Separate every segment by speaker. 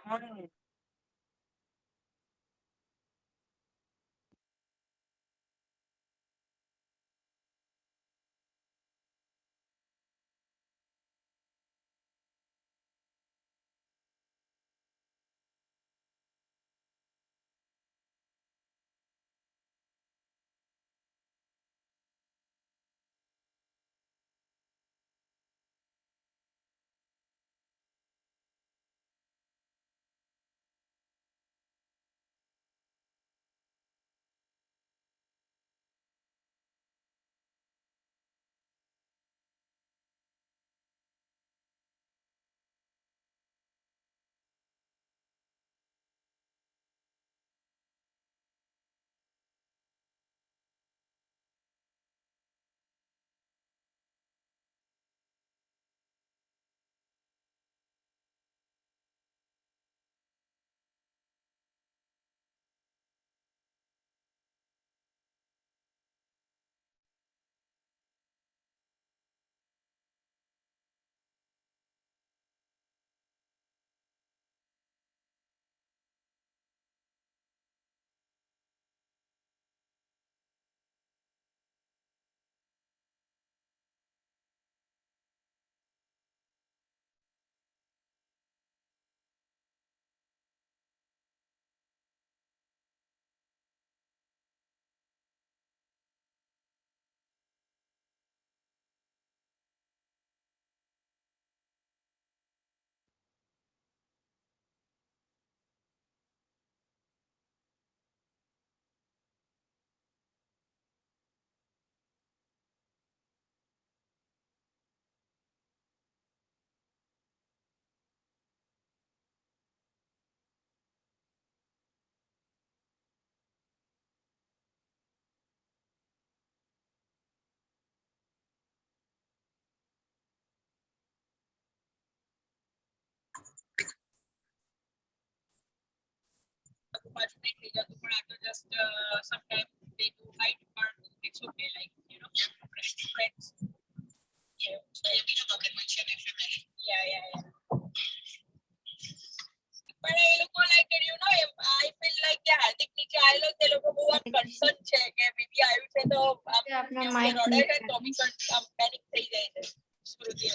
Speaker 1: Just sometimes they do hide, but it's okay. Like friends. Yeah. Yeah. પણ એ લોકો like I feel like કે હાર્દિક નીચે આવેલો તે લોકો બહુ આમ કન્સર્ન છે કે બેબી આવ્યું છે તો
Speaker 2: આપના માઇક
Speaker 1: રડે છે તો બી પેનિક થઈ જાય છે સ્મૃતિ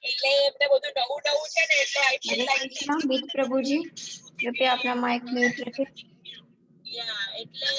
Speaker 1: એટલે એમને બધું નવું છે ને એટલે I feel like
Speaker 2: મિત પ્રભુજી કૃપયા આપના માઇક મ્યુટ રખે
Speaker 1: યા એટલે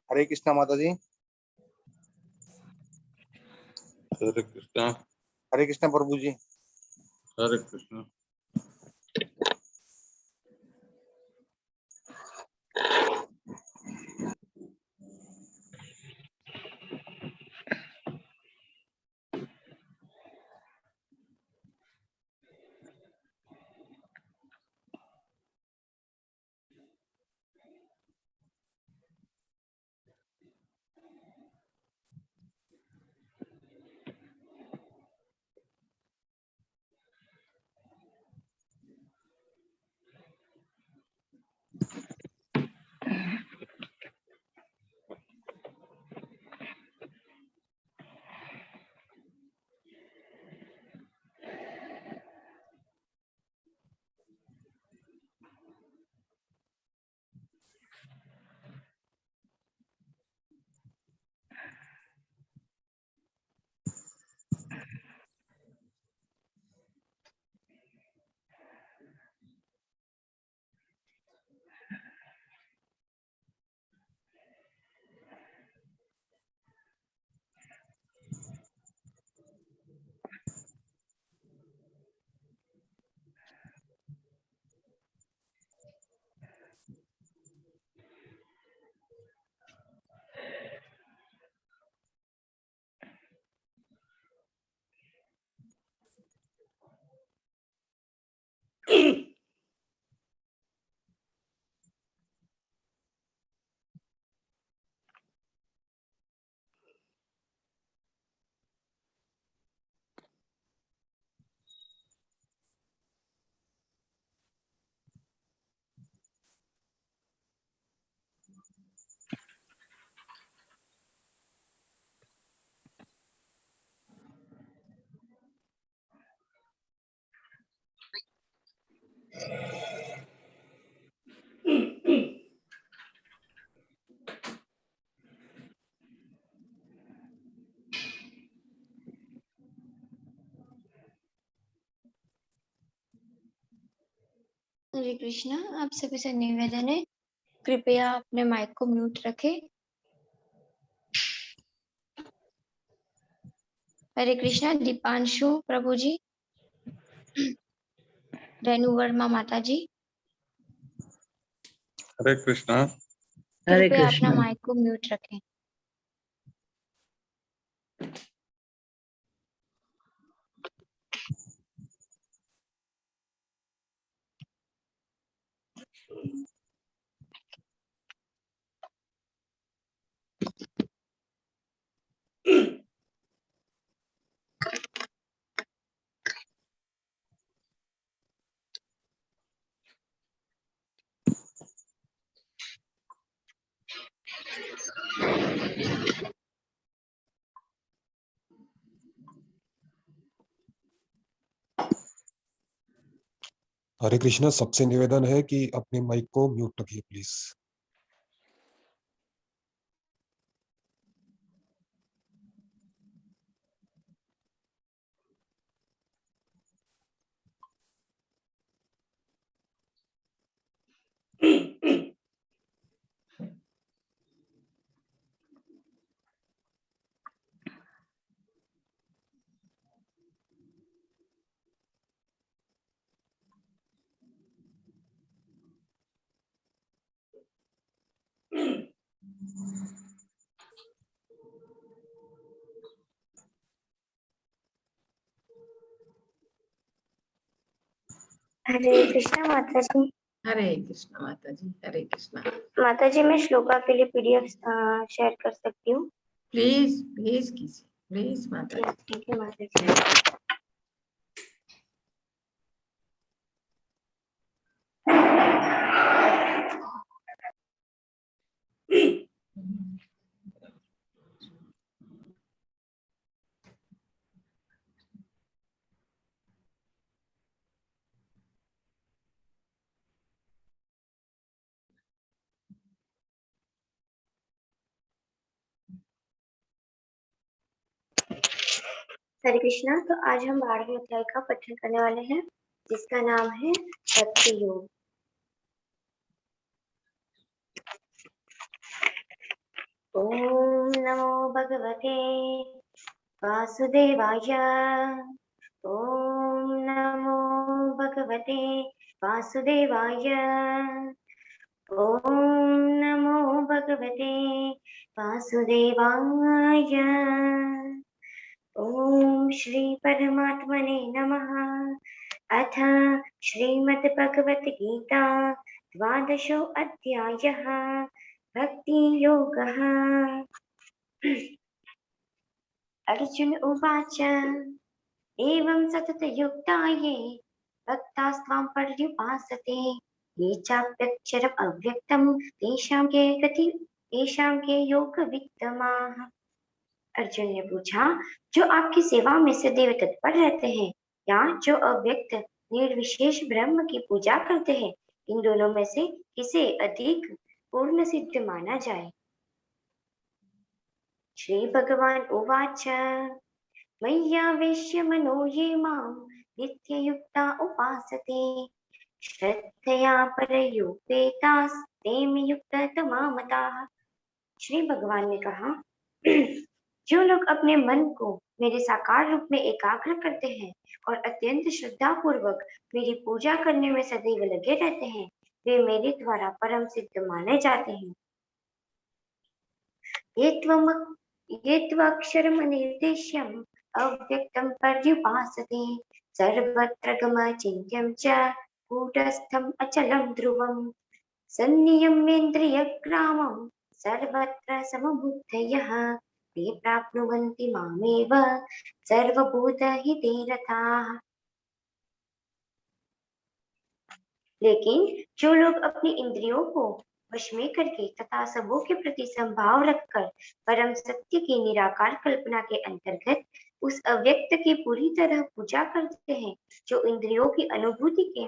Speaker 3: हरे कृष्णा माता जी।
Speaker 4: हरे कृष्णा
Speaker 3: प्रभु जी। हरे कृष्ण।
Speaker 2: हरे कृष्णा। आप सभी से निवेदन है, कृपया अपने माइक को म्यूट रखें। हरे कृष्णा। दीपांशु प्रभु जी, रेणु वर्मा माता जी,
Speaker 3: हरे कृष्णा।
Speaker 4: हरे
Speaker 2: कृपया अपना
Speaker 4: कृष्णा।
Speaker 2: माइक को म्यूट रखें।
Speaker 5: हरे कृष्णा। सबसे निवेदन है कि अपने माइक को म्यूट रखिए प्लीज।
Speaker 2: हरे कृष्णा माता जी।
Speaker 4: हरे कृष्णा माता जी। हरे कृष्णा।
Speaker 2: माता जी, मैं श्लोका के लिए पीडीएफ शेयर कर सकती हूँ?
Speaker 4: प्लीज प्लीज कीजिए, प्लीज माता जी।
Speaker 2: ठीक है माता जी। हरे कृष्णा। तो आज हम 12वें अध्याय का पठन करने वाले हैं, जिसका नाम है भक्ति योग। ओम नमो भगवते वासुदेवाय। ओम नमो भगवते वासुदेवाय। ओम नमो भगवते वासुदेवाय। ओम श्री परमात्मने नमः। अथ श्रीमद्भगवद्गीता द्वादशो अध्यायः भक्ति योगः। अर्जुन उवाच एवं सततयुक्ता ये भक्तास्त्वां पर्युपासते ये चाप्यक्षरम् अव्यक्तं तेषां के योगवित्तमाः। अर्जुन ने पूछा, जो आपकी सेवा में सदैव तत्पर रहते हैं या जो अव्यक्त निर्विशेष ब्रह्म की पूजा करते हैं, इन दोनों में से किसे अधिक पूर्ण सिद्ध माना जाए। श्री भगवान उवाच मय्यावेश्य मनो ये मां नित्ययुक्ता उपासते श्रद्धया परयोपेतास्ते मे युक्ततमा मताः। श्री भगवान ने कहा, जो लोग अपने मन को मेरे साकार रूप में एकाग्र करते हैं और अत्यंत श्रद्धा पूर्वक मेरी पूजा करने में सदैव लगे रहते हैं, वे मेरे द्वारा परम सिद्ध माने जाते हैं। ये त्वक्षरमनिर्देश्यम् अव्यक्तं पर्युपासते सर्वत्र गमचिन्त्यं च कूटस्थम् अचलं ध्रुवम् सन्नियम्येन्द्रियग्रामं सर्वत्र समबुद्धयः ते प्राप्नुवन्ति मामेव सर्वभूतहिते रताः। लेकिन जो लोग अपनी इंद्रियों को वश में करके तथा सबों के प्रति संभाव रखकर परम सत्य की निराकार कल्पना के अंतर्गत उस अव्यक्त की पूरी तरह पूजा करते हैं, जो इंद्रियों की अनुभूति के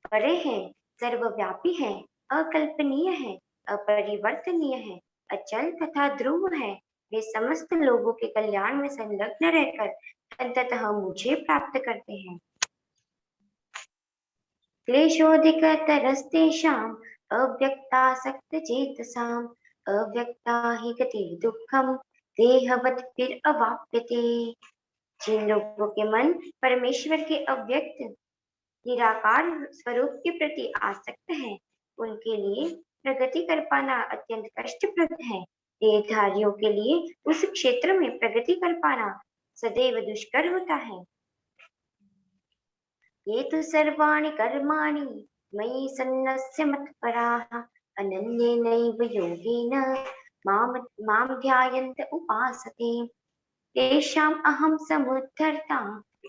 Speaker 2: परे है, सर्वव्यापी है, अकल्पनीय है, अपरिवर्तनीय है, अचल तथा ध्रुव है, वे समस्त लोगों के कल्याण में संलग्न रहकर अंततः मुझे प्राप्त करते हैं। क्लेशोऽधिकतरस्तेषाम् अव्यक्तासक्तचेतसाम् अव्यक्ता हि गतिः दुःखम् देहवद्भिरवाप्यते। जिन लोगों के मन परमेश्वर के अव्यक्त निराकार स्वरूप के प्रति आसक्त है, उनके लिए प्रगति कर पाना अत्यंत कष्टप्रद है। देहधारियों के लिए उस क्षेत्र में प्रगति कर पाना सदैव दुष्कर होता है। ये तु सर्वाणि कर्माणि मयि सन्न्यस्य मत्पराः अनन्येनैव योगेन मां ध्यायन्त उपासते तेषाम् अहं समुद्धर्ता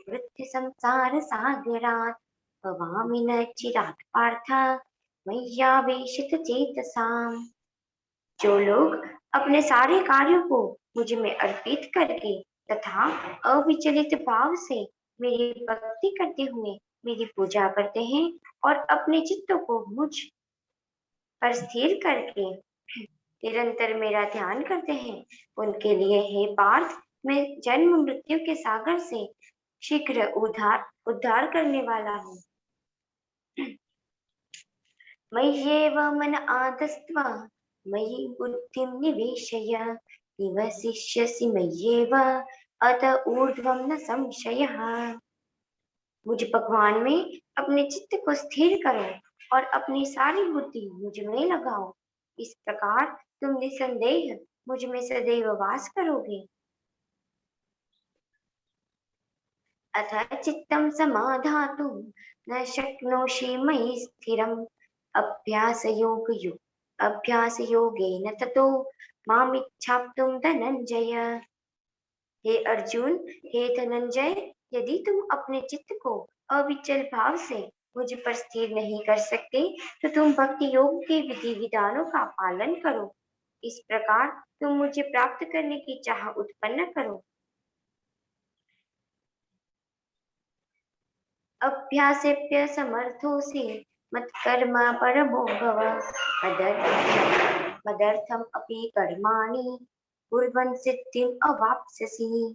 Speaker 2: मृत्युसंसारसागरात् भवामि न चिरात् पार्थ मय्यावेशितचेतसाम्। जो लोग अपने सारे कार्यों को मुझ में अर्पित करके तथा अविचलित भाव से मेरी भक्ति करते हुए मेरी पूजा करते हैं और अपने चित्त को मुझ पर स्थिर करके निरंतर मेरा ध्यान करते हैं, उनके लिए हे पार्थ, मैं जन्म मृत्यु के सागर से शीघ्र उद्धार करने वाला हूँ। मय्येव मन आदस्त्व मयि बुद्धिं निवेशय निवसिष्यसि मय्येव अत ऊर्ध्वं न संशयः। मुझ भगवान में अपने चित्त को स्थिर करो और अपनी सारी बुद्धि मुझ में लगाओ, इस प्रकार तुम निसंदेह मुझ में सदैव वास करोगे। अथ चित्तं समाधातुं न शक्नोषि मयि स्थिरम् अभ्यासयोगेन ततो मामिच्छाप्तुं धनंजय। हे अर्जुन, हे धनंजय, यदि तुम अपने चित्त को अविचल भाव से मुझ पर स्थिर नहीं कर सकते, तो तुम भक्ति योग के विधि विधानों का पालन करो। इस प्रकार तुम मुझे प्राप्त करने की चाह उत्पन्न करो। अभ्यासेभ्य समर्थोऽसि मत्कर्म परमो भव मदर्थम अपि कर्माणि कुर्वन् सिद्धिम् अवाप्स्यसि।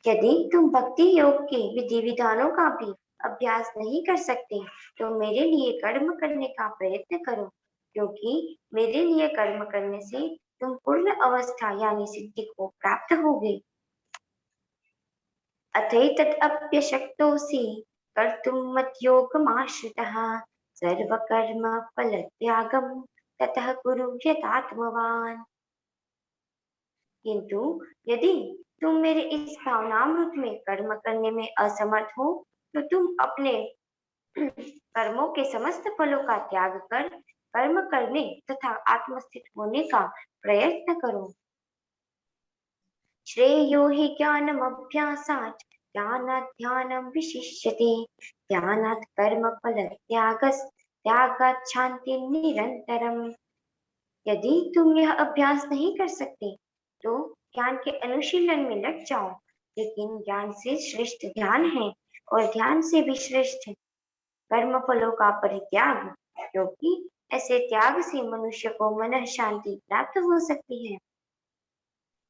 Speaker 2: यदि तुम भक्ति योग के विधि विधानों का भी अभ्यास नहीं कर सकते, तो मेरे लिए कर्म करने का प्रयत्न करो, क्योंकि मेरे लिए कर्म करने से तुम पूर्ण अवस्था यानी सिद्धि को प्राप्त होगे। अथैतदप्यशक्तोऽसि कर्तुं मद्योगमाश्रितः सर्वकर्मफलत्यागं ततः कुरु यतात्मवान्। किंतु यदि तुम मेरे इस भावनामृत में कर्म करने में असमर्थ हो तो तुम अपने कर्मों के समस्त फलों का त्याग कर कर्म करने तथा आत्मस्थित होने का प्रयत्न करो। श्रेयो हि ज्ञानमभ्यासात् ज्ञानात् ध्यानं विशिष्यते ध्यानात् कर्मफल त्यागात् शान्ति निरंतरम। यदि तुम यह अभ्यास नहीं कर सकते तो ज्ञान के अनुशीलन में लग जाओ, लेकिन ज्ञान से श्रेष्ठ ध्यान है और ध्यान से भी श्रेष्ठ कर्म फलों का परित्याग, क्योंकि ऐसे त्याग से मनुष्य को मन शांति प्राप्त हो सकती है।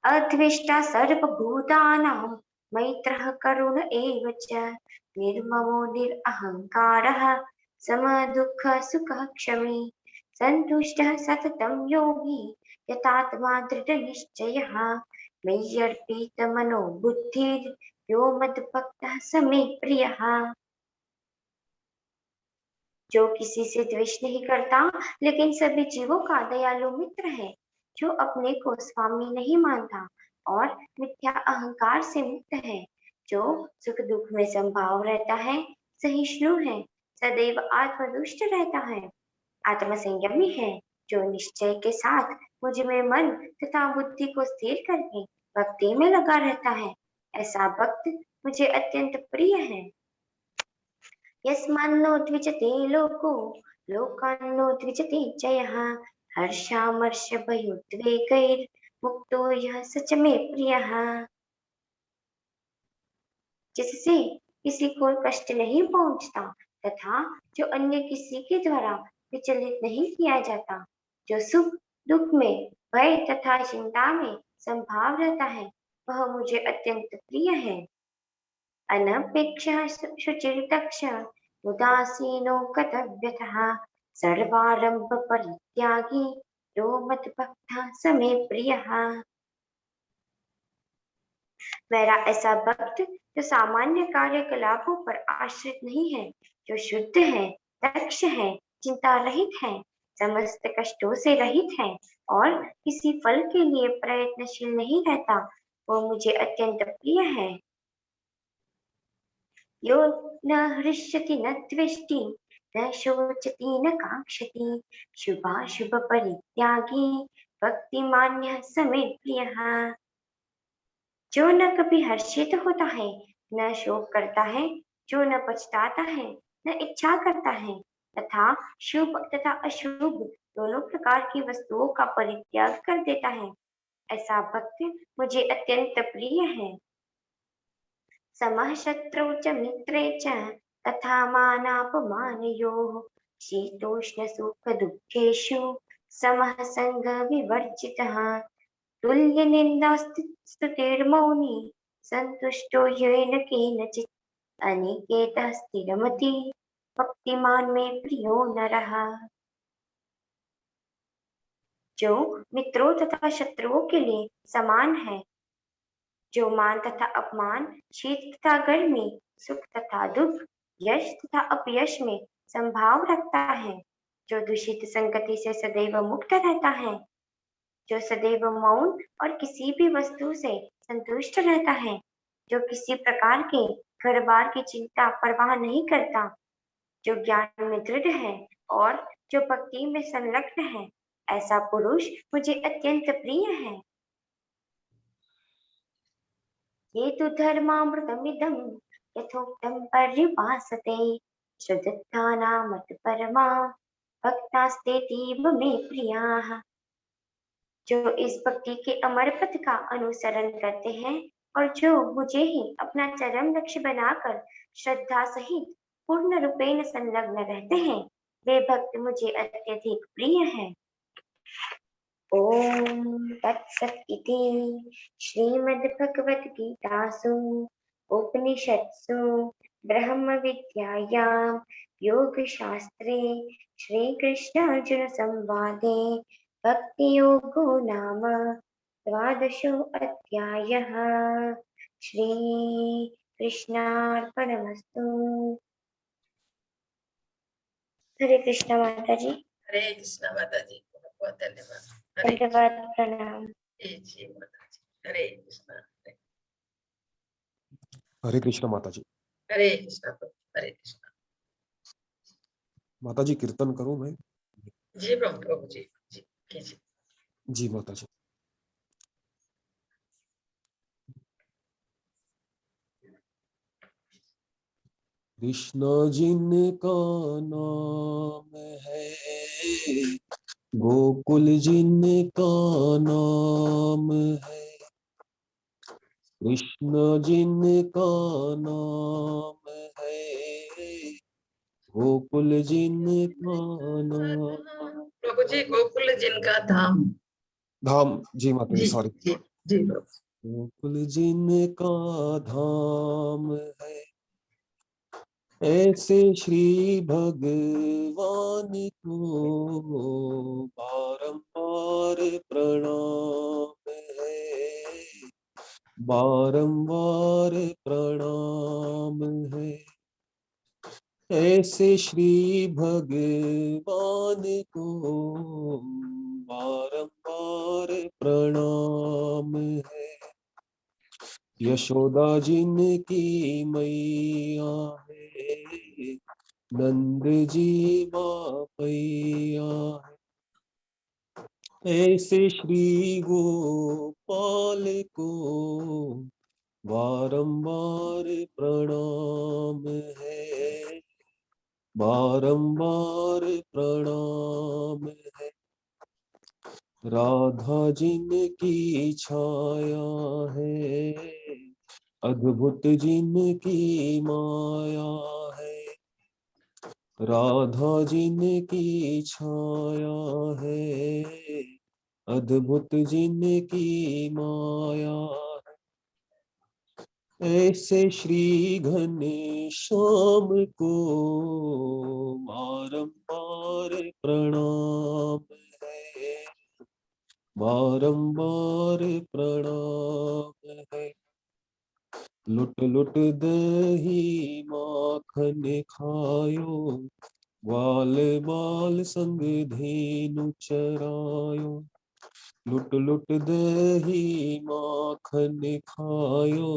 Speaker 2: अद्वेष्टा सर्वभूतानां मैत्रः करुण एव च निर्ममो निरहंकारः समदुःख सुखः क्षमी संतुष्टः सततं योगी यतात्मा दृढनिश्चयः मय्यर्पित मनो बुद्धिर् यो मद्भक्तः स मे प्रियः। जो किसी से द्वेष नहीं करता लेकिन सभी जीवों का दयालु मित्र है, जो अपने को स्वामी नहीं मानता और मिथ्या अहंकार से मुक्त है, जो सुख दुख में संभाव रहता है, सहिष्णु है, सदैव आत्मतुष्ट रहता है, आत्मसंयमी है, जो निश्चय के साथ मुझ में मन तथा बुद्धि को स्थिर करके भक्ति में लगा रहता है, ऐसा भक्त मुझे अत्यंत प्रिय है। यस्मान्नो द्विजते लोको लोकान्नो द्विजते च यः हर्षामर्षभयोद्वेगैर्मुक्तो यः स च मे प्रियः। जिससे किसी को कष्ट नहीं पहुंचता तथा जो अन्य किसी के द्वारा विचलित नहीं किया जाता, जो सुख दुख में भय तथा चिंता में संभाव रहता है, वह मुझे अत्यंत प्रिय है। अनपेक्षः शुचिर्दक्ष उदासीनो गतव्यथः सर्वारंभ परित्यागी यो मद्भक्तः स मे प्रियः। मेरा ऐसा भक्त जो सामान्य कार्यकलापों पर आश्रित नहीं है, जो शुद्ध है, दक्ष है, चिंता रहित है, समस्त कष्टों से रहित है और किसी फल के लिए प्रयत्नशील नहीं रहता, वो मुझे अत्यंत प्रिय है। यो न हृष्यति न द्वेष्टि न शोचति न कांक्षति शुभाशुभ परित्यागी भक्तिमान्यः स मे प्रियः। जो न कभी हर्षित होता है, न शोक करता है, जो न पछताता है, न इच्छा करता है तथा शुभ तथा अशुभ दोनों प्रकार की वस्तुओं का परित्याग कर देता है, ऐसा भक्त मुझे अत्यंत प्रिय है। समः शत्रौ च मित्रे च तथा मानापमानयोः शीतोष्ण सुख दुःखेषु समः संग विवर्जितः तुल्य निंदा स्तुतिर्मौनी संतुष्टो येन केनचित् अनिकेतः स्थिरमति भक्तिमान में प्रियो नरः। जो मित्रों तथा शत्रुओं के लिए समान है, जो मान तथा अपमान, शीत तथा गर्मी, सुख तथा दुख, यश तथा अपयश में संभाव रखता है, जो दूषित संगति से सदैव मुक्त रहता है, जो सदैव मौन और किसी भी वस्तु से संतुष्ट रहता है, जो किसी प्रकार के घर बार की चिंता परवाह नहीं करता, जो ज्ञान में दृढ़ है और जो भक्ति में संलग्न है, ऐसा पुरुष मुझे अत्यंत प्रिय है। ये तु धर्मामृतमिदं यथोक्तं पर्युपासते श्रद्धाना मत्परमा भक्तास्तेतीव मे प्रियाः। जो इस भक्ति के अमर पथ का अनुसरण करते हैं और जो मुझे ही अपना चरम लक्ष्य बनाकर श्रद्धा सहित पूर्ण रूपेण संलग्न रहते हैं, वे भक्त मुझे अत्यधिक प्रिय हैं। ओम तत्सत् इति श्रीमद्भगवद्गीतासु उपनिषत्सु ब्रह्मविद्यायां योगशास्त्रे श्रीकृष्णार्जुन संवादे भक्तियोगो नाम द्वादशो अध्यायः। श्री कृष्णार्पणमस्तु। हरे कृष्णा माता जी।
Speaker 4: हरे कृष्णा माता जी, बहुत बहुत धन्यवाद। हरे
Speaker 2: धन्यवाद, प्रणाम।
Speaker 4: जी माता जी, हरे कृष्णा।
Speaker 5: हरे कृष्ण माता जी।
Speaker 4: हरे कृष्णा प्रभु, हरे कृष्णा।
Speaker 5: माता जी कीर्तन करूं मैं?
Speaker 4: जी प्रभु जी, जी कीजिए।
Speaker 5: जी माता जी। कृष्ण जिनका नाम है, गोकुल जिनका नाम है, कृष्ण जिनका नाम है, गोकुल जिनका नाम।
Speaker 4: प्रभु जी, गोकुल जिनका धाम।
Speaker 5: धाम, जी माता जी,
Speaker 4: जी
Speaker 5: सॉरी।
Speaker 4: जी जी प्रभु।
Speaker 5: गोकुल जिनका धाम है, ऐसे श्री भगवान को बारंबार प्रणाम है, बारंबार प्रणाम है। ऐसे श्री भगवान को बारंबार प्रणाम है। यशोदा जिनकी मैया है, नंद जी बापैया है। ऐसे श्री गोपाल को बारंबार प्रणाम है, बारंबार प्रणाम है। राधा जिनकी छाया है, अद्भुत जिनकी माया है। राधा जिनकी छाया है, अद्भुत जिनकी माया है। ऐसे श्री घनश्याम को बारंबार प्रणाम है, बारंबार प्रणाम है। लुट लुट दही माखन खायो, ग्वाल बाल संग धेनु चरायो। लुट लुट दही माखन खायो,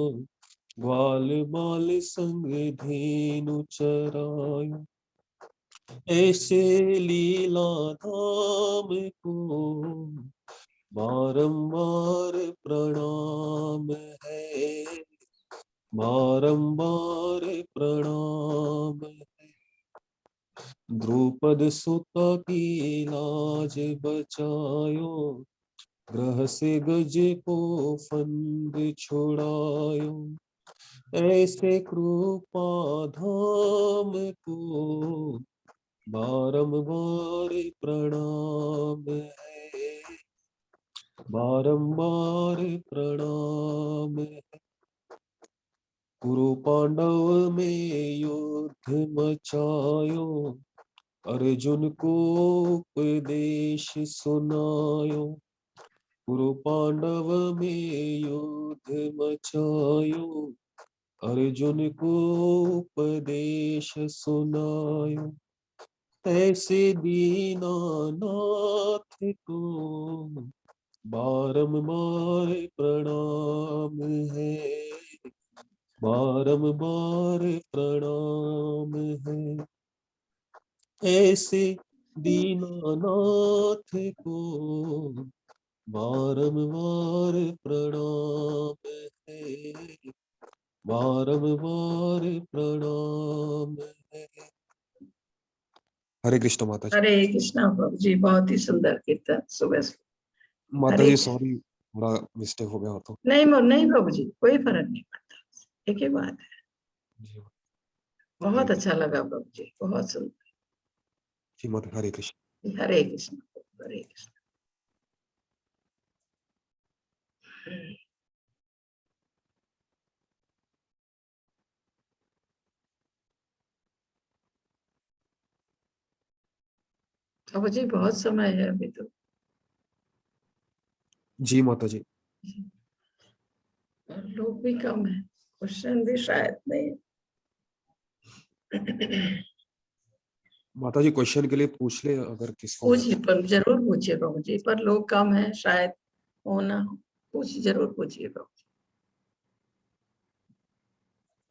Speaker 5: ग्वाल बाल संग धेनु चरायो। ऐसे लीला धाम को बारंबार प्रणाम है, बारंबार प्रणाम है। द्रुपद सुता की लाज बचायो, ग्रह से गज को फंद छुड़ायो। ऐसे कृपा धाम को बारंबार प्रणाम है, बारंबार प्रणाम है। कुरु पांडव में युद्ध मचायो, अर्जुन को उपदेश सुनायो। कुरु पांडव में युद्ध मचायो, अर्जुन को उपदेश सुनायो। ऐसे दीनानाथ को बारंबार प्रणाम है, बारंबार प्रणाम है। ऐसे दीनानाथ को बारंबार प्रणाम है, बारंबार प्रणाम है। हरे कृष्ण माता जी।
Speaker 4: हरे कृष्णा प्रभु जी, बहुत ही सुंदर कीर्तन सुबह सुबह।
Speaker 5: माता
Speaker 4: हरे
Speaker 5: जी सॉरी, थोड़ा मिस्टेक हो गया हो तो।
Speaker 4: नहीं प्रभु जी, कोई फर्क नहीं पड़ता, एक ही बात है।
Speaker 5: जी
Speaker 4: बहुत अच्छा लगा प्रभु जी, बहुत सुंदर।
Speaker 5: जी माता, हरे कृष्ण।
Speaker 4: हरे कृष्ण, हरे कृष्ण। प्रभु जी, बहुत समय है अभी तो।
Speaker 5: जी माता जी।
Speaker 4: और लोग भी कम है। क्वेश्चन भी शायद नहीं।
Speaker 5: माता जी क्वेश्चन के लिए पूछ ले अगर किसको है।
Speaker 4: पूछिए, पर जरूर पूछिए बाबू जी, पर लोग कम है शायद, होना पूछिए, जरूर पूछिए बाबू।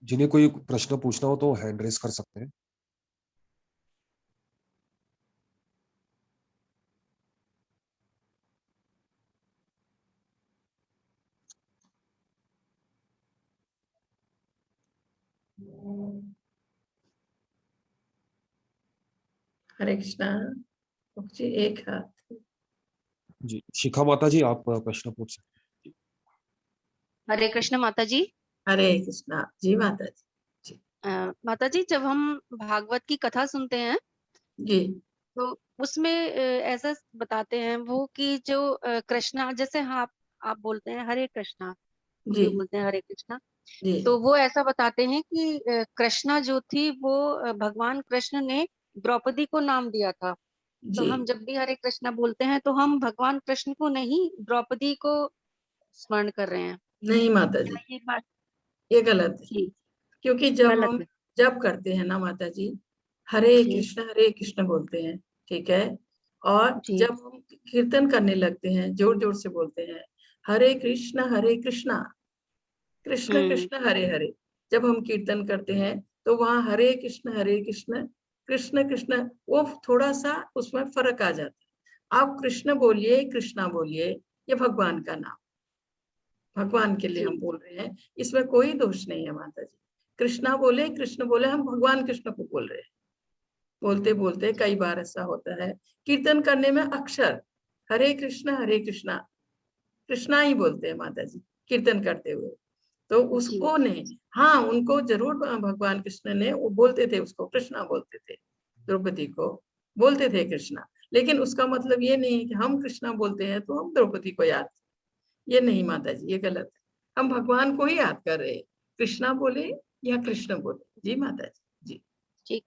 Speaker 5: जिन्हें कोई प्रश्न पूछना हो तो हैंड रेस कर सकते हैं।
Speaker 4: हरे कृष्णा बाबू जी, एक हाथ।
Speaker 5: जी शिखा माता जी आप प्रश्न पूछ सकते
Speaker 3: हरे कृष्ण माता जी।
Speaker 4: हरे कृष्णा जी माता जी।
Speaker 3: माता जी, जब हम भागवत की कथा सुनते हैं
Speaker 4: जी
Speaker 3: तो उसमें ऐसा बताते हैं वो कि जो कृष्णा, जैसे आप बोलते हैं हरे कृष्णा, हम
Speaker 4: जी
Speaker 3: भी बोलते हैं हरे कृष्णा,
Speaker 4: जी
Speaker 3: तो वो ऐसा बताते हैं कि कृष्णा जो थी वो भगवान कृष्ण ने द्रौपदी को नाम दिया था। तो
Speaker 4: जी।
Speaker 3: हम जब भी हरे कृष्णा बोलते हैं तो हम भगवान कृष्ण को नहीं, द्रौपदी को स्मरण कर रहे हैं।
Speaker 4: नहीं माता जी,
Speaker 3: क्या ये बात
Speaker 4: ये गलत है।
Speaker 3: जी
Speaker 4: क्योंकि जब
Speaker 3: गलत
Speaker 4: हम
Speaker 3: है?
Speaker 4: जब करते हैं ना माता जी, हरे कृष्ण बोलते हैं, ठीक है। और
Speaker 3: जी
Speaker 4: जब हम कीर्तन करने लगते हैं, जोर जोर से बोलते हैं, हरे कृष्ण कृष्ण
Speaker 3: हम्म
Speaker 4: कृष्ण हरे हरे। जब हम कीर्तन करते हैं तो वहाँ हरे कृष्ण कृष्ण कृष्ण, वो थोड़ा सा उसमें फर्क आ जाता है। आप कृष्ण बोलिए, कृष्णा बोलिए, ये भगवान का नाम, भगवान के लिए
Speaker 3: जी
Speaker 4: हम बोल रहे हैं, इसमें कोई दोष नहीं है माता जी। कृष्ण बोले, हम भगवान कृष्ण को बोल रहे हैं। बोलते बोलते कई बार ऐसा होता है, कीर्तन करने में अक्षर हरे कृष्णा कृष्णा ही बोलते हैं माता जी, कीर्तन करते हुए। तो
Speaker 3: जी
Speaker 4: उसको ने, हाँ उनको जरूर भगवान कृष्ण ने, वो बोलते थे, उसको कृष्णा बोलते थे, द्रौपदी को बोलते थे कृष्णा। लेकिन उसका मतलब ये नहीं है कि हम कृष्णा बोलते हैं तो हम द्रौपदी को याद, ये नहीं माता जी, ये गलत है। हम भगवान को ही याद कर रहे हैं, कृष्णा बोले या कृष्ण बोले। जी माता जी। जी
Speaker 3: ठीक।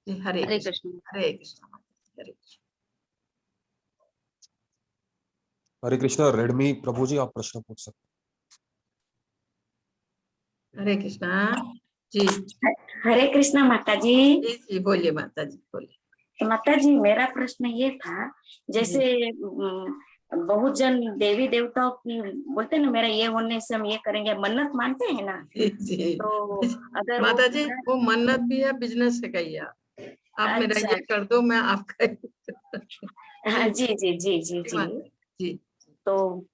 Speaker 4: जी।
Speaker 3: हरे कृष्ण।
Speaker 4: हरे कृष्ण माता जी, हरे कृष्ण।
Speaker 5: हरे कृष्णा रेडमी प्रभु जी आप प्रश्न पूछ सकते
Speaker 4: हरे कृष्णा जी।
Speaker 6: हरे कृष्णा माता जी।
Speaker 4: जी जी बोलिए माता जी, बोलिए।
Speaker 6: माता जी, मेरा प्रश्न ये था, जैसे बहुत जन देवी देवताओं की बोलते हैं ना, मेरा ये होने से हम ये करेंगे, मन्नत मानते हैं ना।
Speaker 4: जी जी।
Speaker 6: तो अगर वो
Speaker 4: माता जी
Speaker 6: पूरा,
Speaker 4: वो मन्नत भी है, बिजनेस है, कहिए आप मेरा
Speaker 6: अच्छा,
Speaker 4: ये कर दो, मैं आपका
Speaker 6: हाँ
Speaker 4: जी
Speaker 6: जी जी जी जी
Speaker 4: जी
Speaker 6: जी।
Speaker 4: माता जी।
Speaker 6: तो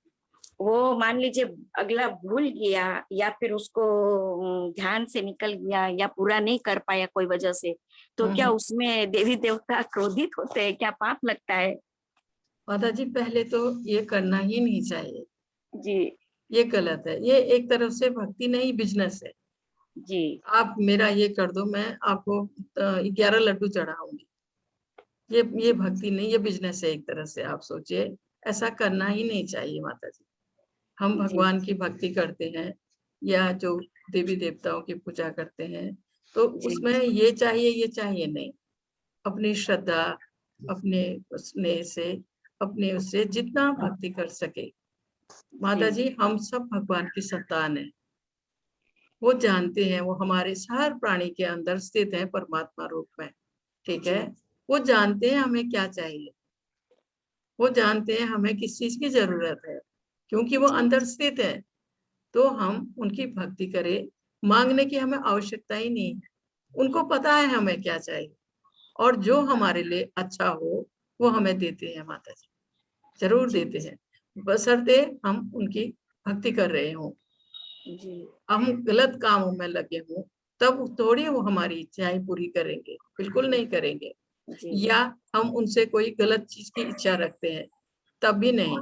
Speaker 6: वो मान लीजिए अगला भूल गया या फिर उसको ध्यान से निकल गया या पूरा नहीं कर पाया कोई वजह से, तो क्या
Speaker 4: हम्म।
Speaker 6: उसमें देवी देवता क्रोधित होते हैं? क्या पाप लगता है?
Speaker 4: माता जी पहले तो ये करना ही नहीं चाहिए,
Speaker 6: जी
Speaker 4: ये गलत है, ये एक तरफ से भक्ति नहीं, बिजनेस है।
Speaker 6: जी
Speaker 4: आप मेरा ये कर दो, मैं आपको 11 लड्डू चढ़ाऊंगी, ये
Speaker 6: जी
Speaker 4: भक्ति नहीं, ये बिजनेस है एक तरह से। आप सोचिए, ऐसा करना ही नहीं चाहिए माता जी। हम
Speaker 6: जी
Speaker 4: भगवान की भक्ति करते हैं या जो देवी देवताओं की पूजा करते हैं, तो
Speaker 6: जी
Speaker 4: उसमें ये चाहिए नहीं। अपनी श्रद्धा, अपने स्नेह से, अपने उससे जितना भक्ति कर सके। माता
Speaker 6: जी
Speaker 4: जी हम सब भगवान की संतान है, वो जानते हैं, वो हमारे हर प्राणी के अंदर स्थित है परमात्मा रूप में, ठीक है।
Speaker 6: जी
Speaker 4: वो जानते हैं हमें क्या चाहिए, वो जानते हैं हमें किस चीज की जरूरत है, क्योंकि वो
Speaker 6: जी
Speaker 4: अंदर स्थित है। तो हम उनकी भक्ति करें, मांगने की हमें आवश्यकता ही नहीं है। उनको पता है हमें क्या चाहिए, और जो हमारे लिए अच्छा हो वो हमें देते हैं माता जी, जरूर
Speaker 6: जी
Speaker 4: देते हैं, बशर्ते हम उनकी भक्ति कर रहे हों।
Speaker 6: जी
Speaker 4: हम गलत कामों में लगे हों तब थोड़ी वो हमारी इच्छाएं पूरी करेंगे, बिल्कुल नहीं करेंगे।
Speaker 6: जी
Speaker 4: या हम उनसे कोई गलत चीज की इच्छा रखते हैं, तब भी नहीं।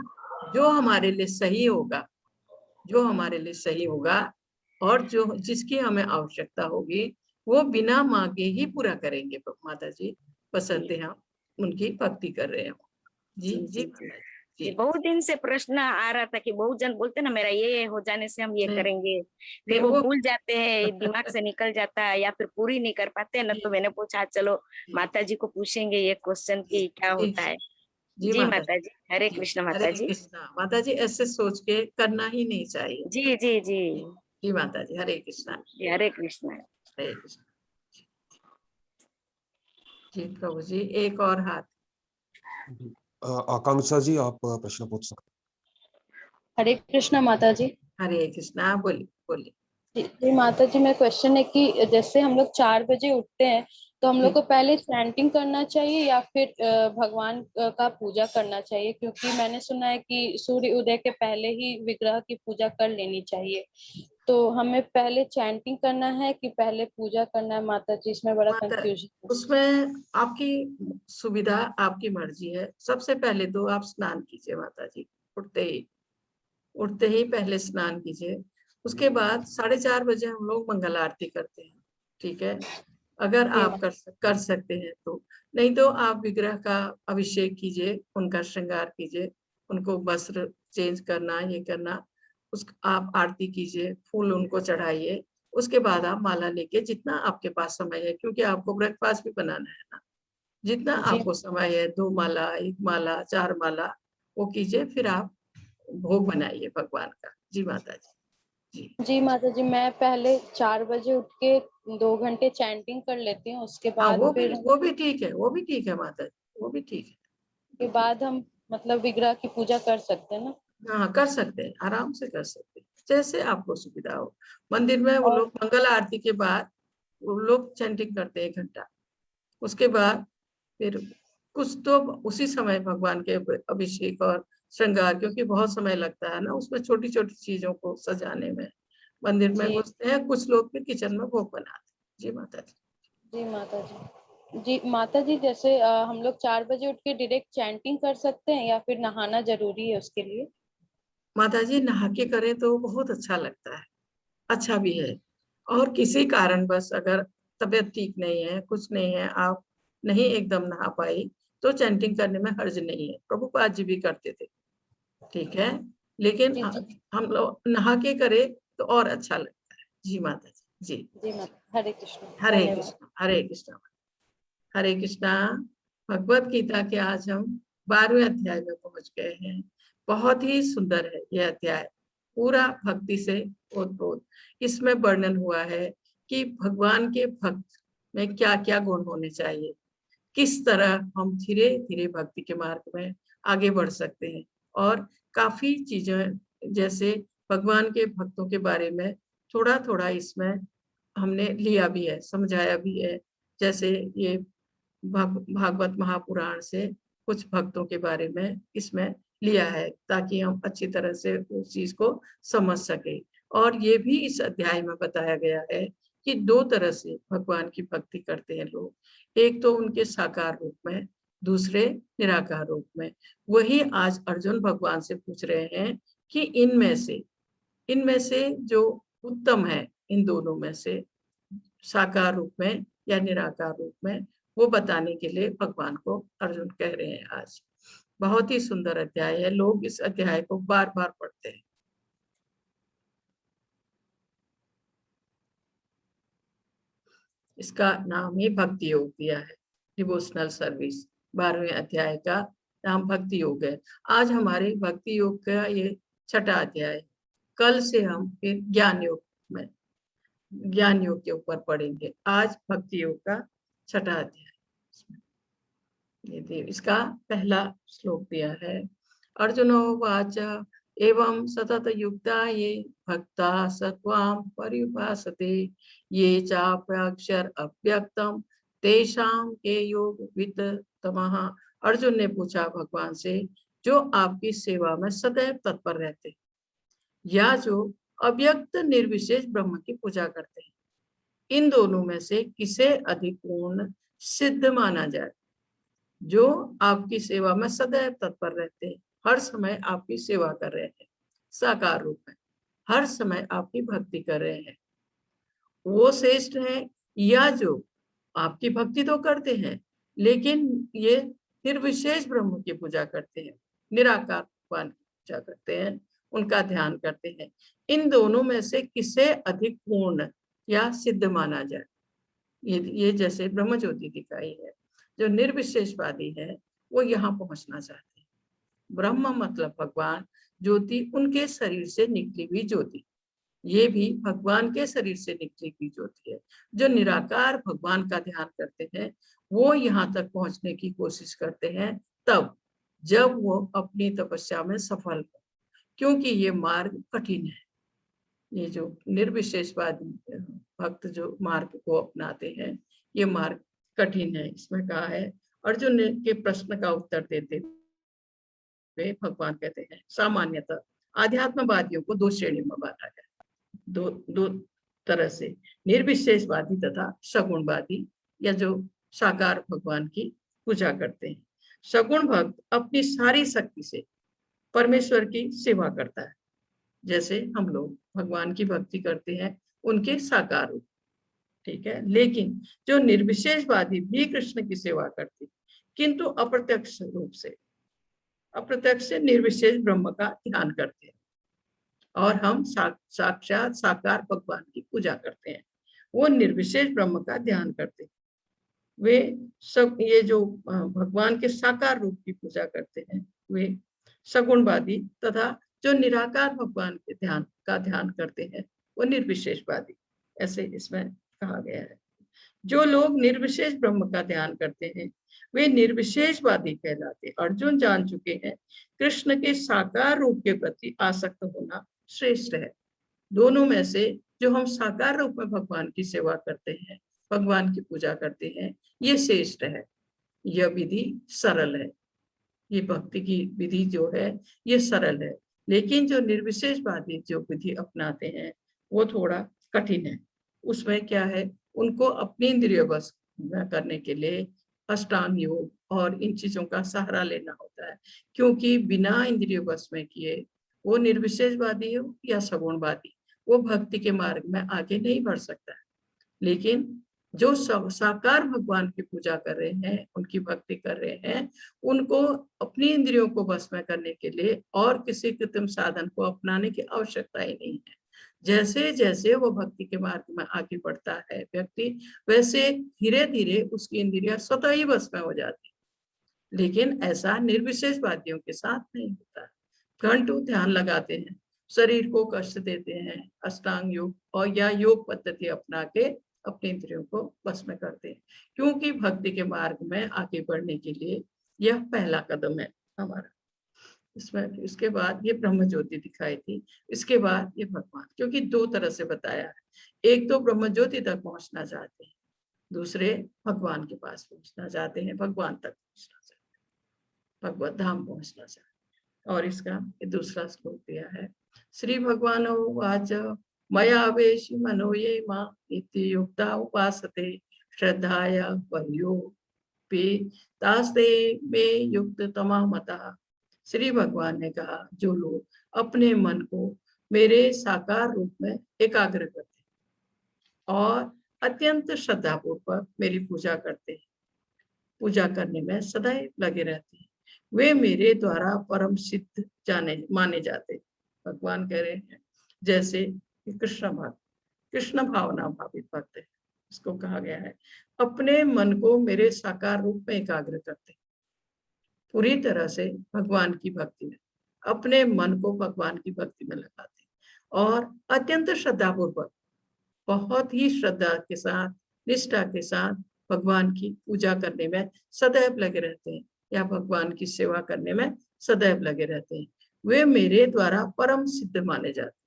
Speaker 4: जो हमारे लिए सही होगा, जो हमारे लिए सही होगा, और जो जिसकी हमें आवश्यकता होगी, वो बिना मांगे ही पूरा करेंगे माता जी, बशर्ते हम उनकी भक्ति कर रहे हो। जी
Speaker 6: जी
Speaker 4: जी
Speaker 6: जी जी
Speaker 4: माता
Speaker 6: जी।
Speaker 4: जी।
Speaker 6: बहुत दिन से प्रश्न आ रहा था कि बहुत जन बोलते ना, मेरा ये हो जाने से हम ये
Speaker 4: नहीं
Speaker 6: करेंगे,
Speaker 4: नहीं
Speaker 6: फिर वो
Speaker 4: वो
Speaker 6: भूल जाते हैं, दिमाग से निकल जाता है या फिर पूरी नहीं कर पाते हैं ना। तो मैंने पूछा चलो माता जी को पूछेंगे ये क्वेश्चन की क्या
Speaker 4: जी
Speaker 6: होता है।
Speaker 4: जी
Speaker 6: जी
Speaker 4: माता
Speaker 6: माता जी, हरे
Speaker 4: जी।
Speaker 6: कृष्ण
Speaker 4: हरे
Speaker 6: माता जी।
Speaker 4: कृष्णा माता जी, ऐसे सोच के करना ही नहीं चाहिए।
Speaker 6: जी जी जी
Speaker 4: जी माता जी, हरे कृष्णा।
Speaker 6: हरे कृष्ण।
Speaker 4: हरे कृष्णा। जी प्रभु जी, एक और हाथ।
Speaker 5: आकांक्षा जी, आप प्रश्न पूछ सकते
Speaker 7: हरे कृष्णा माता जी।
Speaker 4: हरे कृष्णा, बोलिए बोलिए।
Speaker 7: जी माता जी, मैं क्वेश्चन है कि जैसे हम लोग 4 बजे उठते हैं तो हम लोग को पहले चैंटिंग करना चाहिए या फिर भगवान का पूजा करना चाहिए? क्योंकि मैंने सुना है कि सूर्य उदय के पहले ही विग्रह की पूजा कर लेनी चाहिए, तो हमें पहले चैंटिंग करना है कि पहले पूजा करना है माता जी? इसमें बड़ा
Speaker 4: माता,
Speaker 7: कंफ्यूजन है।
Speaker 4: उसमें आपकी सुविधा, आपकी मर्जी है। सबसे पहले तो आप स्नान कीजिए माता जी, उठते ही पहले स्नान कीजिए। उसके बाद 4:30 बजे हम लोग मंगल आरती करते हैं, ठीक है? अगर आप कर सकते हैं तो, नहीं तो आप विग्रह का अभिषेक कीजिए, उनका श्रृंगार कीजिए, उनको वस्त्र चेंज करना, ये करना, उस आप आरती कीजिए, फूल उनको चढ़ाइए। उसके बाद आप माला लेके, जितना आपके पास समय है, क्योंकि आपको ब्रेकफास्ट भी बनाना है ना, जितना
Speaker 7: जी
Speaker 4: आपको समय है, 2 माला, 1 माला, 4 माला, वो कीजिए। फिर आप भोग बनाइए भगवान का। जी माता जी। जी
Speaker 7: जी माता जी, मैं पहले 4 बजे उठ के 2 घंटे चैंटिंग कर लेती हूँ, उसके
Speaker 4: हाँ,
Speaker 7: बाद फिर
Speaker 4: वो भी ठीक है, वो भी ठीक है माता जी, वो भी ठीक है।
Speaker 7: के बाद हम मतलब विग्रह की पूजा कर सकते हैं ना?
Speaker 4: हाँ, कर सकते हैं, आराम से कर सकते हैं, जैसे आपको सुविधा हो। मंदिर में वो
Speaker 7: और
Speaker 4: लोग मंगल आरती के बाद वो लोग चैंटिंग करते हैं 1 घंटा। उसके बाद फिर कुछ तो उसी समय भगवान के अभिषेक और श्रृंगार, क्योंकि बहुत समय लगता है ना उसमें, छोटी छोटी चीजों को सजाने में। मंदिर में
Speaker 7: जी
Speaker 4: घुसते हैं, कुछ लोग फिर किचन में भोग बनाते हैं। जी माता जी।
Speaker 7: जी माता जी। जी माता जी, जैसे हम लोग 4 बजे उठ के डायरेक्ट चैंटिंग कर सकते हैं या फिर नहाना जरूरी है उसके लिए?
Speaker 4: माता जी, नहा के करें तो बहुत अच्छा लगता है, अच्छा भी है। और किसी कारणवश अगर तबीयत ठीक नहीं है, कुछ नहीं है, आप नहीं एकदम नहा पाई, तो चैंटिंग करने में हर्ज नहीं है। प्रभुपाद जी भी करते थे, ठीक है? लेकिन
Speaker 7: जी जी
Speaker 4: हम लोग नहा के करें तो और अच्छा लगता है। जी माता जी। जी
Speaker 7: जी माता, हरे कृष्ण,
Speaker 4: हरे
Speaker 7: धन्यवाद।
Speaker 4: कृष्णा, हरे कृष्णा, हरे कृष्णा। भगवत गीता के आज हम 12वें अध्याय में पहुंच गए हैं। बहुत ही सुंदर है यह अध्याय, पूरा भक्ति से ओतप्रोत। इसमें वर्णन हुआ है कि भगवान के भक्त में क्या क्या गुण होने चाहिए, किस तरह हम धीरे धीरे भक्ति के मार्ग में आगे बढ़ सकते हैं। और काफी चीजें, जैसे भगवान के भक्तों के बारे में थोड़ा थोड़ा इसमें हमने लिया भी है, समझाया भी है। जैसे ये भागवत महापुराण से कुछ भक्तों के बारे में इसमें लिया है, ताकि हम अच्छी तरह से उस चीज को समझ सके। और ये भी इस अध्याय में बताया गया है कि 2 तरह से भगवान की भक्ति करते हैं लोग, एक तो उनके साकार रूप में, दूसरे निराकार रूप में। वही आज अर्जुन भगवान से पूछ रहे हैं कि इनमें से जो उत्तम है, इन दोनों में से, साकार रूप में या निराकार रूप में, वो बताने के लिए भगवान को अर्जुन कह रहे हैं आज। बहुत ही सुंदर अध्याय है, लोग इस अध्याय को बार बार पढ़ते हैं। इसका नाम ही भक्ति योग दिया है, डिवोशनल सर्विस। 12वें अध्याय का नाम भक्ति योग है। आज हमारे भक्ति योग का ये 6ठा अध्याय है। कल से हम फिर ज्ञान योग के ऊपर पढ़ेंगे। आज भक्ति योग का 6ठा अध्याय। ये इसका पहला श्लोक दिया है। अर्जुनो वाच एवं सतत युक्ता ये भक्ता सत्वां पर्युपासते ये चाप्याक्षर अव्यक्तम तेषां के योग वित्तमः। अर्जुन ने पूछा भगवान से, जो आपकी सेवा में सदैव तत्पर रहते या जो अव्यक्त निर्विशेष ब्रह्म की पूजा करते हैं, इन दोनों में से किसे अधिक पूर्ण सिद्ध माना जाए? जो आपकी सेवा में सदैव तत्पर रहते हैं, हर समय आपकी सेवा कर रहे हैं, साकार रूप में हर समय आपकी भक्ति कर रहे हैं, वो श्रेष्ठ है, या जो आपकी भक्ति तो करते हैं लेकिन ये निर्विशेष ब्रह्म की पूजा करते हैं, निराकार भगवान की पूजा करते हैं, उनका ध्यान करते हैं। इन दोनों में से किसे अधिक पूर्ण या सिद्ध माना जाए? ये जैसे ब्रह्म ज्योति दिखाई है, जो निर्विशेषवादी है वो यहाँ पहुंचना चाहते हैं। ब्रह्म मतलब भगवान, ज्योति उनके शरीर से निकली हुई ज्योति, ये भी भगवान के शरीर से निकली हुई ज्योति है। जो निराकार भगवान का ध्यान करते हैं वो यहाँ तक पहुंचने की कोशिश करते हैं तब जब वो अपनी तपस्या में सफल हो, क्योंकि ये मार्ग कठिन है। ये जो निर्विशेषवादी भक्त जो मार्ग को अपनाते हैं ये मार्ग कठिन है। इसमें कहा है अर्जुन के प्रश्न का उत्तर देते हुए भगवान कहते हैं सामान्यतः आध्यात्मवादियों को दो श्रेणियों में बांटा गया, दो तरह से, निर्विशेषवादी तथा सगुणवादी, या जो साकार भगवान की पूजा करते हैं। सगुण भक्त अपनी सारी शक्ति से परमेश्वर की सेवा करता है, जैसे हम लोग भगवान की भक्ति करते हैं उनके साकार रूप, ठीक है। लेकिन जो निर्विशेषवादी भी कृष्ण की सेवा करते किंतु अप्रत्यक्ष रूप से, अप्रत्यक्ष से निर्विशेष ब्रह्म का ध्यान करते हैं, और हम साक्षात साकार भगवान की पूजा करते हैं, वो निर्विशेष ब्रह्म का ध्यान करते हैं। वे सब ये जो भगवान के साकार रूप की पूजा करते हैं वे सगुणवादी, तथा जो निराकार भगवान के ध्यान करते हैं वो निर्विशेषवादी, ऐसे इसमें कहा गया है। जो लोग निर्विशेष ब्रह्म का ध्यान करते हैं वे निर्विशेषवादी कहलाते। अर्जुन जान चुके हैं कृष्ण के साकार रूप के प्रति आसक्त होना श्रेष्ठ है। दोनों में से जो हम साकार रूप में भगवान की सेवा करते हैं, भगवान की पूजा करते हैं, ये श्रेष्ठ है। यह विधि सरल है, ये भक्ति की विधि जो है ये सरल है। लेकिन जो निर्विशेषवादी जो विधि अपनाते हैं वो थोड़ा कठिन है। उसमें क्या है, उनको अपनी इंद्रिय वश करने के लिए अष्टांग योग और इन चीजों का सहारा लेना होता है, क्योंकि बिना इंद्रिय वश में किए वो निर्विशेषवादी हो या सगुणवादी, वो भक्ति के मार्ग में आगे नहीं बढ़ सकता है। लेकिन जो साकार भगवान की पूजा कर रहे हैं, उनकी भक्ति कर रहे हैं, उनको अपनी इंद्रियों को वश में करने के लिए और किसी कृत्रिम साधन को अपनाने की आवश्यकता ही नहीं है। जैसे जैसे वो भक्ति के मार्ग में आगे बढ़ता है व्यक्ति, वैसे धीरे धीरे उसकी इंद्रियां स्वतः ही वश में हो जाती। लेकिन ऐसा निर्विशेषवादियों के साथ नहीं होता। घंटों ध्यान लगाते हैं, शरीर को कष्ट देते हैं, अष्टांग योग और या योग पद्धति अपना के अपने इंद्रियों को वश में करते हैं, क्योंकि भक्ति के मार्ग में आगे बढ़ने के लिए यह पहला कदम है हमारा। इसमें इसके बाद ये ब्रह्म ज्योति दिखाई थी, इसके बाद ये भगवान, क्योंकि दो तरह से बताया है। एक तो ब्रह्म ज्योति तक पहुंचना चाहते हैं, दूसरे भगवान के पास पहुंचना चाहते हैं, भगवान तक पहुंचना चाहते हैं, भगवत धाम पहुंचना चाहते हैं। और इसका ये दूसरा श्लोक दिया है, श्री भगवान उवाच मया वेशी मनो ये मां इति युक्ता उपासते श्रद्धाया पर्यो पे तास्ते में युक्त तमा मता। श्री भगवान ने कहा, जो लोग अपने मन को मेरे साकार रूप में एकाग्र करते और अत्यंत श्रद्धापूर्वक मेरी पूजा करते हैं, पूजा करने में सदैव लगे रहते हैं, वे मेरे द्वारा परम सिद्ध माने जाते। भगवान कह रहे हैं जैसे कृष्ण भक्त, कृष्ण भावना भावित भक्त है, इसको कहा गया है अपने मन को मेरे साकार रूप में एकाग्र करते, पूरी तरह से भगवान की भक्ति में अपने मन को भगवान की भक्ति में लगाते और अत्यंत श्रद्धापूर्वक, बहुत ही श्रद्धा के साथ, निष्ठा के साथ भगवान की पूजा करने में सदैव लगे रहते हैं या भगवान की सेवा करने में सदैव लगे रहते हैं, वे मेरे द्वारा परम सिद्ध माने जाते हैं।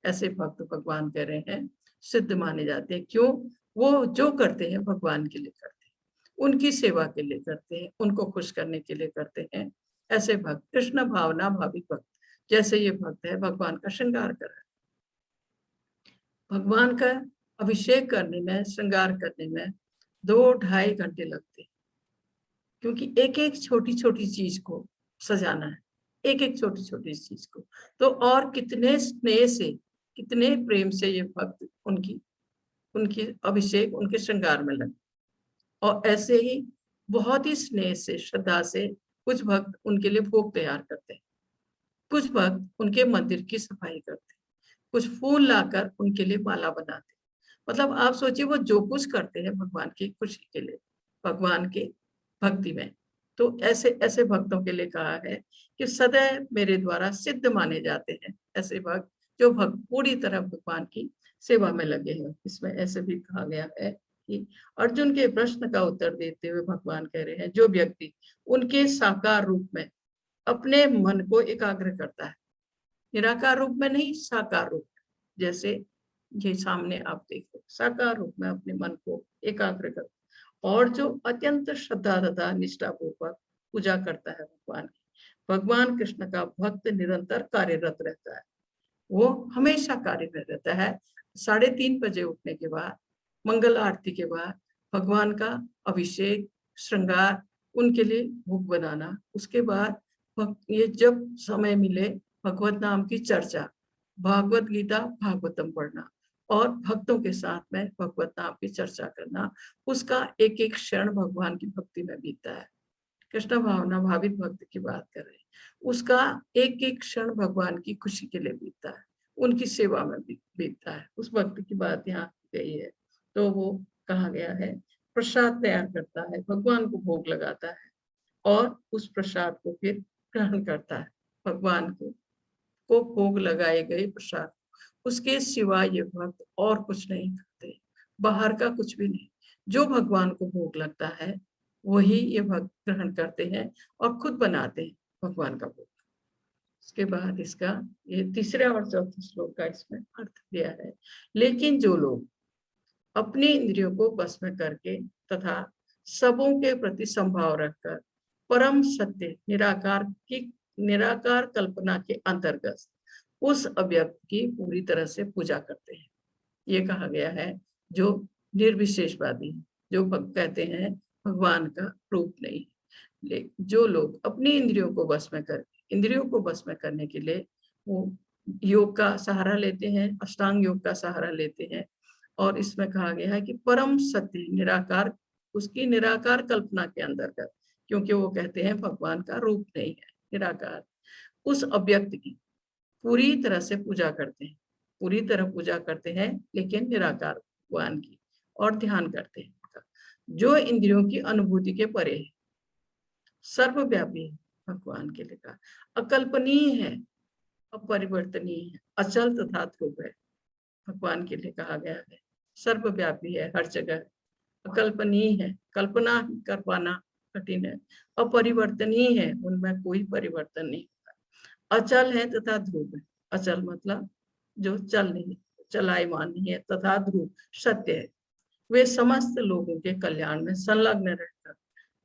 Speaker 4: ऐसे भक्त भगवान कह रहे हैं सिद्ध माने जाते हैं। क्यों? वो जो करते हैं भगवान के लिए करते हैं, उनकी सेवा के लिए करते हैं, उनको खुश करने के लिए करते हैं। ऐसे भक्त कृष्ण भावना भाविक भक्त, जैसे ये भक्त है भगवान का श्रृंगार कर रहा है, भगवान का अभिषेक करने में, श्रृंगार करने में 2-2.5 घंटे लगते हैं, क्योंकि एक एक छोटी छोटी चीज को सजाना है, एक एक छोटी छोटी चीज को। तो और कितने स्नेह से, कितने प्रेम से ये भक्त उनकी अभिषेक, उनके श्रृंगार में लगे। और ऐसे ही बहुत ही स्नेह से, श्रद्धा से कुछ भक्त उनके लिए भोग तैयार करते हैं, कुछ भक्त उनके मंदिर की सफाई करते हैं, कुछ फूल लाकर उनके लिए माला बनाते हैं। मतलब आप सोचिए वो जो कुछ करते हैं भगवान की खुशी के लिए, भगवान के भक्ति में। तो ऐसे ऐसे भक्तों के लिए कहा है कि सदैव मेरे द्वारा सिद्ध माने जाते हैं। ऐसे भक्त जो पूरी तरह भगवान की सेवा में लगे हैं। इसमें ऐसे भी कहा गया है कि अर्जुन के प्रश्न का उत्तर देते हुए भगवान कह रहे हैं, जो व्यक्ति उनके साकार रूप में अपने मन को एकाग्र करता है, निराकार रूप में नहीं, साकार रूप में, जैसे ये सामने आप देख रहे, साकार रूप में अपने मन को एकाग्र करता है, और जो अत्यंत श्रद्धा तथा निष्ठा पूर्वक पूजा करता है भगवान की, भगवान कृष्ण का भक्त निरंतर कार्यरत रहता है। वो हमेशा कार्य में रहता है। 3:30 बजे उठने के बाद, मंगल आरती के बाद भगवान का अभिषेक, श्रृंगार, उनके लिए भोग बनाना, उसके बाद ये जब समय मिले भगवत नाम की चर्चा, भागवत गीता, भागवतम पढ़ना और भक्तों के साथ में भगवत नाम की चर्चा करना, उसका एक एक क्षण भगवान की भक्ति में बीतता है। कृष्ण भावना भावित भक्त की बात कर रहे हैं, उसका एक एक क्षण भगवान की खुशी के लिए बीतता है, उनकी सेवा में बीतता है। उस भक्त की बात यहाँ गई है। तो वो कहा गया है, प्रसाद तैयार करता है, भगवान को भोग लगाता है और उस प्रसाद को फिर ग्रहण करता है। भगवान को भोग लगाए गए प्रसाद, उसके सिवा ये भक्त और कुछ नहीं करते, बाहर का कुछ भी नहीं। जो भगवान को भोग लगता है वही ये भक्त ग्रहण करते हैं और खुद बनाते हैं भगवान का भोग। उसके बाद इसका ये तीसरे और चौथे श्लोक का इसमें अर्थ दिया है, लेकिन जो लोग अपनी इंद्रियों को बस में करके तथा सबों के प्रति संभाव रखकर परम सत्य निराकार कल्पना के अंतर्गत उस अव्यक्त की पूरी तरह से पूजा करते हैं। ये कहा गया है जो निर्विशेषवादी, जो कहते हैं भगवान का रूप नहीं, जो लोग अपनी इंद्रियों को बस में करने के लिए वो योग का सहारा लेते हैं, अष्टांग योग का सहारा लेते हैं। और इसमें कहा गया है कि परम सत्य निराकार, उसकी निराकार कल्पना के अंतर्गत, क्योंकि वो कहते हैं भगवान का रूप नहीं है, निराकार, उस अव्यक्त की पूरी तरह से पूजा करते हैं, पूरी तरह पूजा करते हैं, लेकिन निराकार भगवान की, और ध्यान करते हैं जो इंद्रियों की अनुभूति के परे है, सर्वव्यापी है, भगवान के लिए कहा, अकल्पनीय है, अपरिवर्तनीय है, अचल तथा ध्रुव है। भगवान के लिए कहा गया है सर्वव्यापी है, हर जगह, अकल्पनीय है, कल्पना कर पाना कठिन है, अपरिवर्तनीय है, उनमें कोई परिवर्तन नहीं, अचल है तथा ध्रुव है। अचल मतलब जो चल नहीं, चलायमान नहीं है, तथा ध्रुव सत्य है। वे समस्त लोगों के कल्याण में संलग्न रहकर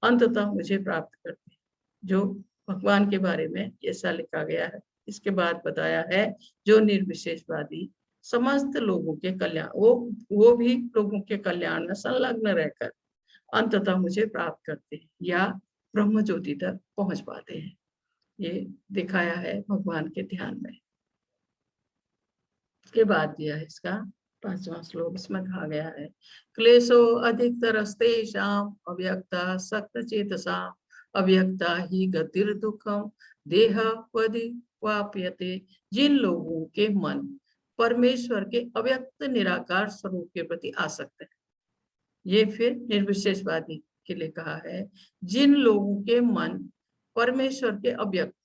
Speaker 4: अंततः मुझे प्राप्त करते हैं। जो भगवान के बारे में ऐसा लिखा गया है। इसके बाद बताया है जो निर्विशेषवादी समस्त लोगों के कल्याण, वो भी लोगों के कल्याण में संलग्न रहकर अंततः मुझे प्राप्त करते हैं या ब्रह्म ज्योति तक पहुंच पाते हैं। ये दिखाया है भगवान के ध्यान में। इसके बाद दिया है इसका 5वां श्लोक, इसमें कहा गया है, क्लेशो अधिकतरस्तेषां अव्यक्ता सक्त चेतसां अव्यक्ता ही गतिर दुखम देह वाप्यते। जिन लोगों के मन परमेश्वर के अव्यक्त निराकार स्वरूप के प्रति आसक्त है, ये फिर निर्विशेषवादी के लिए कहा है, जिन लोगों के मन परमेश्वर के अव्यक्त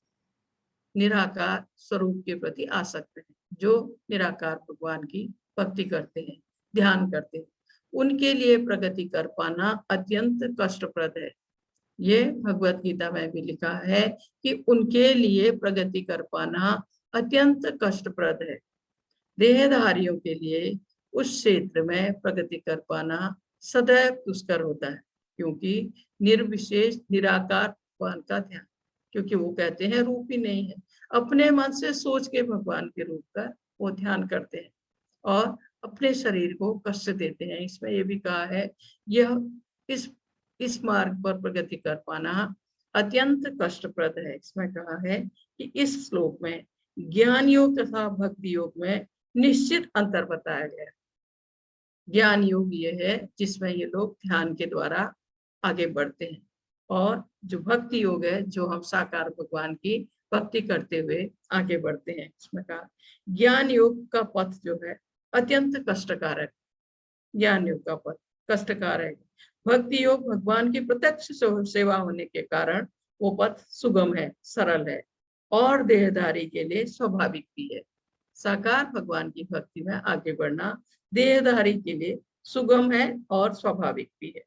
Speaker 4: निराकार स्वरूप के प्रति आसक्त है, जो निराकार भगवान की भक्ति करते हैं, ध्यान करते हैं, उनके लिए प्रगति कर पाना अत्यंत कष्टप्रद है। ये भगवत गीता में भी लिखा है कि उनके लिए प्रगति कर पाना अत्यंत कष्टप्रद है। देहधारियों के लिए उस क्षेत्र में प्रगति कर पाना सदैव दुष्कर होता है, क्योंकि निर्विशेष निराकार भगवान का ध्यान, क्योंकि वो कहते हैं रूप ही नहीं है, अपने मन से सोच के भगवान के रूप का वो ध्यान करते हैं और अपने शरीर को कष्ट देते हैं। इसमें ये भी कहा है यह इस मार्ग पर प्रगति कर पाना अत्यंत कष्टप्रद है। इसमें कहा है कि इस श्लोक में ज्ञान योग तथा भक्ति योग में निश्चित अंतर बताया गया है। ज्ञान योग ये है जिसमें ये लोग ध्यान के द्वारा आगे बढ़ते हैं, और जो भक्ति योग है जो हम साकार भगवान की भक्ति करते हुए आगे बढ़ते हैं। इसमें कहा ज्ञान योग का पथ जो है अत्यंत कष्टकारक, ज्ञान योग का पथ कष्टकारक, भक्ति योग भगवान की प्रत्यक्ष सेवा होने के कारण वो पथ सुगम है, सरल है और देहधारी के लिए स्वाभाविक भी है। साकार भगवान की भक्ति में आगे बढ़ना देहधारी के लिए सुगम है और स्वाभाविक भी है।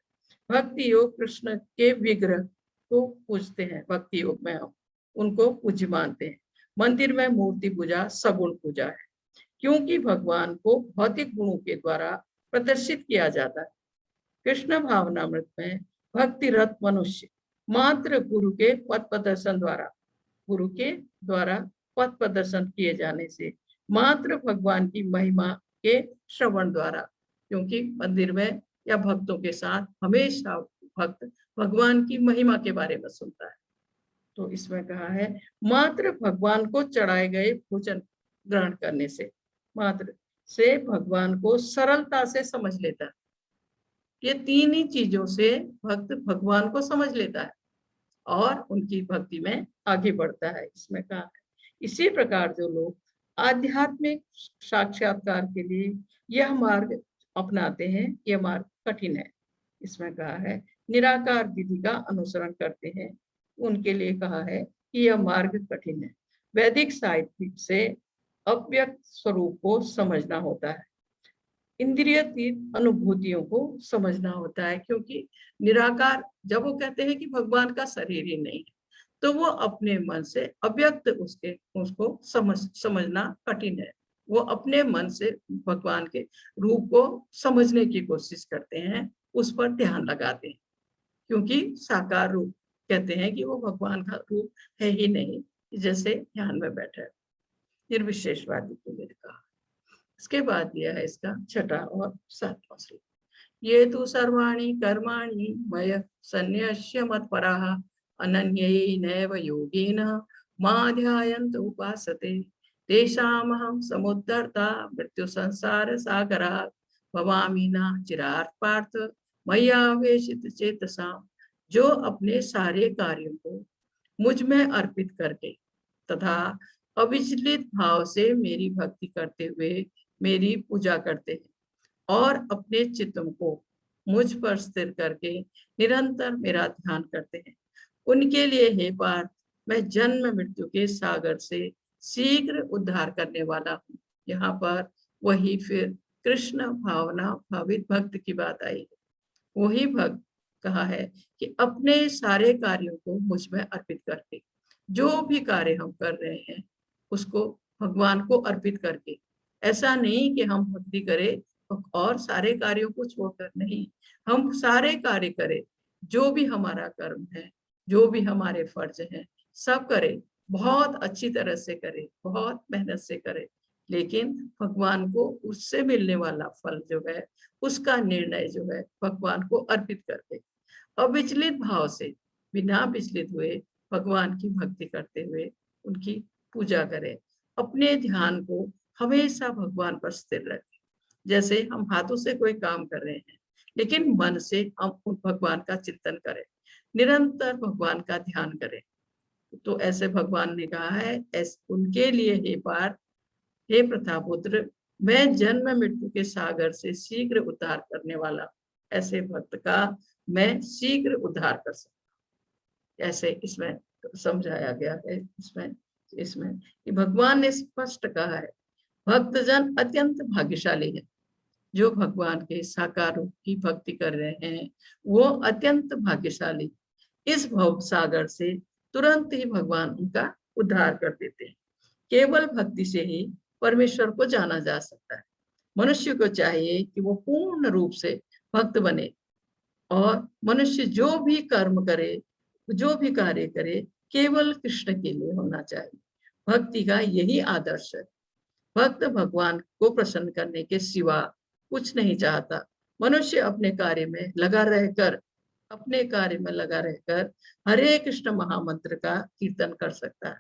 Speaker 4: भक्ति योग कृष्ण के विग्रह को पूजते हैं, भक्ति योग में हम उनको पूज्य मानते हैं। मंदिर में मूर्ति पूजा सगुण पूजा है, क्योंकि भगवान को भौतिक गुणों के द्वारा प्रदर्शित किया जाता है। कृष्ण भावनामृत में भक्ति रत मनुष्य मात्र गुरु के पथ प्रदर्शन किए जाने से, मात्र भगवान की महिमा के श्रवण द्वारा, क्योंकि मंदिर में या भक्तों के साथ हमेशा भक्त भगवान की महिमा के बारे में सुनता है। तो इसमें कहा है मात्र भगवान को चढ़ाए गए भोजन ग्रहण करने से, मात्र से भगवान को सरलता से समझ लेता है। ये तीन ही चीजों से भक्त भगवान को समझ लेता है और उनकी भक्ति में आगे बढ़ता है। इसमें कहा है इसी प्रकार जो लोग आध्यात्मिक साक्षात्कार के लिए यह मार्ग अपनाते हैं, यह मार्ग कठिन है। इसमें कहा है निराकार विधि का अनुसरण करते हैं, उनके लिए कहा है कि यह मार्ग कठिन है। वैदिक साहित्य से अव्यक्त स्वरूप को समझना होता है, इंद्रियातीत अनुभूतियों को समझना होता है, क्योंकि निराकार जब वो कहते हैं कि भगवान का शरीर ही नहीं है, तो वो अपने मन से अव्यक्त उसको समझना कठिन है। वो अपने मन से भगवान के रूप को समझने की कोशिश करते हैं, उस पर ध्यान लगाते हैं, क्योंकि साकार रूप कहते हैं कि वो भगवान का रूप है ही नहीं, जैसे ध्यान में बैठे निर्विशेषवादी के लिए कहा। इसके बाद दिया है इसका छठा और सातवां श्लोक। ये तु सर्वाणि कर्माणि मय सन्न्यस्य मत्पराः अनन्यैनैव योगेन मां ध्यायन्त उपासते तेषामहं समुद्धर्ता मृत्यु संसार सागरात् भवामि न चिरात् पार्थ मय्यावेशित चेतसाम्। जो अपने सारे कार्यों को मुझ में अर्पित करके तथा अविचलित भाव से मेरी भक्ति करते हुए मेरी पूजा करते हैं और अपने चित्त को मुझ पर स्थिर करके निरंतर मेरा ध्यान करते हैं, उनके लिए हे पार्थ मैं जन्म मृत्यु के सागर से शीघ्र उद्धार करने वाला हूँ। यहाँ पर वही फिर कृष्ण भावना भावित भक्त की बात आई है। वही भक्त कहा है कि अपने सारे कार्यों को मुझ में अर्पित करके, जो भी कार्य हम कर रहे हैं उसको भगवान को अर्पित करके, ऐसा नहीं कि हम भक्ति करें और सारे कार्यों को छोड़कर, नहीं, हम सारे कार्य करें, जो भी हमारा कर्म है, जो भी हमारे फर्ज हैं, सब करें, बहुत अच्छी तरह से करें, बहुत मेहनत से करें, लेकिन भगवान को उससे मिलने वाला फल जो है, उसका निर्णय जो है भगवान को अर्पित कर दे। अविचलित भाव से, बिना विचलित हुए भगवान की भक्ति करते हुए उनकी पूजा करें। अपने ध्यान को हमेशा भगवान पर स्थिर रखें। जैसे हम हाथों से कोई काम कर रहे हैं, लेकिन मन से हम उन भगवान का चिंतन करें, निरंतर भगवान का ध्यान करें। तो ऐसे भगवान ने कहा है, ऐसे उनके लिए हे पार्थ, हे प्रतापुत्र, मैं जन्म मृत्यु के सागर से शीघ्र उद्धार करने वाला, ऐसे भक्त का मैं शीघ्र उद्धार कर सकता। ऐसे इसमें समझाया गया है। इसमें कि भगवान ने स्पष्ट कहा है भक्तजन अत्यंत भाग्यशाली है। जो भगवान के साकार रूप की भक्ति कर रहे हैं वो अत्यंत भाग्यशाली, इस भव सागर से तुरंत ही भगवान उनका उद्धार कर देते हैं। केवल भक्ति से ही परमेश्वर को जाना जा सकता है। मनुष्य को चाहिए कि वो पूर्ण रूप से भक्त बने और मनुष्य जो भी कर्म करे, जो भी कार्य करे, केवल कृष्ण के लिए होना चाहिए। भक्ति का यही आदर्श है। भक्त भगवान को प्रसन्न करने के सिवा कुछ नहीं चाहता। मनुष्य अपने कार्य में लगा रहकर हरे कृष्ण महामंत्र का कीर्तन कर सकता है।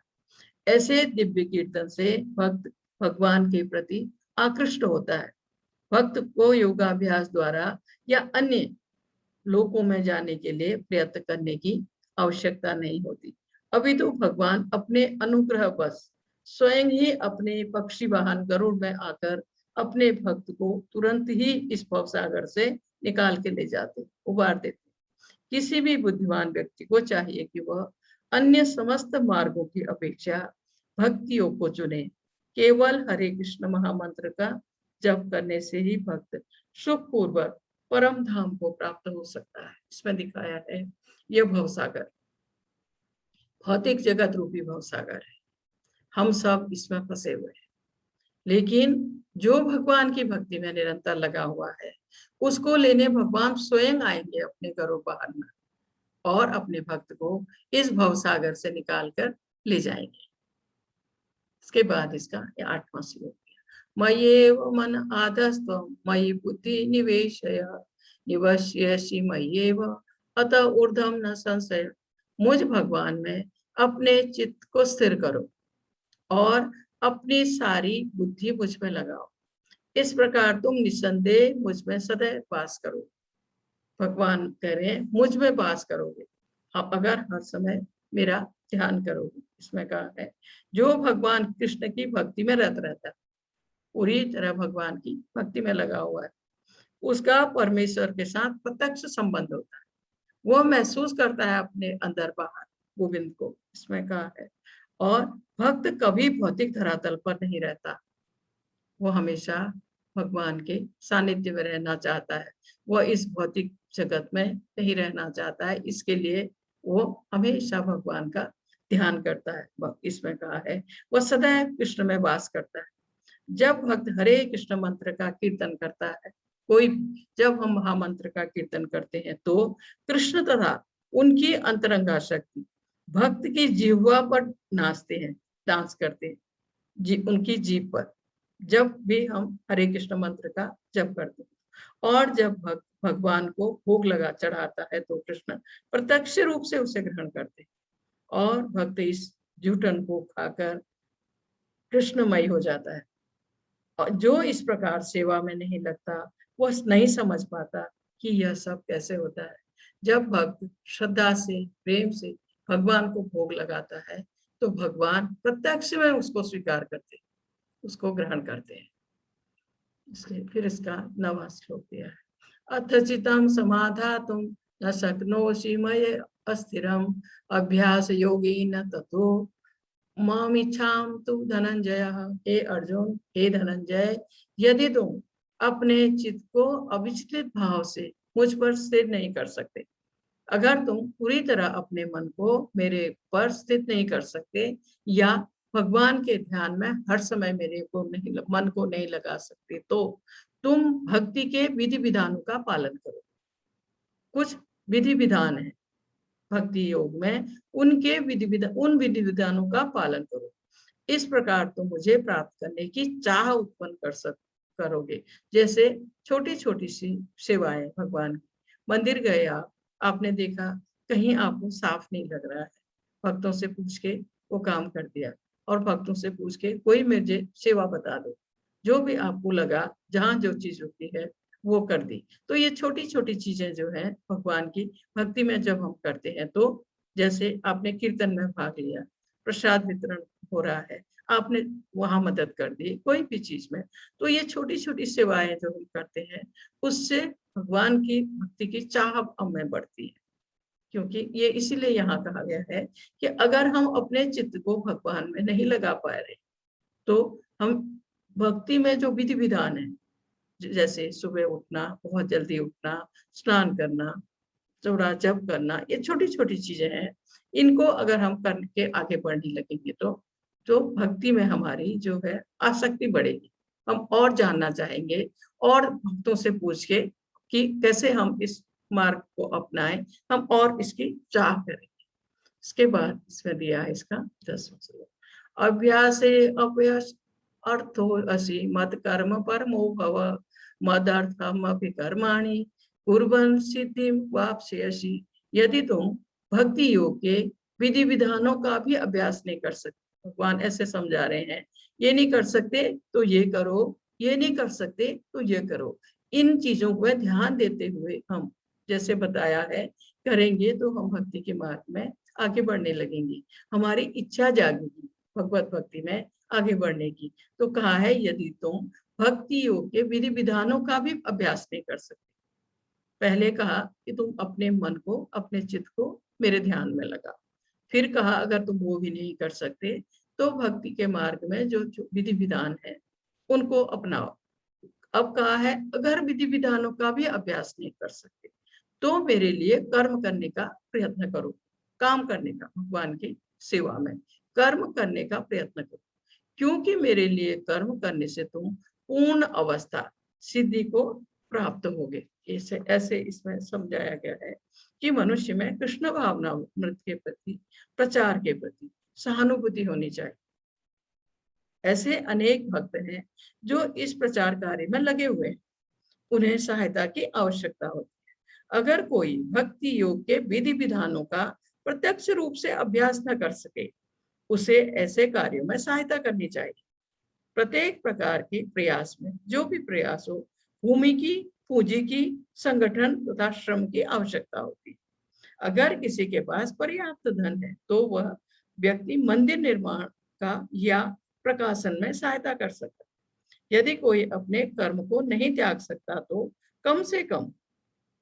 Speaker 4: ऐसे दिव्य कीर्तन से भक्त भगवान के प्रति आकृष्ट होता है। भक्त को योगाभ्यास द्वारा या अन्य लोकों में जाने के लिए प्रयत्न करने की आवश्यकता नहीं होती। अभी तो भगवान अपने अनुग्रह बस स्वयं ही अपने पक्षी वाहन गरुड़ में आकर अपने भक्त को तुरंत ही इस भवसागर से निकाल के ले जाते, उबार देते। किसी भी बुद्धिमान व्यक्ति को चाहिए कि वह अन्य समस्त मार्गों की अपेक्षा भक्ति योग को चुने केवल हरे कृष्ण महामंत्र का जप करने से ही भक्त सुखपूर्वक परम धाम को प्राप्त हो सकता है। इसमें दिखाया है यह भवसागर, भौतिक जगत रूपी भवसागर है, हम सब इसमें फंसे हुए हैं। लेकिन जो भगवान की भक्ति में निरंतर लगा हुआ है, उसको लेने भगवान स्वयं आएंगे अपने घरों बाहर में और अपने भक्त को इस भवसागर से निकालकर ले जाएंगे। इसके बाद इसका 8वां श्लोक मय्येव मन आधस्त्वं मयि बुद्धि निवेशय निवश्यसि मय्येव अतः ऊर्ध्वं न संशय। मुझ भगवान में अपने चित्त को स्थिर करो और अपनी सारी बुद्धि मुझ में लगाओ, इस प्रकार तुम निसंदेह मुझ में सदैव वास करो। भगवान कह रहे हैं मुझ में वास करोगे आप अगर हर समय मेरा ध्यान करोगे। इसमें कहा है जो भगवान कृष्ण की भक्ति में रत रहता है, पूरी तरह भगवान की भक्ति में लगा हुआ है, उसका परमेश्वर के साथ प्रत्यक्ष संबंध होता है, वो महसूस करता है अपने अंदर बाहर गोविंद को। इसमें कहा है और भक्त कभी भौतिक धरातल पर नहीं रहता, वो हमेशा भगवान के सानिध्य में रहना चाहता है, वो इस भौतिक जगत में नहीं रहना चाहता है, इसके लिए वो हमेशा भगवान का ध्यान करता है। इसमें कहा है वह सदैव कृष्ण में वास करता है। जब भक्त हरे कृष्ण मंत्र का कीर्तन करता है, कोई जब हम महामंत्र का कीर्तन करते हैं तो कृष्ण तथा उनकी अंतरंगा शक्ति भक्त की जिह्वा पर नाचते हैं, डांस करते हैं, उनकी जीभ पर, जब भी हम हरे कृष्ण मंत्र का जप करते हैं। और जब भक्त भगवान को भोग लगा चढ़ाता है तो कृष्ण प्रत्यक्ष रूप से उसे ग्रहण करते हैं और भक्त इस जूठन को खाकर कृष्णमय हो जाता है। और जो इस प्रकार सेवा में नहीं लगता वो नहीं समझ पाता कि यह सब कैसे होता है। जब भक्त श्रद्धा से प्रेम से भगवान को भोग लगाता है तो भगवान प्रत्यक्ष में उसको स्वीकार करते हैं, उसको ग्रहण करते हैं। इसलिए फिर इसका 9वां श्लोक दिया है अथ चितं समाधातुं न शक्नोषि मयि अस्थिरम् अभ्यास योगेन ततो मामिच्छाम तु धनंजय। हे अर्जुन, हे धनंजय, यदि तुम अपने चित्त को अविचलित भाव से मुझ पर स्थिर नहीं कर सकते, अगर तुम पूरी तरह अपने मन को मेरे पर स्थित नहीं कर सकते या भगवान के ध्यान में हर समय मेरे को नहीं मन को नहीं लगा सकते, तो तुम भक्ति के विधि विधानों का पालन करो। कुछ विधि विधान है भक्ति योग में, उनके उन विधि विधानों का पालन करो। इस प्रकार तुम मुझे प्राप्त करने की चाह उत्पन्न करोगे। जैसे छोटी छोटी सी सेवाएं भगवान की, मंदिर गए आपने देखा कहीं आपको साफ नहीं लग रहा है, भक्तों से पूछ के वो काम कर दिया, और भक्तों से पूछ के कोई मुझे सेवा बता दो, जो भी आपको लगा जहाँ जो चीज होती है वो कर दी। तो ये छोटी छोटी चीजें जो है भगवान की भक्ति में जब हम करते हैं, तो जैसे आपने कीर्तन में भाग लिया, प्रसाद वितरण हो रहा है, आपने वहां मदद कर दी कोई भी चीज में, तो ये छोटी छोटी सेवाएं जो हम करते हैं उससे भगवान की भक्ति की चाह हमें बढ़ती है। क्योंकि ये इसीलिए यहाँ कहा गया है कि अगर हम अपने चित्त को भगवान में नहीं लगा पा रहे तो हम भक्ति में जो विधि विधान है, जैसे सुबह उठना, बहुत जल्दी उठना, स्नान करना, थोड़ा जप करना, ये छोटी छोटी चीजें हैं, इनको अगर हम करके आगे बढ़ने लगेंगे तो भक्ति में हमारी जो है आसक्ति बढ़ेगी, हम और जानना चाहेंगे और भक्तों से पूछ के कि कैसे हम इस मार्ग को अपनाएं, हम और इसकी चाह करेंगे। इसके बाद इसमें दिया है इसका 10वां श्लोक अभ्यासे अपयश अर्थो असि मत कर्म परमो भव मदर्थमपि कर्माणि कुर्वन् सिद्धिं वाप्स्यसि। यदि तुम भक्ति योग के विधि विधानों का भी अभ्यास नहीं कर सकते, भगवान ऐसे समझा रहे हैं, ये नहीं कर सकते तो ये करो, ये नहीं कर सकते तो ये करो, इन चीजों पर ध्यान देते हुए हम जैसे बताया है करेंगे तो हम भक्ति के मार्ग में आगे बढ़ने लगेंगे, हमारी इच्छा जागेगी भगवत भक्ति में आगे बढ़ने की। तो कहा है यदि तुम भक्ति योग के विधि विधानों का भी अभ्यास नहीं कर सकते, पहले कहा कि तुम अपने मन को, अपने चित्त को मेरे ध्यान में लगा, फिर कहा अगर तुम वो भी नहीं कर सकते तो भक्ति के मार्ग में जो विधि विधान है उनको अपनाओ। अब कहा है अगर विधि विधानों का भी अभ्यास नहीं कर सकते तो मेरे लिए कर्म करने का प्रयत्न करो, काम करने का, भगवान की सेवा में कर्म करने का प्रयत्न करो, क्योंकि मेरे लिए कर्म करने से तुम पूर्ण अवस्था सिद्धि को प्राप्त होगे। ऐसे इसमें समझाया गया है कि मनुष्य में कृष्ण भावना अमृत के प्रति, प्रचार के प्रति सहानुभूति होनी चाहिए। ऐसे अनेक भक्त हैं जो इस प्रचार कार्य में लगे हुए हैं, उन्हें सहायता की आवश्यकता होती है। अगर कोई भक्ति योग के विधि विधानों का प्रत्यक्ष रूप से अभ्यास न कर सके, उसे ऐसे कार्यों में सहायता करनी चाहिए। प्रत्येक प्रकार के प्रयास में जो भी प्रयास हो, भूमि की, पूंजी की, संगठन तथा श्रम की आवश्यकता होती है। अगर किसी के पास पर्याप्त धन है तो वह व्यक्ति मंदिर निर्माण का या प्रकाशन में सहायता कर सकता है। यदि कोई अपने कर्म को नहीं त्याग सकता तो कम से कम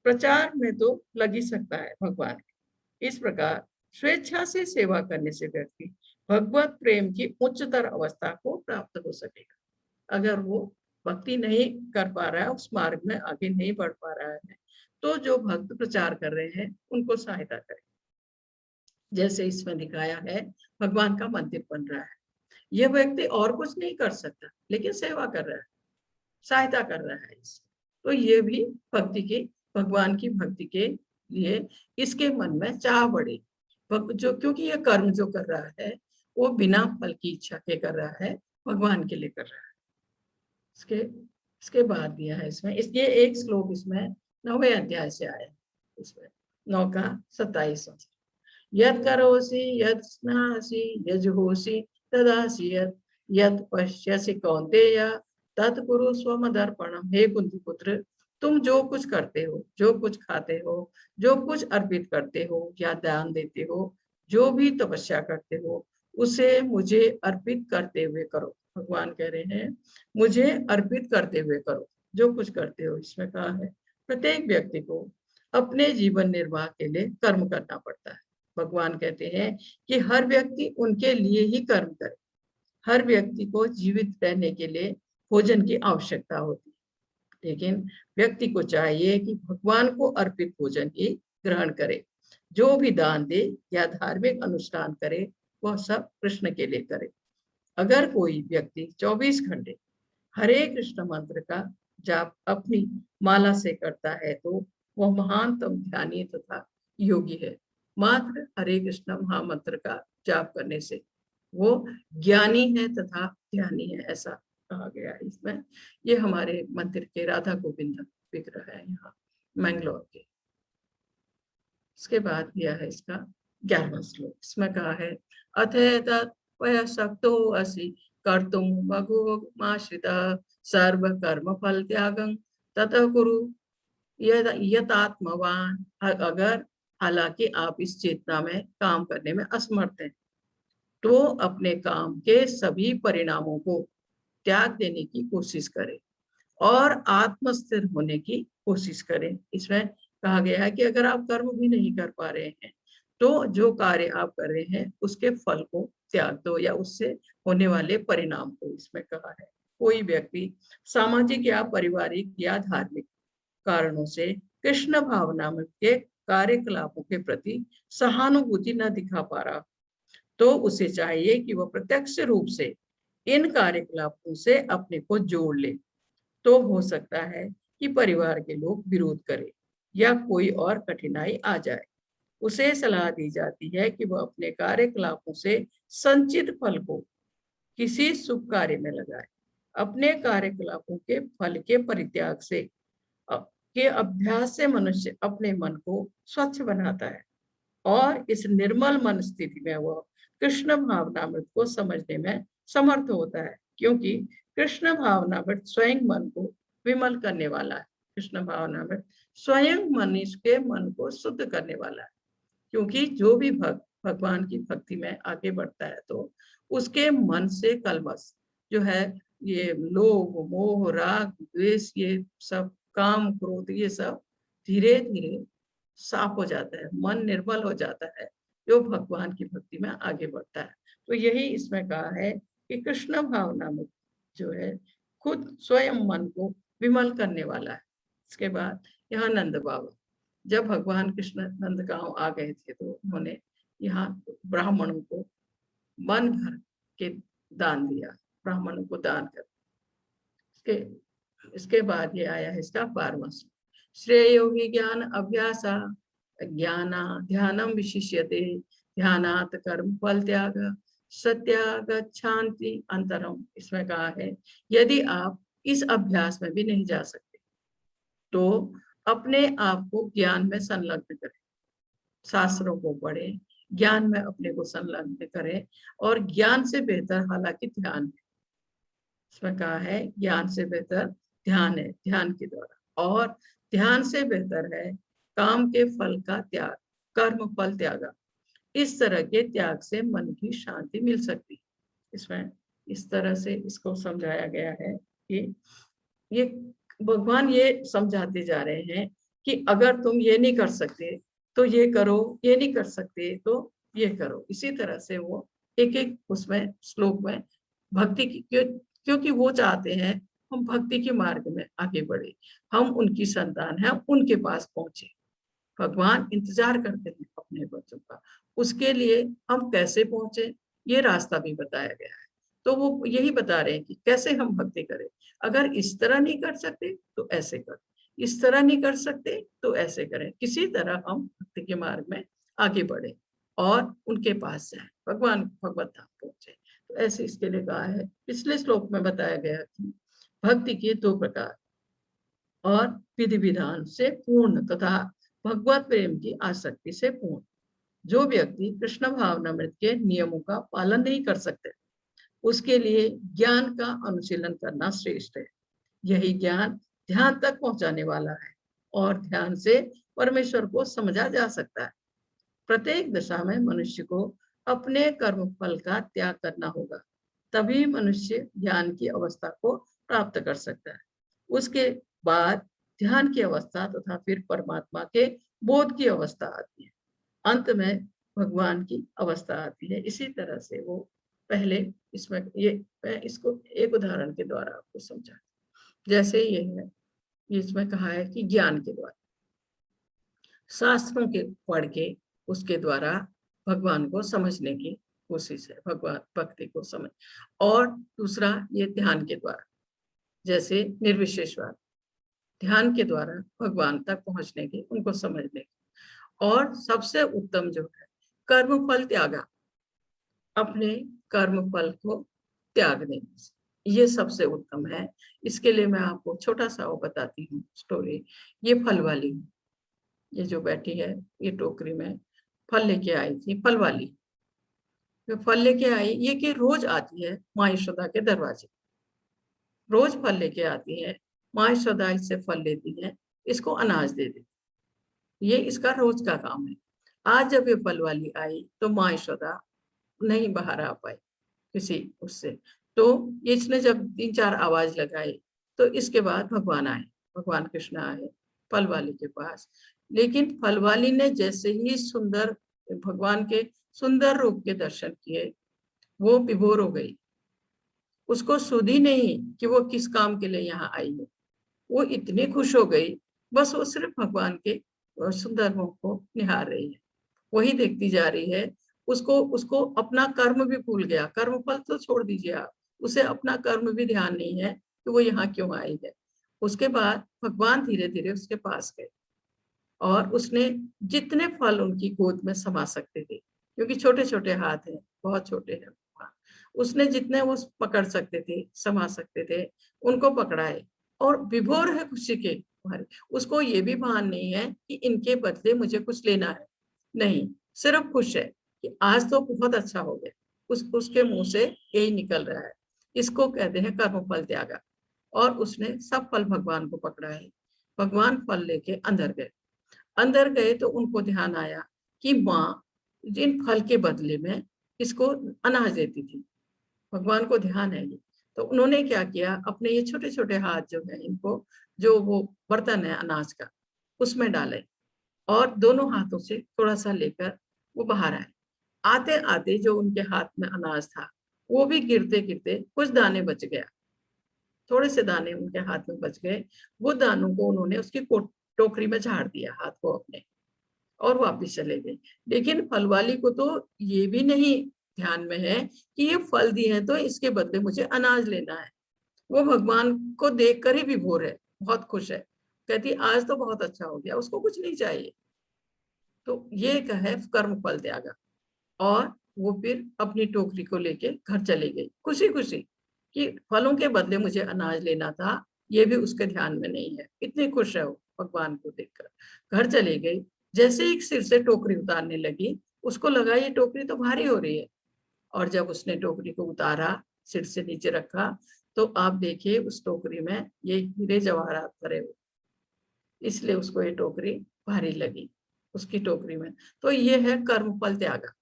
Speaker 4: प्रचार में तो लग ही सकता है भगवान के। इस प्रकार स्वेच्छा से सेवा करने से व्यक्ति भगवत प्रेम की उच्चतर अवस्था को प्राप्त हो सकेगा। अगर वो भक्ति नहीं कर पा रहा है, उस मार्ग में आगे नहीं बढ़ पा रहा है, तो जो भक्त प्रचार कर रहे हैं उनको सहायता करें। जैसे इसमें दिखाया है भगवान का मंदिर बन रहा है, यह व्यक्ति और कुछ नहीं कर सकता लेकिन सेवा कर रहा है, सहायता कर रहा है इससे, तो ये भी भक्ति की, भगवान की भक्ति के लिए इसके मन में चाह बढ़े। जो क्योंकि ये कर्म जो कर रहा है वो बिना फल की इच्छा के कर रहा है, भगवान के लिए कर रहा है। इसके बाद दिया है इसमें, इसलिए एक श्लोक इसमें 9वें अध्याय से आया, इसमें 9 का 27 यद करोसि यद स्नासि यजुहोसि तदासि यद पश्यसि कौन्तेय तत् कुरु स्वमदर्पणम्। हे कुंती पुत्र, तुम जो कुछ करते हो, जो कुछ खाते हो, जो कुछ अर्पित करते हो या दान देते हो, जो भी तपस्या करते हो, उसे मुझे अर्पित करते हुए करो। भगवान कह रहे हैं मुझे अर्पित करते हुए करो जो कुछ करते हो। इसमें कहा है प्रत्येक व्यक्ति को अपने जीवन निर्वाह के लिए कर्म करना पड़ता है। भगवान कहते हैं कि हर व्यक्ति उनके लिए ही कर्म करे। हर व्यक्ति को जीवित रहने के लिए भोजन की आवश्यकता होती है, लेकिन व्यक्ति को चाहिए कि भगवान को अर्पित भोजन ही ग्रहण करे। जो भी दान दे या धार्मिक अनुष्ठान करे वह सब कृष्ण के लिए करे। अगर कोई व्यक्ति 24 घंटे हरे कृष्ण मंत्र का जाप अपनी माला से करता है तो वह महानतम ध्यानी तथा योगी है। मात्र हरे कृष्ण महामंत्र का जाप करने से वो ज्ञानी है तथा ध्यानी है, ऐसा कहा गया है इसमें। ये हमारे मंदिर के राधा गोविंद विग्रह है यहाँ मैंगलोर के। इसके बाद दिया है इसका 11वां श्लोक। इसमें कहा है अथ शक्तो असि कर्तुम भगवमाश्रितः सर्व कर्म फल त्यागं ततः कुरु यतात्मवान। अगर हालांकि आप इस चेतना में काम करने में असमर्थ हैं तो अपने काम के सभी परिणामों को त्याग देने की कोशिश करें और आत्मस्थिर होने की कोशिश करें। इसमें कहा गया है कि अगर आप कर्म भी नहीं कर पा रहे हैं तो जो कार्य आप कर रहे हैं उसके फल को त्याग दो या उससे होने वाले परिणाम को। इसमें कहा है कोई व्यक्ति सामाजिक या पारिवारिक या धार्मिक कारणों से कृष्ण भावना के कार्यकलापों के प्रति सहानुभूति न दिखा पा रहा तो उसे चाहिए कि वह प्रत्यक्ष रूप से इन कार्यकलापों से अपने को जोड़ ले। तो हो सकता है कि परिवार के लोग विरोध करें या कोई और कठिनाई आ जाए। उसे सलाह दी जाती है कि वह अपने कार्यकलापों से संचित फल को किसी शुभ कार्य में लगाए। अपने कार्यकलापों के फल के परित्याग से के अभ्यास से मनुष्य अपने मन को स्वच्छ बनाता है और इस निर्मल मन स्थिति में वह कृष्ण भावनामृत को समझने में समर्थ होता है, क्योंकि कृष्ण भावनामृत स्वयं मन को विमल करने वाला है। कृष्ण भावनामृत स्वयं मनुष्य के मन को शुद्ध करने वाला है, क्योंकि जो भी भक्त भगवान की भक्ति में आगे बढ़ता है तो उसके मन से कलमश जो है, ये लोभ मोह राग द्वेष, ये सब काम क्रोध, ये सब धीरे धीरे साफ हो जाता है, मन निर्मल हो जाता है जो भगवान की भक्ति में आगे बढ़ता है। तो यही इसमें कहा है कि कृष्ण भावना में जो है खुद स्वयं मन को विमल करने वाला है। इसके बाद यहाँ नंद बाबा, जब भगवान कृष्ण नंदगांव आ गए थे तो उन्होंने यहाँ ब्राह्मणों को मन भर के दान दिया, ब्राह्मणों को दान कर। इसके बाद ये आया है इसका 12वां श्लोक, श्रेयो हि ज्ञान अभ्यासा ज्ञाना ध्यानम विशिष्यते ध्यानात् कर्म फल त्याग सत्यागच्छन्ति अंतरम। इसमें कहा है यदि आप इस अभ्यास में भी नहीं जा सकते तो अपने आप को ज्ञान में संलग्न करें, शास्त्रों को पढ़ें, ज्ञान में अपने को संलग्न करें। और ज्ञान से बेहतर हालांकि ध्यान है, इसमें कहा है ज्ञान से बेहतर ध्यान है, ध्यान के द्वारा। और ध्यान से बेहतर है काम के फल का त्याग, कर्म फल त्याग। इस तरह के त्याग से मन की शांति मिल सकती है। इसमें इस तरह से इसको समझाया गया है कि ये भगवान ये समझाते जा रहे हैं कि अगर तुम ये नहीं कर सकते तो ये करो, ये नहीं कर सकते तो ये करो। इसी तरह से वो एक एक उसमें श्लोक में भक्ति की, क्योंकि वो चाहते हैं हम भक्ति के मार्ग में आगे बढ़े, हम उनकी संतान हैं, उनके पास पहुंचे। भगवान इंतजार करते हैं अपने बच्चों का, उसके लिए हम कैसे पहुंचे ये रास्ता भी बताया गया है। तो वो यही बता रहे हैं कि कैसे हम भक्ति करें। अगर इस तरह नहीं कर सकते तो ऐसे करें, इस तरह नहीं कर सकते तो ऐसे करें, किसी तरह हम भक्ति के मार्ग में आगे बढ़े और उनके पास जाए, भगवान भगवत धाम पहुंचे। तो ऐसे इसके लिए कहा है। पिछले श्लोक में बताया गया कि भक्ति के 2 प्रकार और विधि विधान से पूर्ण तथा भगवत प्रेम की आसक्ति से पूर्ण। जो व्यक्ति कृष्ण भावनामृत के नियमों का पालन नहीं कर सकते उसके लिए ज्ञान का अनुशीलन करना श्रेष्ठ है। यही ज्ञान ध्यान तक पहुंचाने वाला है और ध्यान से परमेश्वर को समझा जा सकता है। प्रत्येक दशा में मनुष्य को अपने कर्म फल का त्याग करना होगा, तभी मनुष्य ज्ञान की अवस्था को प्राप्त कर सकता है। उसके बाद ध्यान की अवस्था तथा फिर परमात्मा के बोध की अवस्था आती है, अंत में भगवान की अवस्था आती है। इसी तरह से वो पहले इसमें ये मैं इसको एक उदाहरण के द्वारा आपको समझा। जैसे ये है, इसमें कहा है कि ज्ञान के द्वारा, शास्त्रों के पढ़ के उसके द्वारा भगवान को समझने की कोशिश है, भगवान भक्ति को समझ। और दूसरा ये ध्यान के द्वारा, जैसे निर्विशेषवाद, ध्यान के द्वारा भगवान तक पहुंचने की, उनको समझने की। और सबसे उत्तम जो है कर्म फल त्यागा, अपने कर्म फल को त्याग देने से, ये सबसे उत्तम है। इसके लिए मैं आपको छोटा सा वो बताती हूँ स्टोरी। ये फल वाली, ये जो बैठी है ये टोकरी में फल लेके आई थी, फल वाली जो फल लेके आई, ये कि रोज आती है माँ यशोदा के दरवाजे, रोज फल लेके आती है। माँ यशोदा इससे फल लेती है, इसको अनाज दे देती, ये इसका रोज का काम है। आज जब ये फल वाली आई तो माँ यशोदा नहीं बाहर आ पाई किसी उससे, तो इसने जब 3-4 आवाज लगाई तो इसके बाद भगवान आए, भगवान कृष्ण आए फल वाली के पास। लेकिन फल वाली ने जैसे ही सुंदर भगवान के सुंदर रूप के दर्शन किए, वो विभोर हो गई, उसको सुधी नहीं कि वो किस काम के लिए यहाँ आई है। वो इतनी खुश हो गई, बस वो सिर्फ भगवान के सुंदर मुख को निहार रही है, वही देखती जा रही है। उसको अपना कर्म भी भूल गया, कर्म फल तो छोड़ दीजिए आप, उसे अपना कर्म भी ध्यान नहीं है कि वो यहाँ क्यों आई है। उसके बाद भगवान धीरे धीरे उसके पास गए और उसने जितने फल उनकी गोद में समा सकते थे, क्योंकि छोटे छोटे हाथ हैं, बहुत छोटे हैं, उसने जितने वो पकड़ सकते थे, समा सकते थे, उनको पकड़ाए और विभोर है खुशी के मारे। उसको ये भी भान नहीं है कि इनके बदले मुझे कुछ लेना है, नहीं, सिर्फ खुश है कि आज तो बहुत अच्छा हो गया। उसके मुंह से यही निकल रहा है। इसको कहते हैं कर्म फल त्यागा। और उसने सब फल भगवान को पकड़ाए, भगवान फल लेके अंदर गए तो उनको ध्यान आया कि माँ जिन फल के बदले में इसको अनाज देती थी, भगवान को ध्यान है ये। तो उन्होंने क्या किया, अपने ये छोटे छोटे हाथ जो है, इनको जो वो बर्तन है अनाज का, उसमें डाले और दोनों हाथों से थोड़ा सा लेकर वो बाहर आए आते आते जो उनके हाथ में अनाज था वो भी गिरते गिरते कुछ दाने बच गया, थोड़े से दाने उनके हाथ में बच गए। वो दानों को उन्होंने उसकी टोकरी में झाड़ दिया हाथ को अपने, और वापिस चले गए। लेकिन फल वाली को तो ये भी नहीं ध्यान में है कि ये फल दिए हैं तो इसके बदले मुझे अनाज लेना है। वो भगवान को देखकर ही विभोर है, बहुत खुश है, कहती आज तो बहुत अच्छा हो गया, उसको कुछ नहीं चाहिए। तो ये एक है कर्म फल त्यागा। और वो फिर अपनी टोकरी को लेके घर चली गई खुशी खुशी, कि फलों के बदले मुझे अनाज लेना था, ये भी उसके ध्यान में नहीं है। इतनी खुश है वो भगवान को देखकर। घर चली गई, जैसे ही सिर से टोकरी उतारने लगी उसको लगा ये टोकरी तो भारी हो रही है, और जब उसने टोकरी को उतारा, सिर से नीचे रखा, तो आप देखिए उस टोकरी में ये हीरे जवाहरात भरे हुए, इसलिए उसको ये टोकरी भारी लगी उसकी टोकरी में। तो ये है कर्म फल त्यागा।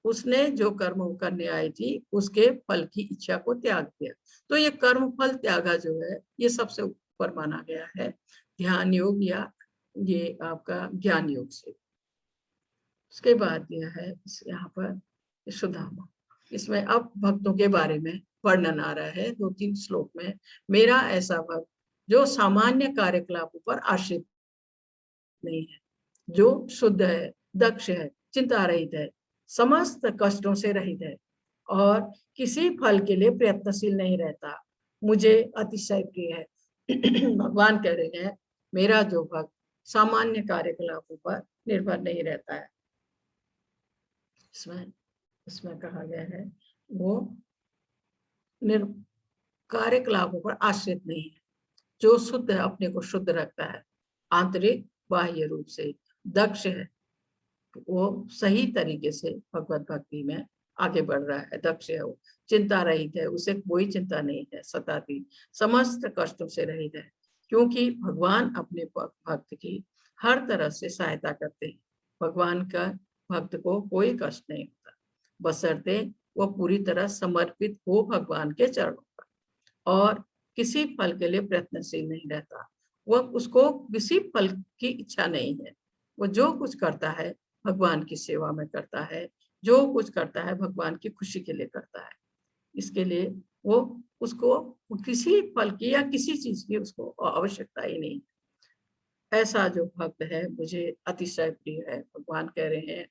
Speaker 4: उसने जो कर्म करने आई थी उसके फल की इच्छा को त्याग दिया। तो ये कर्म फल त्यागा जो है ये सबसे ऊपर माना गया है ध्यान योग या ये आपका ज्ञान योग से। उसके बाद यह है यहाँ पर सुदामा, इसमें अब भक्तों के बारे में वर्णन आ रहा है 2-3 श्लोक में। मेरा ऐसा भक्त जो सामान्य कार्यकलापों पर आश्रित नहीं है, जो शुद्ध है, दक्ष है, चिंता रहित है, समस्त कष्टों से रहित है और किसी फल के लिए प्रयत्नशील नहीं रहता, मुझे अतिशय प्रिय है। भगवान कह रहे हैं मेरा जो भक्त सामान्य कार्यकलापों पर निर्भर नहीं रहता है। इसमें कहा गया है वो कार्यकलापों पर आश्रित नहीं है, जो शुद्ध है, अपने को शुद्ध रखता है, आंतरिक बाह्य रूप से दक्ष है, वो सही तरीके से भगवत भक्ति में आगे बढ़ रहा है, दक्ष है, वो चिंता रहित है, उसे कोई चिंता नहीं है सताती, समस्त कष्टों से रहित है, क्योंकि भगवान अपने भक्त की हर तरह से सहायता करते हैं। भगवान का भक्त को कोई कष्ट नहीं होता, बशर्ते वो पूरी तरह समर्पित हो भगवान के चरणों पर और किसी फल के लिए प्रयत्नशील नहीं रहता। वह उसको किसी फल की इच्छा नहीं है, वो जो कुछ करता है भगवान की सेवा में करता है, जो कुछ करता है भगवान की खुशी के लिए करता है। इसके लिए वो उसको किसी फल की या किसी चीज की उसको आवश्यकता ही नहीं। ऐसा जो भक्त है मुझे अतिशय प्रिय है, भगवान कह रहे हैं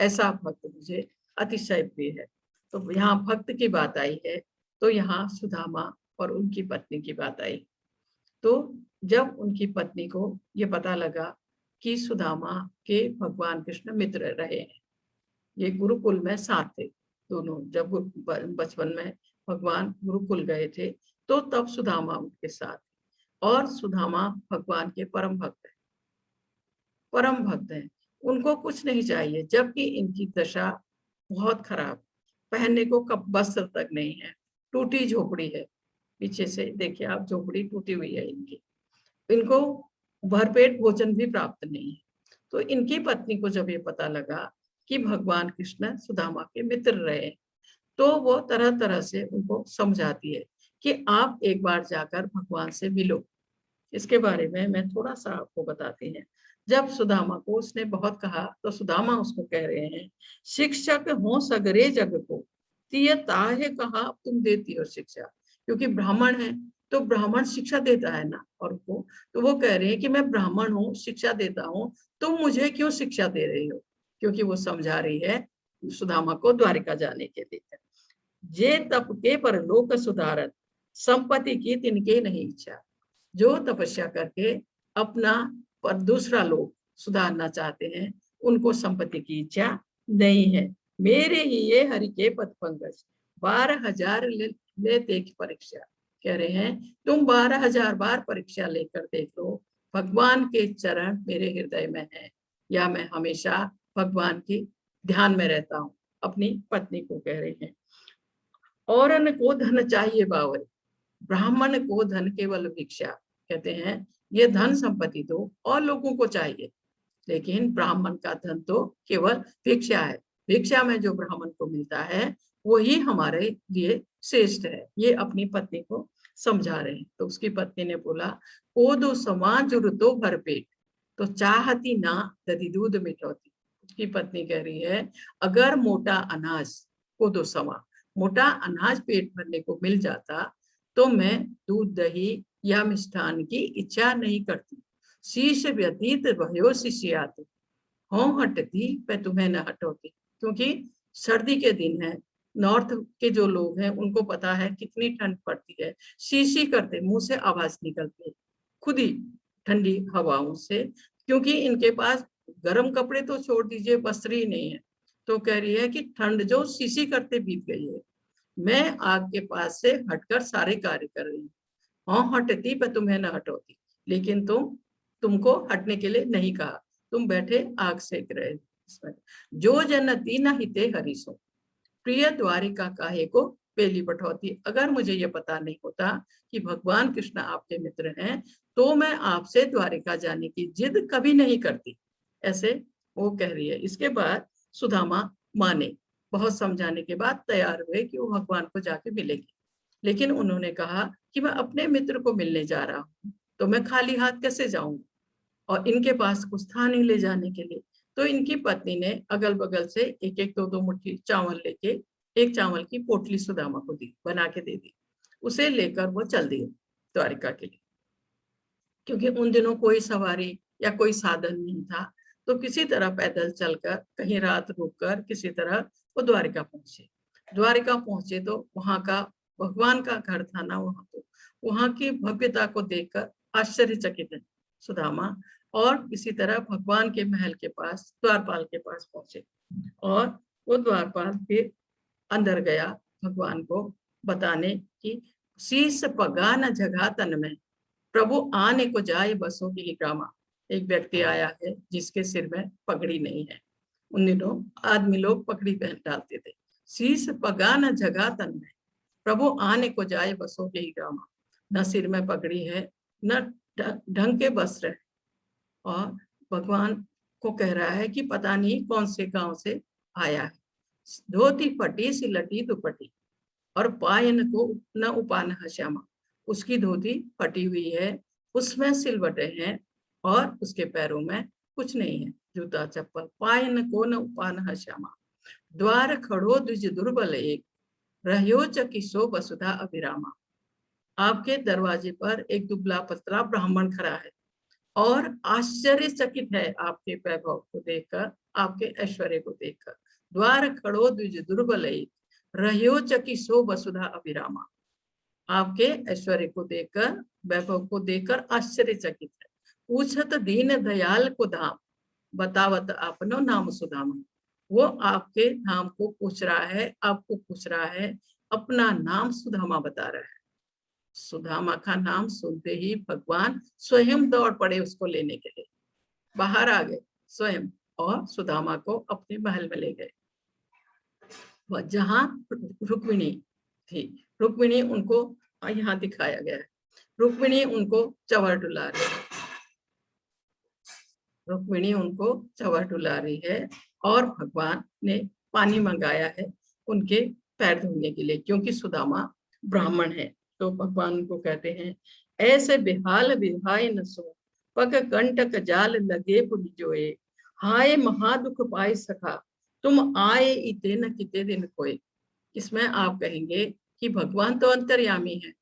Speaker 4: ऐसा भक्त मुझे अतिशय प्रिय है। तो यहाँ भक्त की बात आई है, तो यहाँ सुदामा और उनकी पत्नी की बात आई। तो जब उनकी पत्नी को ये पता लगा कि सुदामा के भगवान कृष्ण मित्र रहे हैं, ये गुरुकुल में साथ थे दोनों, जब बचपन में भगवान गुरुकुल गए थे तो तब सुदामा उनके साथ, और सुदामा भगवान के परम भक्त हैं, परम भक्त हैं, उनको कुछ नहीं चाहिए, जबकि इनकी दशा बहुत खराब, पहनने को वस्त्र तक नहीं है, टूटी झोपड़ी है, पीछे से देखिए आप झोपड़ी टूटी हुई है इनकी, इनको भरपेट भोजन भी प्राप्त नहीं है। तो इनकी पत्नी को जब ये पता लगा कि भगवान कृष्ण सुदामा के मित्र रहे, तो वो तरह तरह से उनको समझाती है कि आप एक बार जाकर भगवान से मिलो। इसके बारे में मैं थोड़ा सा आपको बताती हैं। जब सुदामा को उसने बहुत कहा तो सुदामा उसको कह रहे हैं, शिक्षक हो सगरे जग को तिय ताहे कहा तुम देती हो शिक्षा, क्योंकि ब्राह्मण है तो ब्राह्मण शिक्षा देता है ना और को, तो वो कह रहे हैं कि मैं ब्राह्मण हूँ, शिक्षा देता हूँ, तुम मुझे क्यों शिक्षा दे रही हो, क्योंकि वो समझा रही है सुदामा को द्वारिका जाने के लिए। जे तप के परलोक सुधारत संपत्ति की तिनके नहीं इच्छा, जो तपस्या करके अपना पर दूसरा लोग सुधारना चाहते हैं उनको संपत्ति की इच्छा नहीं है। मेरे ही ये हरि के पद पंकज 12,000 लेते की परीक्षा, कह रहे हैं तुम 12,000 बार परीक्षा लेकर देख लो, भगवान के चरण मेरे हृदय में है, या मैं हमेशा भगवान की ध्यान में रहता हूँ। अपनी पत्नी को कह रहे हैं, औरन को धन चाहिए बावरी, ब्राह्मण को धन केवल भिक्षा, कहते हैं ये धन संपत्ति तो और लोगों को चाहिए, लेकिन ब्राह्मण का धन तो केवल भिक्षा है, भिक्षा में जो ब्राह्मण को मिलता है वही हमारे लिए श्रेष्ठ है। ये अपनी पत्नी को समझा रहे हैं। तो उसकी पत्नी ने बोला, कोदो समा जुरतो भरपेट, तो चाहती ना दधी दूध मिठौती, उसकी पत्नी कह रही है, अगर मोटा अनाज को दो सवा, मोटा अनाज पेट भरने को मिल जाता तो मैं दूध दही या मिष्ठान की इच्छा नहीं करती। शीश व्यतीत भयो शिष्यात, हों हटती मैं तुम्हें न हटोती। क्योंकि सर्दी के दिन है, नॉर्थ के जो लोग हैं उनको पता है कितनी ठंड पड़ती है। शीशी करते, मुंह से आवाज निकलती है खुद ही ठंडी हवाओं से, क्योंकि इनके पास गर्म कपड़े तो छोड़ दीजिए, वस्त्र ही नहीं है। तो कह रही है कि ठंड जो शीशी करते बीत गई है, मैं आग के पास से हटकर सारे कार्य कर रही हूँ। हाँ हटती पर तुम्हें न हटोती, लेकिन तुमको हटने के लिए नहीं कहा, तुम बैठे आग सेक रहे। जो जन दीन हिते हरिसो, प्रिय द्वारिका काहे को पेली पठौती। अगर मुझे ये पता नहीं होता कि भगवान कृष्ण आपके मित्र हैं तो मैं आपसे द्वारिका जाने की जिद कभी नहीं करती। ऐसे वो कह रही है। इसके बाद सुदामा माने, बहुत समझाने के बाद तैयार हुए कि वो भगवान को जाके मिलेंगे, लेकिन उन्होंने कहा कि मैं अपने मित्र को मिलने जा रहा हूँ तो मैं खाली हाथ कैसे जाऊंगा, और इनके पास कुछ था नहीं ले जाने के लिए। तो इनकी पत्नी ने अगल बगल से एक एक दो मुट्ठी चावल लेके एक चावल की पोटली सुदामा को दी, बना के दे दी। उसे लेकर वो चल दिए द्वारिका के लिए। क्योंकि उन दिनों कोई सवारी या कोई साधन नहीं था, तो किसी तरह पैदल चलकर कहीं रात रुककर किसी तरह वो द्वारिका पहुंचे। द्वारिका पहुंचे तो वहां का भगवान का घर था ना, वहां की भव्यता को देखकर आश्चर्यचकित है सुदामा, और किसी तरह भगवान के महल के पास, द्वारपाल के पास पहुंचे। और वो द्वारपाल फिर अंदर गया भगवान को बताने की, शीस पगा न जगह तन में, प्रभु आने को जाए बसों की ग्रामा। एक व्यक्ति आया है जिसके सिर में पगड़ी नहीं है। उन दिनों आदमी लोग पगड़ी पहन डालते थे। शीस पगा न जगह तन में, प्रभु आने को जाए बसों के ग्रामा। न सिर में पगड़ी है, न ढंग के वस्त्र है, और भगवान को कह रहा है कि पता नहीं कौन से गांव से आया है। धोती फटी सिलटी दुपट्टी, और पायन को न उपान श्यामा, उसकी धोती फटी हुई है, उसमें सिलवटे हैं, और उसके पैरों में कुछ नहीं है, जूता चप्पल। पायन को न उपान श्यामा, द्वार खड़ो द्विज दुर्बल एक, रह्यो चकिसो वसुधा अभिरामा। आपके दरवाजे पर एक दुबला पतला ब्राह्मण खड़ा है और आश्चर्यचकित है आपके वैभव को देखकर, आपके ऐश्वर्य को देखकर। द्वार खड़ो द्विज दुर्बल एक, रह्यो चकिसो वसुधा अभिरामा। आपके ऐश्वर्य को देखकर, वैभव को देखकर आश्चर्यचकित है। पूछत दीन दयाल को धाम, बतावत अपनो नाम सुदामा। वो आपके नाम को पूछ रहा है, आपको पूछ रहा है, अपना नाम सुदामा बता रहा है। सुदामा का नाम सुनते ही भगवान स्वयं दौड़ पड़े उसको लेने के लिए, बाहर आ गए स्वयं, और सुदामा को अपने महल में ले गए, जहां रुक्मिणी थी। रुक्मिणी उनको यहाँ दिखाया गया है। रुक्मिणी उनको चवर डुला रही है, रुक्मिणी उनको चवर डुला रही है, और भगवान ने पानी मंगाया है उनके पैर धोने के लिए, क्योंकि सुदामा ब्राह्मण है। तो भगवान को कहते हैं, ऐसे बेहाल विहाय न सो, पग कंटक जाल लगे पुनि जोए, हाय महादुख पाए सखा, तुम आए इते न किते दिन कोए। इसमें आप कहेंगे कि भगवान तो अंतर्यामी है,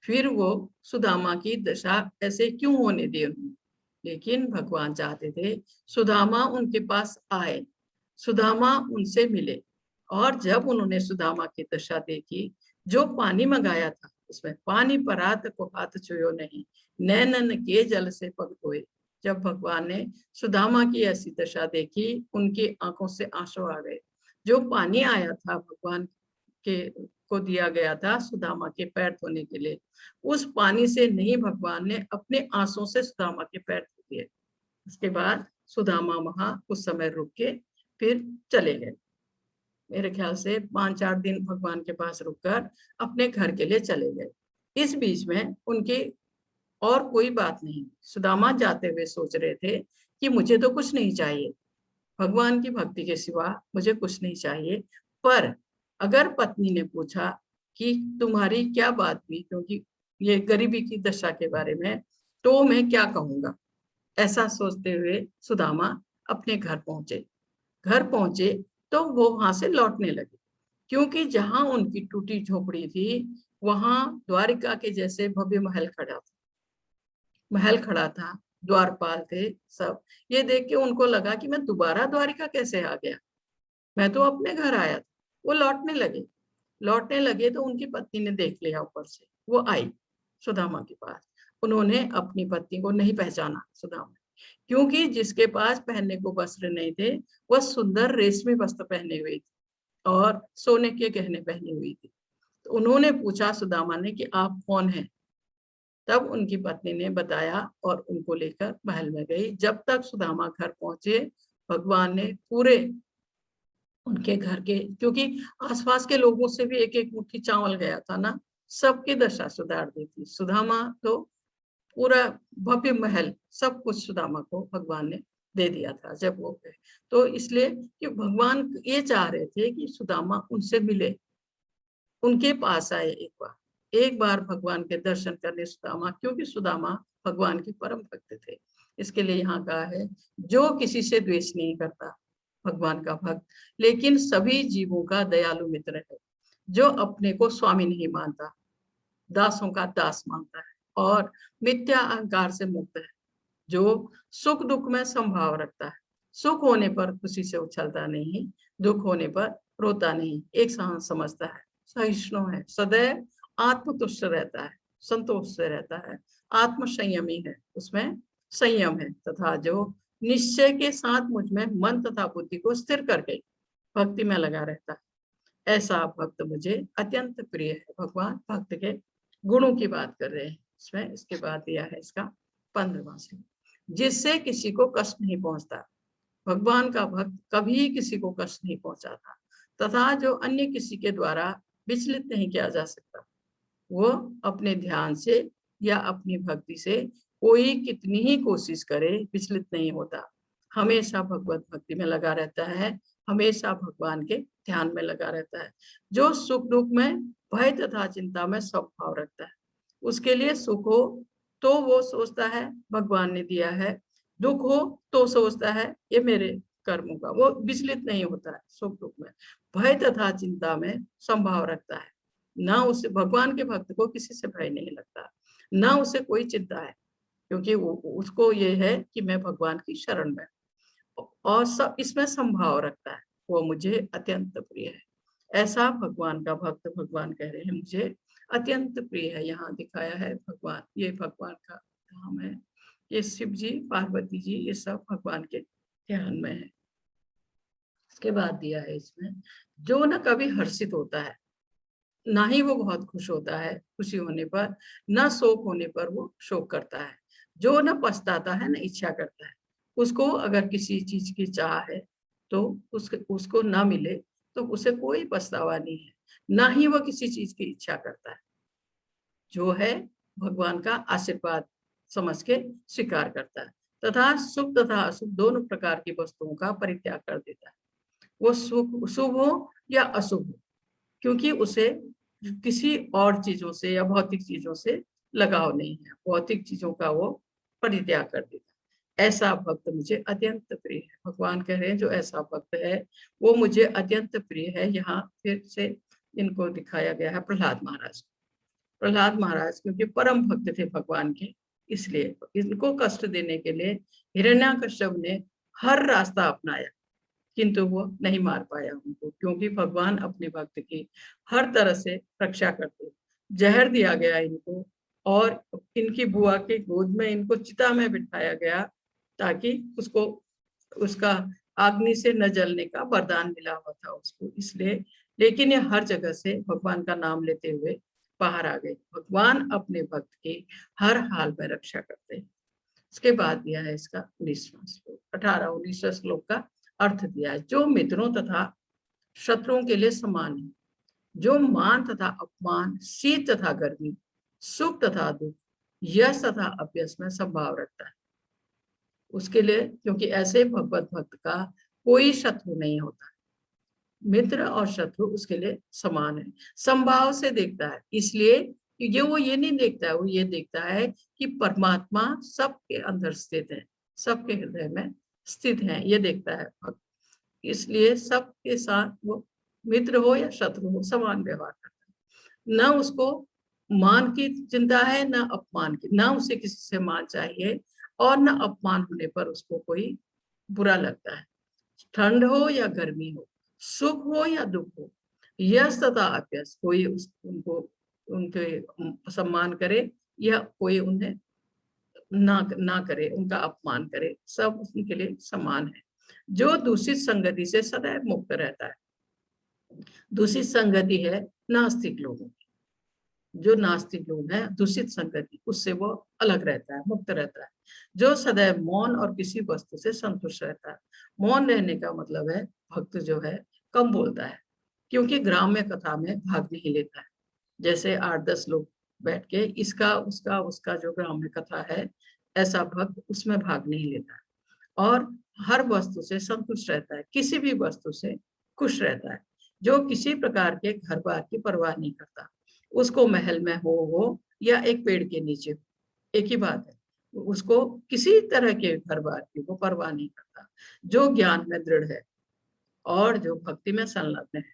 Speaker 4: फिर वो सुदामा की दशा ऐसे क्यों होने दे उन्होंने। लेकिन भगवान चाहते थे सुदामा उनके पास आए, सुदामा उनसे मिले, और जब उन्होंने सुदामा की दशा देखी, जो पानी मंगाया था उसमें पानी परात को हाथ छुयो नहीं, नैनन के जल से पग धोए। जब भगवान ने सुदामा की ऐसी दशा देखी, उनकी आंखों से आंसू आ गए। जो पानी आया था भगवान के को दिया गया था सुदामा के पैर धोने के लिए, उस पानी से नहीं, भगवान ने अपने आंसुओं से सुदामा के पैर धो दिए। उसके बाद सुदामा वहां कुछ समय रुक के फिर चले गए। मेरे ख्याल से 5-4 दिन भगवान के पास रुककर अपने घर के लिए चले गए। इस बीच में उनकी और कोई बात नहीं। सुदामा जाते हुए सोच रहे थे कि मुझे तो कुछ नहीं चाहिए, भगवान की भक्ति के सिवा मुझे कुछ नहीं चाहिए। पर अगर पत्नी ने पूछा कि तुम्हारी क्या बात हुई, क्योंकि ये गरीबी की दशा के बारे में, तो मैं क्या कहूंगा। ऐसा सोचते हुए सुदामा अपने घर पहुंचे। घर पहुंचे तो वो वहां से लौटने लगे, क्योंकि जहां उनकी टूटी झोपड़ी थी वहां द्वारिका के जैसे भव्य महल खड़ा था, द्वारपाल थे सब। ये देख के उनको लगा कि मैं दोबारा द्वारिका कैसे आ गया, मैं तो अपने घर आया था। वो लौटने लगे तो उनकी पत्नी ने देख लिया ऊपर से, वो आई सुदामा के पास। उन्होंने अपनी पत्नी को नहीं पहचाना सुदामा, क्योंकि जिसके पास पहनने को वस्त्र नहीं थे वह सुंदर रेशमी वस्त्र पहने हुए थी और सोने के गहने पहनी हुई थी। तो उन्होंने पूछा सुदामा ने कि आप कौन हैं? तब उनकी पत्नी ने बताया और उनको लेकर महल में गई। जब तक सुदामा घर पहुंचे, भगवान ने पूरे उनके घर के, क्योंकि आसपास के लोगों से भी एक एक मुट्ठी चावल गया था ना, सबकी दशा सुधार दी थी। सुदामा तो पूरा भव्य महल सब कुछ सुदामा को भगवान ने दे दिया था जब वो गए। तो इसलिए कि भगवान ये चाह रहे थे कि सुदामा उनसे मिले, उनके पास आए एक बार भगवान के दर्शन करने सुदामा, क्योंकि सुदामा भगवान के परम भक्त थे। इसके लिए यहाँ कहा है, जो किसी से द्वेष नहीं करता भगवान का भक्त, लेकिन सभी जीवों का दयालु मित्र है, जो अपने को स्वामी नहीं मानता, दासों का दास मानता है और मिथ्या अहंकार से मुक्त है, जो सुख दुख में समभाव रखता है, सुख होने पर खुशी से उछलता नहीं, दुख होने पर रोता नहीं, एक समान समझता है, सहिष्णु है, सदैव आत्मतुष्ट रहता है, संतोष से रहता है, आत्म संयमी है, उसमें संयम है, तथा जो निश्चय के साथ मुझ में मन तथा बुद्धि को स्थिर करके भक्ति में लगा रहता है, ऐसा भक्त मुझे अत्यंत प्रिय है। भगवान भक्त के गुणों की बात कर रहे हैं इसमें। इसके बाद दिया है इसका 15वां श्लोक, जिससे किसी को कष्ट नहीं पहुंचता। भगवान का भक्त कभी किसी को कष्ट नहीं पहुंचाता, तथा जो अन्य किसी के द्वारा विचलित नहीं किया जा सकता। वो अपने ध्यान से या अपनी भक्ति से कोई कितनी ही कोशिश करे विचलित नहीं होता, हमेशा भगवत भक्ति में लगा रहता है, हमेशा भगवान के ध्यान में लगा रहता है। जो सुख दुख में, भय तथा चिंता में स्वभाव रखता है, उसके लिए सुख हो तो वो सोचता है भगवान ने दिया है, दुख हो तो सोचता है ये मेरे कर्मों का, वो विचलित नहीं होता है सुख दुख में, भय तथा चिंता में संभाव रखता है। ना उसे, भगवान के भक्त को किसी से भय नहीं लगता, ना उसे कोई चिंता है, क्योंकि उसको ये है कि मैं भगवान की शरण में, और सब इसमें संभाव रखता है, वो मुझे अत्यंत प्रिय है। ऐसा भगवान का भक्त, भगवान कह रहे हैं मुझे अत्यंत प्रिय है। यहाँ दिखाया है भगवान, ये भगवान का धाम है, ये शिव जी, पार्वती जी, ये सब भगवान के ध्यान में है। इसके बाद दिया है इसमें, जो न कभी हर्षित होता है, ना ही वो बहुत खुश होता है खुशी होने पर, न शोक होने पर वो शोक करता है, जो न पछताता है न इच्छा करता है। उसको अगर किसी चीज की चाह है तो उसको ना मिले तो उसे कोई पछतावा नहीं है, ना ही वो किसी चीज की इच्छा करता है, जो है भगवान का आशीर्वाद समझ के स्वीकार करता है, तथा सुख तथा अशुभ दोनों प्रकार की वस्तुओं का परित्याग कर देता है। वो सुख शुभ हो या अशुभ हो, क्योंकि उसे किसी और चीजों से या भौतिक चीजों से लगाव नहीं है, भौतिक चीजों का वो परित्याग कर देता है। ऐसा भक्त मुझे अत्यंत प्रिय है। भगवान कह रहे हैं जो ऐसा भक्त है वो मुझे अत्यंत प्रिय है। यहाँ फिर से इनको दिखाया गया है प्रहलाद महाराज। प्रहलाद महाराज क्योंकि परम भक्त थे भगवान के, इसलिए इनको कष्ट देने के लिए हिरण्याकश्यप ने हर रास्ता अपनाया, किंतु वो नहीं मार पाया उनको, क्योंकि भगवान अपने भक्त की हर तरह से रक्षा करते। जहर दिया गया इनको और इनकी बुआ के गोद में इनको चिता में बिठाया गया ताकि उसको उसका अग्नि से न जलने का वरदान मिला हुआ था उसको, इसलिए। लेकिन ये हर जगह से भगवान का नाम लेते हुए बाहर आ गए। भगवान अपने भक्त की हर हाल में रक्षा करते हैं। इसके बाद दिया है इसका 19वां श्लोक, 18-19 श्लोक का अर्थ दिया है, जो मित्रों तथा शत्रुओं के लिए समान है, जो मान तथा अपमान, शीत तथा गर्मी, सुख तथा दुख, यश तथा अपयश में संभाव रखता है, उसके लिए, क्योंकि ऐसे भगवत भक्त का कोई शत्रु नहीं होता। मित्र और शत्रु उसके लिए समान है, संभाव से देखता है, इसलिए कि वो ये नहीं देखता है, वो ये देखता है कि परमात्मा सबके अंदर स्थित है, सबके हृदय में स्थित है, ये देखता है भक्त। इसलिए सबके साथ वो मित्र हो या शत्रु हो समान व्यवहार करता है। न उसको मान की चिंता है न अपमान की, न उसे किसी से मान चाहिए और न अपमान होने पर उसको कोई बुरा लगता है। ठंड हो या गर्मी हो, सुख हो या दुख हो, यश तथा अप्यस, कोई उनको उनके सम्मान करे या कोई उन्हें ना करे, उनका अपमान करे, सब उनके लिए समान है। जो दूषित संगति से सदैव मुक्त रहता है, दूषित संगति है नास्तिक लोगों की, जो नास्तिक लोग हैं दूषित संगति उससे वो अलग रहता है, मुक्त रहता है। जो सदैव मौन और किसी वस्तु से संतुष्ट रहता है। मौन रहने का मतलब है भक्त जो है कम बोलता है, क्योंकि ग्राम्य कथा में भाग नहीं लेता है। जैसे 8-10 लोग बैठ के इसका उसका उसका जो ग्राम्य कथा है, ऐसा भक्त उसमें भाग नहीं लेता है और हर वस्तु से संतुष्ट रहता है, किसी भी वस्तु से खुश रहता है। जो किसी प्रकार के घर बार की परवाह नहीं करता, उसको महल में हो या एक पेड़ के नीचे हो, एक ही बात है। उसको किसी तरह के घर बार की वो परवाह नहीं करता। जो ज्ञान में दृढ़ है और जो भक्ति में संलग्न है,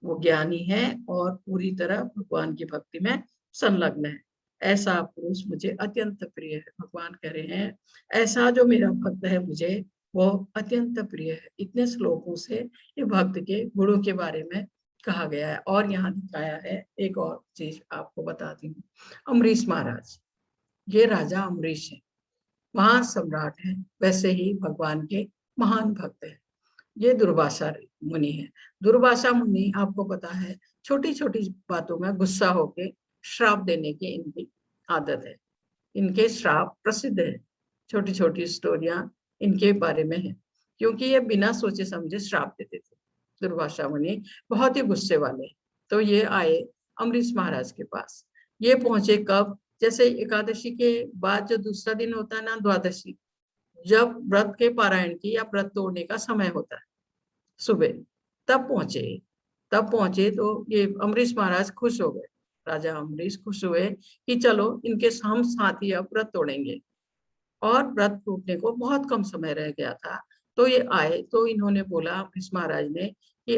Speaker 4: वो ज्ञानी है और पूरी तरह भगवान की भक्ति में संलग्न है। ऐसा पुरुष मुझे अत्यंत प्रिय है। भगवान कह रहे हैं ऐसा जो मेरा भक्त है मुझे वो अत्यंत प्रिय है। इतने श्लोकों से ये भक्त के गुणों के बारे में कहा गया है। और यहाँ दिखाया है, एक और चीज आपको बताती हूँ। अम्बरीश महाराज, ये राजा अम्बरीश है, महान सम्राट है, वैसे ही भगवान के महान भक्त है। ये दुर्वासा मुनि है। दुर्वासा मुनि आपको पता है छोटी छोटी बातों में गुस्सा होके श्राप देने की इनकी आदत है। इनके श्राप प्रसिद्ध है, छोटी छोटी स्टोरियां इनके बारे में है, क्योंकि ये बिना सोचे समझे श्राप देते थे। दुर्वासा मुनि बहुत ही गुस्से वाले। तो ये आए अम्बरीश महाराज के पास। ये पहुंचे कब? जैसे एकादशी के बाद जो दूसरा दिन होता है ना, द्वादशी, जब व्रत के पारायण की या व्रत तोड़ने का समय होता है सुबह, तब पहुंचे तो ये अम्बरीश महाराज खुश हो गए। राजा अम्बरीश खुश हुए कि चलो इनके हम साथ ही अब व्रत तोड़ेंगे। और व्रत टूटने को बहुत कम समय रह गया था। तो ये आए तो इन्होंने बोला, अम्बरीश महाराज ने, कि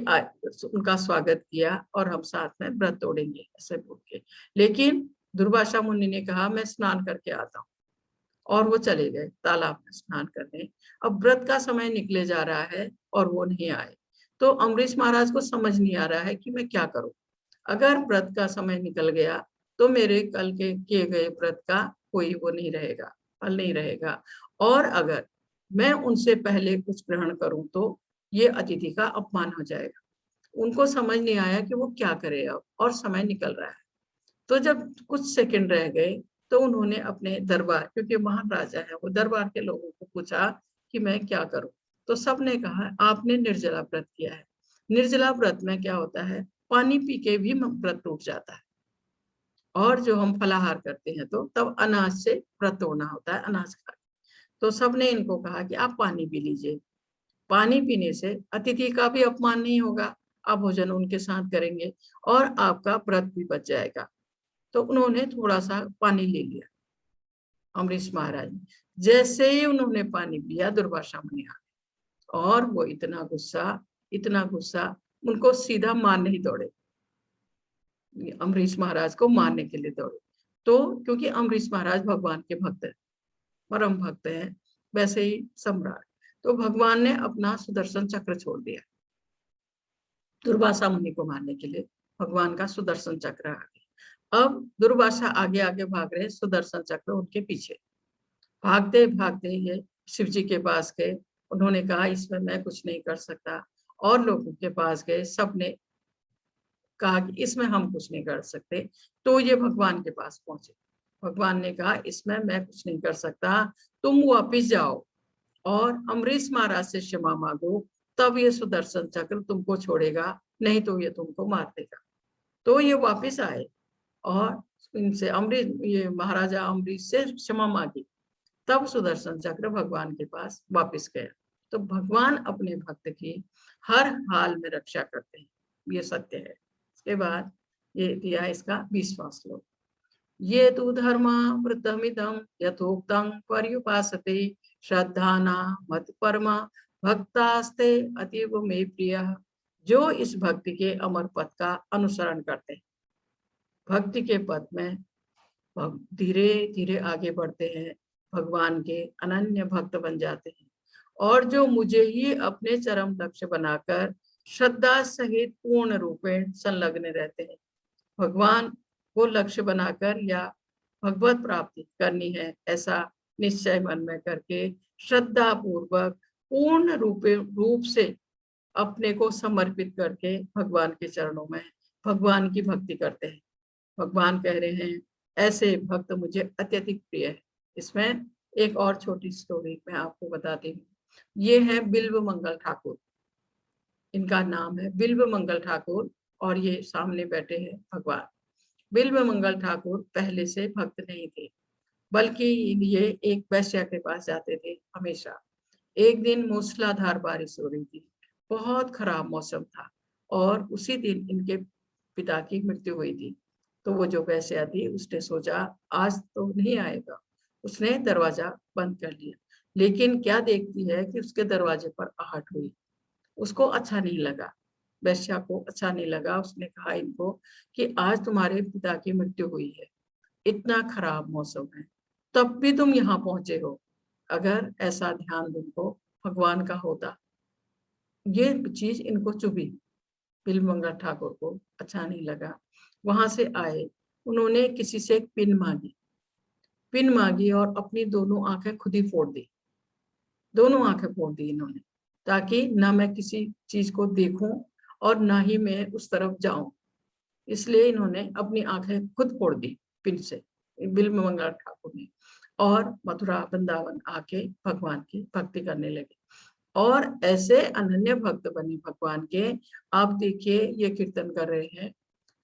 Speaker 4: उनका स्वागत किया और हम साथ में व्रत तोड़ेंगे ऐसे बोल के। लेकिन दुर्वासा मुनि ने कहा मैं स्नान करके आता हूँ, और वो चले गए तालाब में स्नान करने। अब व्रत का समय निकले जा रहा है और वो नहीं आए। तो अम्बरीश महाराज को समझ नहीं आ रहा है कि मैं क्या करूं। अगर व्रत का समय निकल गया तो मेरे कल के किए गए व्रत का कोई वो नहीं रहेगा, फल नहीं रहेगा। और अगर मैं उनसे पहले कुछ ग्रहण करूं तो ये अतिथि का अपमान हो जाएगा। उनको समझ नहीं आया कि वो क्या करे अब, और समय निकल रहा है। तो जब कुछ सेकंड रह गए तो उन्होंने अपने दरबार, क्योंकि महान राजा है, वो दरबार के लोगों को पूछा कि मैं क्या करूं। तो सबने कहा आपने निर्जला व्रत किया है। निर्जला व्रत में क्या होता है, पानी पी के भी व्रत टूट जाता है। और जो हम फलाहार करते हैं तो तब अनाज से व्रत तोड़ना होता है, अनाज खा। तो सबने इनको कहा कि आप पानी पी लीजिए, पानी पीने से अतिथि का भी अपमान नहीं होगा, आप भोजन उनके साथ करेंगे और आपका व्रत भी बच जाएगा। तो उन्होंने थोड़ा सा पानी ले लिया अम्बरीश महाराज ने। जैसे ही उन्होंने पानी पिया, दुर्वासा मुनि आ गए और वो इतना गुस्सा, उनको सीधा मारने ही दौड़े, अम्बरीश महाराज को मारने के लिए दौड़े। तो क्योंकि अम्बरीश महाराज भगवान के भक्त है, परम भक्त है, वैसे ही सम्राट। तो भगवान ने अपना सुदर्शन चक्र छोड़ दिया दुर्वासा मुनि को मारने के लिए। भगवान का सुदर्शन चक्र आ गया। अब दुर्वासा आगे आगे भाग रहे, सुदर्शन चक्र उनके पीछे। भागते भागते ये शिव जी के पास गए। उन्होंने कहा इसमें मैं कुछ नहीं कर सकता। और लोगों के पास गए, सबने कहा कि इसमें हम कुछ नहीं कर सकते। तो ये भगवान के पास पहुंचे। भगवान ने कहा इसमें मैं कुछ नहीं कर सकता, तुम वापिस जाओ और अम्बरीश महाराज से क्षमा मांगो, तब ये सुदर्शन चक्र तुमको छोड़ेगा, नहीं तो ये तुमको मार देगा। तो ये वापिस आए और इनसे ये महाराजा अम्बरीश से क्षमा मांगी, तब सुदर्शन चक्र भगवान के पास वापिस गया। तो भगवान अपने भक्त की हर हाल में रक्षा करते हैं, ये सत्य है। इसके बाद ये दिया इसका 20वां श्लोक। ये तु धर्मा वृद्धमिदं यथोक्तं पर्युपासते श्रद्धाना मत परमा भक्तास्ते अतीव में प्रिय, जो इस भक्ति के अमर पथ का अनुसरण करते हैं। भक्ति के पथ में धीरे धीरे आगे बढ़ते हैं, भगवान के अनन्य भक्त बन जाते हैं। और जो मुझे ही अपने चरम लक्ष्य बनाकर श्रद्धा सहित पूर्ण रूपेण संलग्न रहते हैं। भगवान को लक्ष्य बनाकर या भगवत प्राप्ति करनी है ऐसा निश्चय मन में करके श्रद्धा पूर्वक पूर्ण रूप से अपने को समर्पित करके भगवान के चरणों में भगवान की भक्ति करते हैं। भगवान कह रहे हैं ऐसे भक्त मुझे अत्यधिक प्रिय है। इसमें एक और छोटी स्टोरी मैं आपको बताती हूँ। ये है बिल्व मंगल ठाकुर, इनका नाम है बिल्व मंगल ठाकुर और ये सामने बैठे हैं भगवान। बिल्व मंगल ठाकुर पहले से भक्त नहीं थे, बल्कि ये एक वैश्या के पास जाते थे हमेशा। एक दिन मूसलाधार बारिश हो रही थी, बहुत खराब मौसम था और उसी दिन इनके पिता की मृत्यु हुई थी। तो वो जो वैश्या थी उसने सोचा आज तो नहीं आएगा, उसने दरवाजा बंद कर लिया। लेकिन क्या देखती है कि उसके दरवाजे पर आहट हुई। उसको अच्छा नहीं लगा, वैश्या को अच्छा नहीं लगा। उसने कहा इनको कि आज तुम्हारे पिता की मृत्यु हुई है, इतना खराब मौसम है, तब भी तुम यहाँ पहुंचे हो। अगर ऐसा ध्यान तुमको भगवान का होता। ये चीज इनको चुभी, बिल्व मंगल ठाकुर को अच्छा नहीं लगा। वहां से आए, उन्होंने किसी से एक पिन मांगी और अपनी दोनों आंखें खुद ही फोड़ दी। दोनों आंखें फोड़ दी इन्होंने, ताकि ना मैं किसी चीज को देखूं और ना ही मैं उस तरफ जाऊं। इसलिए इन्होंने अपनी आंखें खुद फोड़ दी पिन से, बिल्व मंगल ठाकुर ने। और मथुरा वृंदावन आके भगवान की भक्ति करने लगे और ऐसे अनन्य भक्त बने भगवान के। आप देखिए ये कीर्तन कर रहे हैं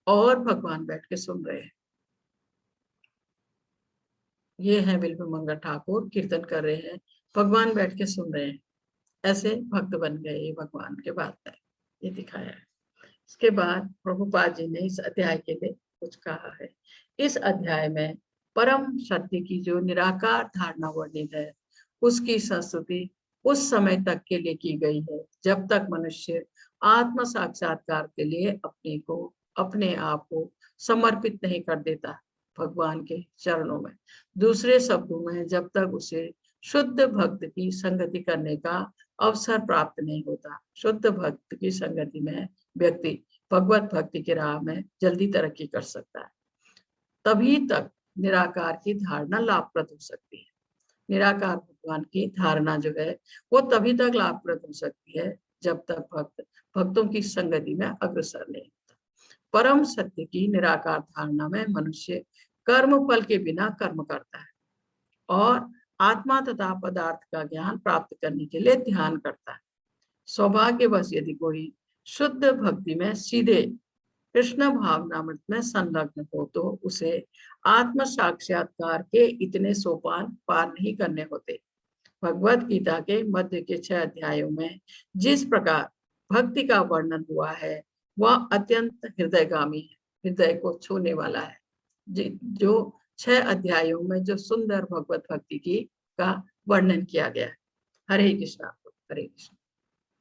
Speaker 4: और भगवान बैठ के सुन रहे हैं। ये है बिल्व मंगल ठाकुर, कीर्तन कर रहे हैं, भगवान बैठ के सुन रहे हैं। ऐसे भक्त बन गए भगवान के बाद में, ये दिखाया है। इसके बाद प्रभुपाद जी ने इस अध्याय के लिए कुछ कहा है। इस अध्याय में परम सत्य की जो निराकार धारणा वर्णित है, उसकी संस्तुति उस समय तक के लिए की गई है जब तक मनुष्य आत्म साक्षात्कार के लिए अपने आप को समर्पित नहीं कर देता भगवान के चरणों में। दूसरे शब्दों में, जब तक उसे शुद्ध भक्त की संगति करने का अवसर प्राप्त नहीं होता। शुद्ध भक्त की संगति में व्यक्ति भगवत भक्ति की राह में जल्दी तरक्की कर सकता है। तभी तक निराकार की धारणा लाभप्रद हो सकती है। निराकार भगवान की धारणा जो है वो तभी तक लाभप्रद हो सकती है जब तक भक्तों की संगति में अग्रसर नहीं होता। परम सत्य की निराकार धारणा में मनुष्य कर्म फल के बिना कर्म करता है और आत्मा तथा पदार्थ का ज्ञान प्राप्त करने के लिए ध्यान करता है। सौभाग्यवश यदि कोई शुद्ध भक्ति में सीधे कृष्ण भावनामृत में संलग्न हो तो उसे आत्म साक्षात्कार के इतने सोपान पार नहीं करने होते। भगवत गीता के मध्य के 6 अध्यायों में जिस प्रकार भक्ति का वर्णन हुआ है वह अत्यंत हृदयगामी है, हृदय को छूने वाला है। जो 6 अध्यायों में जो सुंदर भगवत भक्ति की का वर्णन किया गया है। हरे कृष्णा, हरे कृष्णा,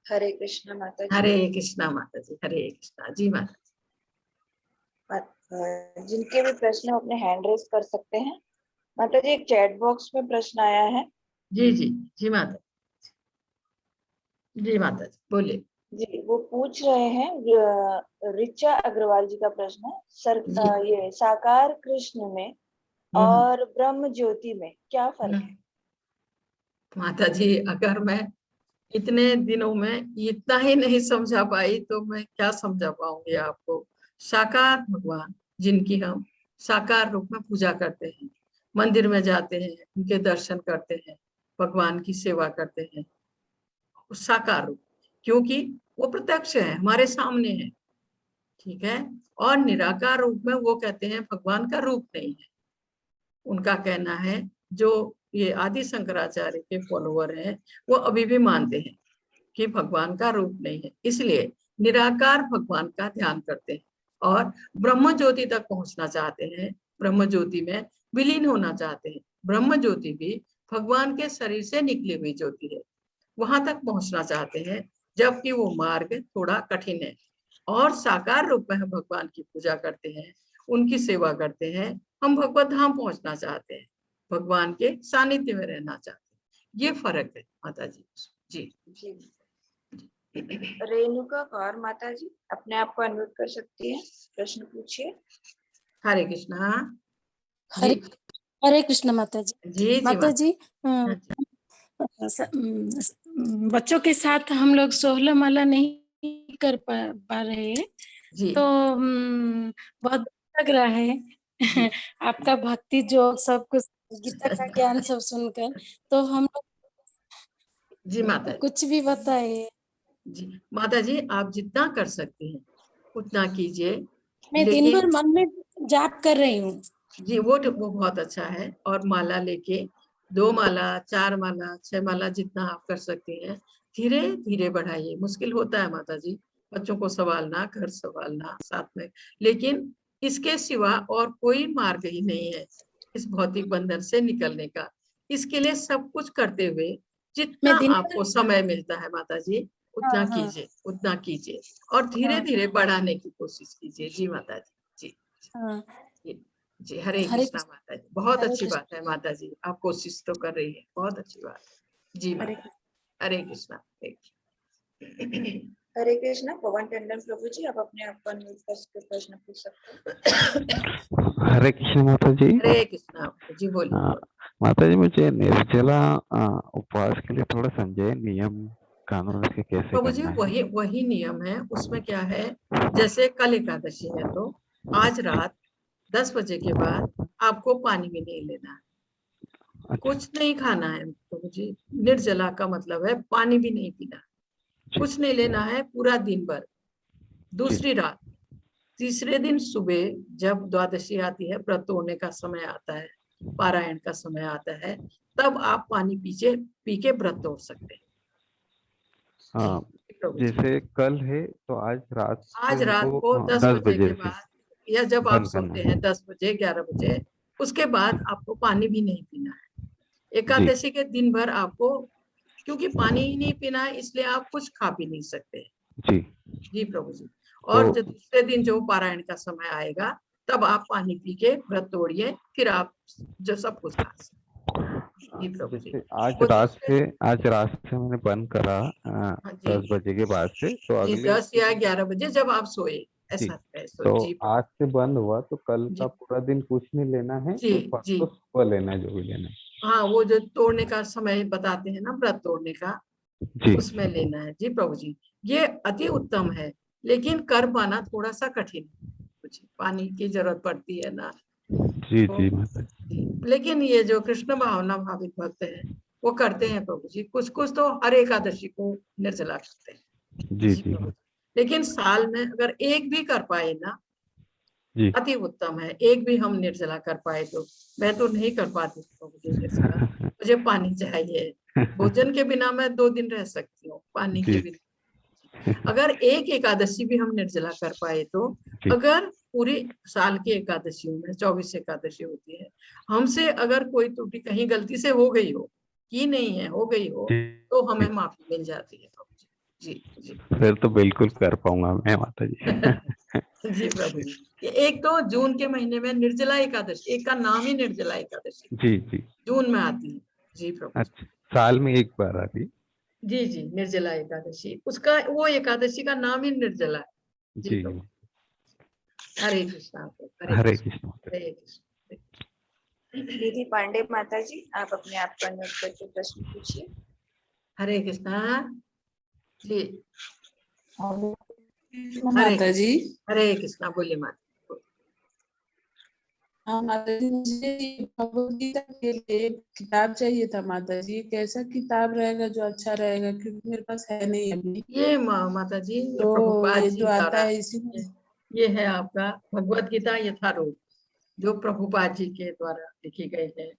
Speaker 1: हरे कृष्णा माता जी।
Speaker 4: हरे कृष्णा माता जी, हरे कृष्णा जी माता जी।
Speaker 1: जिनके भी प्रश्न अपने हैंड रेज कर सकते हैं। माता जी एक चैट बॉक्स में प्रश्न आया है।
Speaker 4: जी जी जी माता जी, माता जी बोलिए।
Speaker 1: जी वो पूछ रहे हैं, रिचा अग्रवाल जी का प्रश्न है सर, ये साकार कृष्ण में और ब्रह्म ज्योति में क्या फर्क है?
Speaker 4: माता जी अगर मैं इतने दिनों में इतना ही नहीं समझा पाई तो मैं क्या समझा पाऊंगी आपको। साकार भगवान जिनकी हम साकार रूप में पूजा करते हैं, मंदिर में जाते हैं, उनके दर्शन करते हैं, भगवान की सेवा करते हैं, साकार रूप, क्योंकि वो प्रत्यक्ष है, हमारे सामने है, ठीक है। और निराकार रूप में वो कहते हैं भगवान का रूप नहीं है। उनका कहना है, जो ये आदि शंकराचार्य के फॉलोवर हैं वो अभी भी मानते हैं कि भगवान का रूप नहीं है, इसलिए निराकार भगवान का ध्यान करते हैं और ब्रह्म ज्योति तक पहुंचना चाहते हैं, ब्रह्म ज्योति में विलीन होना चाहते हैं। ब्रह्म ज्योति भी भगवान के शरीर से निकली हुई ज्योति है, वहां तक पहुंचना चाहते हैं, जबकि वो मार्ग थोड़ा कठिन है। और साकार रूप में हम भगवान की पूजा करते हैं, उनकी सेवा करते हैं, हम भगवत धाम पहुंचना चाहते हैं, भगवान के सानिध्य में रहना चाहते हैं। ये फर्क है माता जी। जी
Speaker 1: जी। रेणुका कौर माता जी अपने आप को अनम्यूट कर सकती है, प्रश्न पूछिए।
Speaker 4: हरे कृष्णा।
Speaker 8: हरे
Speaker 4: जी
Speaker 8: हरे कृष्ण माता जी।
Speaker 4: जी जी
Speaker 8: माता जी
Speaker 4: हाँ जी।
Speaker 8: बच्चों के साथ हम लोग 16 माला नहीं कर पा रहे हैं,
Speaker 4: जी
Speaker 8: तो बहुत लग रहा है आपका भक्ति जो सब कुछ गीता का ज्ञान सब सुनकर, तो हम
Speaker 4: जी माता
Speaker 8: लोग
Speaker 4: जी।
Speaker 8: कुछ भी बताइए।
Speaker 4: जी माता जी, आप जितना कर सकते हैं उतना कीजिए,
Speaker 8: मैं दिन भर
Speaker 4: लेकिन
Speaker 8: मन में जाप कर रही हूँ।
Speaker 4: जी वो बहुत अच्छा है। और माला लेके 2 माला 4 माला 6 माला जितना आप कर सकते हैं, धीरे धीरे बढ़ाइए। मुश्किल होता है माता जी, बच्चों को संभालना, घर संभालना साथ में, लेकिन इसके सिवा और कोई मार्ग ही नहीं है इस भौतिक बंधन से निकलने का। इसके लिए सब कुछ करते हुए जितना
Speaker 8: मैं दिन भर
Speaker 4: आपको समय मिलता है माता जी, उतना
Speaker 8: हाँ
Speaker 4: कीजिए, उतना कीजिए, और धीरे
Speaker 8: हाँ
Speaker 4: धीरे बढ़ाने की कोशिश कीजिए। जी माता जी। जी
Speaker 8: हाँ।
Speaker 4: जी जी। हरे
Speaker 8: हरे
Speaker 4: कृष्णा माता जी। बहुत
Speaker 8: हरे
Speaker 4: अच्छी
Speaker 8: कृष्ण
Speaker 4: बात है माता जी, आप कोशिश तो कर रही है, बहुत अच्छी बात है। जी
Speaker 8: हरे
Speaker 4: माता। हरे कृष्णा।
Speaker 1: हरे कृष्णा। पवन टंडन प्रभु जी आप अपने आप को अनम्यूट करके प्रश्न पूछ सकते हैं।
Speaker 9: हरे कृष्ण माता जी।
Speaker 4: हरे कृष्णा जी, बोलिए।
Speaker 9: माता जी, मुझे निर्जला उपवास के लिए थोड़ा समझाइए, नियम कानून इसके कैसे
Speaker 4: प्रभु जी
Speaker 9: करना है।
Speaker 4: वही नियम है। उसमें क्या है, जैसे कल एकादशी है तो आज रात 10 बजे के बाद आपको पानी भी नहीं लेना है,
Speaker 9: अच्छा,
Speaker 4: कुछ नहीं खाना है प्रभु जी। निर्जला का मतलब है पानी भी नहीं पीना,
Speaker 9: जी
Speaker 4: कुछ नहीं लेना है पूरा दिन भर।
Speaker 9: जी
Speaker 4: दूसरी रात, तीसरे दिन सुबह जब द्वादशी आती है, व्रत तोड़ने का समय आता है, पारायण का समय आता है, तब आप पानी पी के व्रत तोड़ सकते हैं।
Speaker 9: हाँ,
Speaker 4: प्रभु जी
Speaker 9: जैसे कल है तो आज रात को
Speaker 4: आज रात
Speaker 9: हमको
Speaker 4: को 10
Speaker 9: 10
Speaker 4: बजे
Speaker 9: बजे
Speaker 4: के
Speaker 9: से
Speaker 4: बाद, या जब आप
Speaker 9: बंद करना
Speaker 4: सोते
Speaker 9: है।
Speaker 4: हैं 10 बजे 11 बजे, उसके बाद आपको पानी भी नहीं पीना है।
Speaker 9: जी
Speaker 4: एकादशी के दिन भर आपको, क्योंकि पानी ही नहीं पीना है, इसलिए आप कुछ खा भी नहीं सकते।
Speaker 9: जी।
Speaker 4: जी प्रभु जी।
Speaker 9: तो
Speaker 4: और जो दूसरे दिन जो पारायण का समय आएगा, तब आप पानी पी के व्रत तोड़िए, फिर आप जो सब कुछ खा सकते। जी प्रभु जी।
Speaker 9: जैसे
Speaker 4: वो दूसरे,
Speaker 9: आज रात से मैंने बंद करा
Speaker 4: हाँ जी
Speaker 9: 10 बजे के बाद से, तो
Speaker 4: जी,
Speaker 9: अगले
Speaker 4: 10 या 11 बजे जब आप सोए,
Speaker 9: जी,
Speaker 4: ऐसा है।
Speaker 9: तो
Speaker 4: जी प्रभु
Speaker 9: आज से बंद हुआ तो कल
Speaker 4: जी
Speaker 9: का पूरा दिन कुछ नहीं लेना है,
Speaker 4: जी
Speaker 9: तो
Speaker 4: जी।
Speaker 9: परसों सुबह लेना है जो भी लेना है।
Speaker 4: हाँ, वो जो तोड़ने का समय बताते हैं ना, व्रत तोड़ने का,
Speaker 9: जी
Speaker 4: उसमें लेना है। जी प्रभु जी, ये अति उत्तम है, लेकिन कर पाना थोड़ा सा कठिन है। कुछ पानी की जरूरत पड़ती है ना,
Speaker 9: जी
Speaker 4: तो
Speaker 9: जी माता
Speaker 4: लेकिन ये जो कृष्ण भावना भावित भक्त है, वो करते हैं प्रभु जी। कुछ कुछ तो हर एकादशी को निर्जला करते हैं।
Speaker 9: जी
Speaker 4: जी
Speaker 9: जी
Speaker 4: प्रभु, लेकिन साल में अगर एक भी कर पाए ना,
Speaker 9: जी।
Speaker 4: अति उत्तम है। एक भी हम निर्जला कर पाए तो, मैं तो नहीं कर पाती प्रभु जी निर्जला, मुझे पानी चाहिए। भोजन के बिना मैं 2 दिन रह सकती हूँ, पानी के
Speaker 9: जी
Speaker 4: बिना। अगर एक एकादशी भी हम निर्जला कर पाए तो,
Speaker 9: जी
Speaker 4: अगर पूरी साल की एकादशियों में 24 एकादशी होती है, हमसे अगर कोई त्रुटि कहीं गलती से हो गई हो, की नहीं है, हो गई हो, तो हमें
Speaker 9: जी।
Speaker 4: माफी मिल जाती है प्रभु जी। जी जी।
Speaker 9: फिर तो बिल्कुल कर पाऊंगा मैं माता जी।
Speaker 4: जी प्रभु जी। ये एक तो जून के महीने में निर्जला एकादशी, एक का नाम ही निर्जला एकादशी
Speaker 9: जी जी।
Speaker 4: जून में आती है। जी प्रभु जी।
Speaker 9: अच्छा, साल में एक बार आती।
Speaker 4: जी जी, निर्जला एकादशी, उसका वो एकादशी का नाम ही निर्जला है। जी
Speaker 9: जी
Speaker 4: प्रभु। हरे कृष्णा। हरे
Speaker 9: हरे
Speaker 4: कृष्ण।
Speaker 9: कृष्ण।
Speaker 4: हरे कृष्ण।
Speaker 1: निधि पांडे माता जी आप अपने आप को अनम्यूट करके प्रश्न पूछिए।
Speaker 4: हरे कृष्णा जी। हरे
Speaker 10: माता जी।
Speaker 4: हरे कृष्णा, बोलिए माता।
Speaker 10: हाँ माता जी, मुझे भगवद गीता के लिए किताब चाहिए था माता जी। कैसा किताब रहेगा जो अच्छा रहेगा, क्योंकि मेरे पास है नहीं अभी।
Speaker 4: ये माता जी, ये
Speaker 10: तो
Speaker 4: प्रभुपाद
Speaker 10: ये
Speaker 4: जी
Speaker 10: जो आता
Speaker 4: द्वारा,
Speaker 10: है इसी में।
Speaker 4: ये है आपका भगवत गीता यथारूप, जो प्रभुपाद जी के द्वारा लिखी गई है।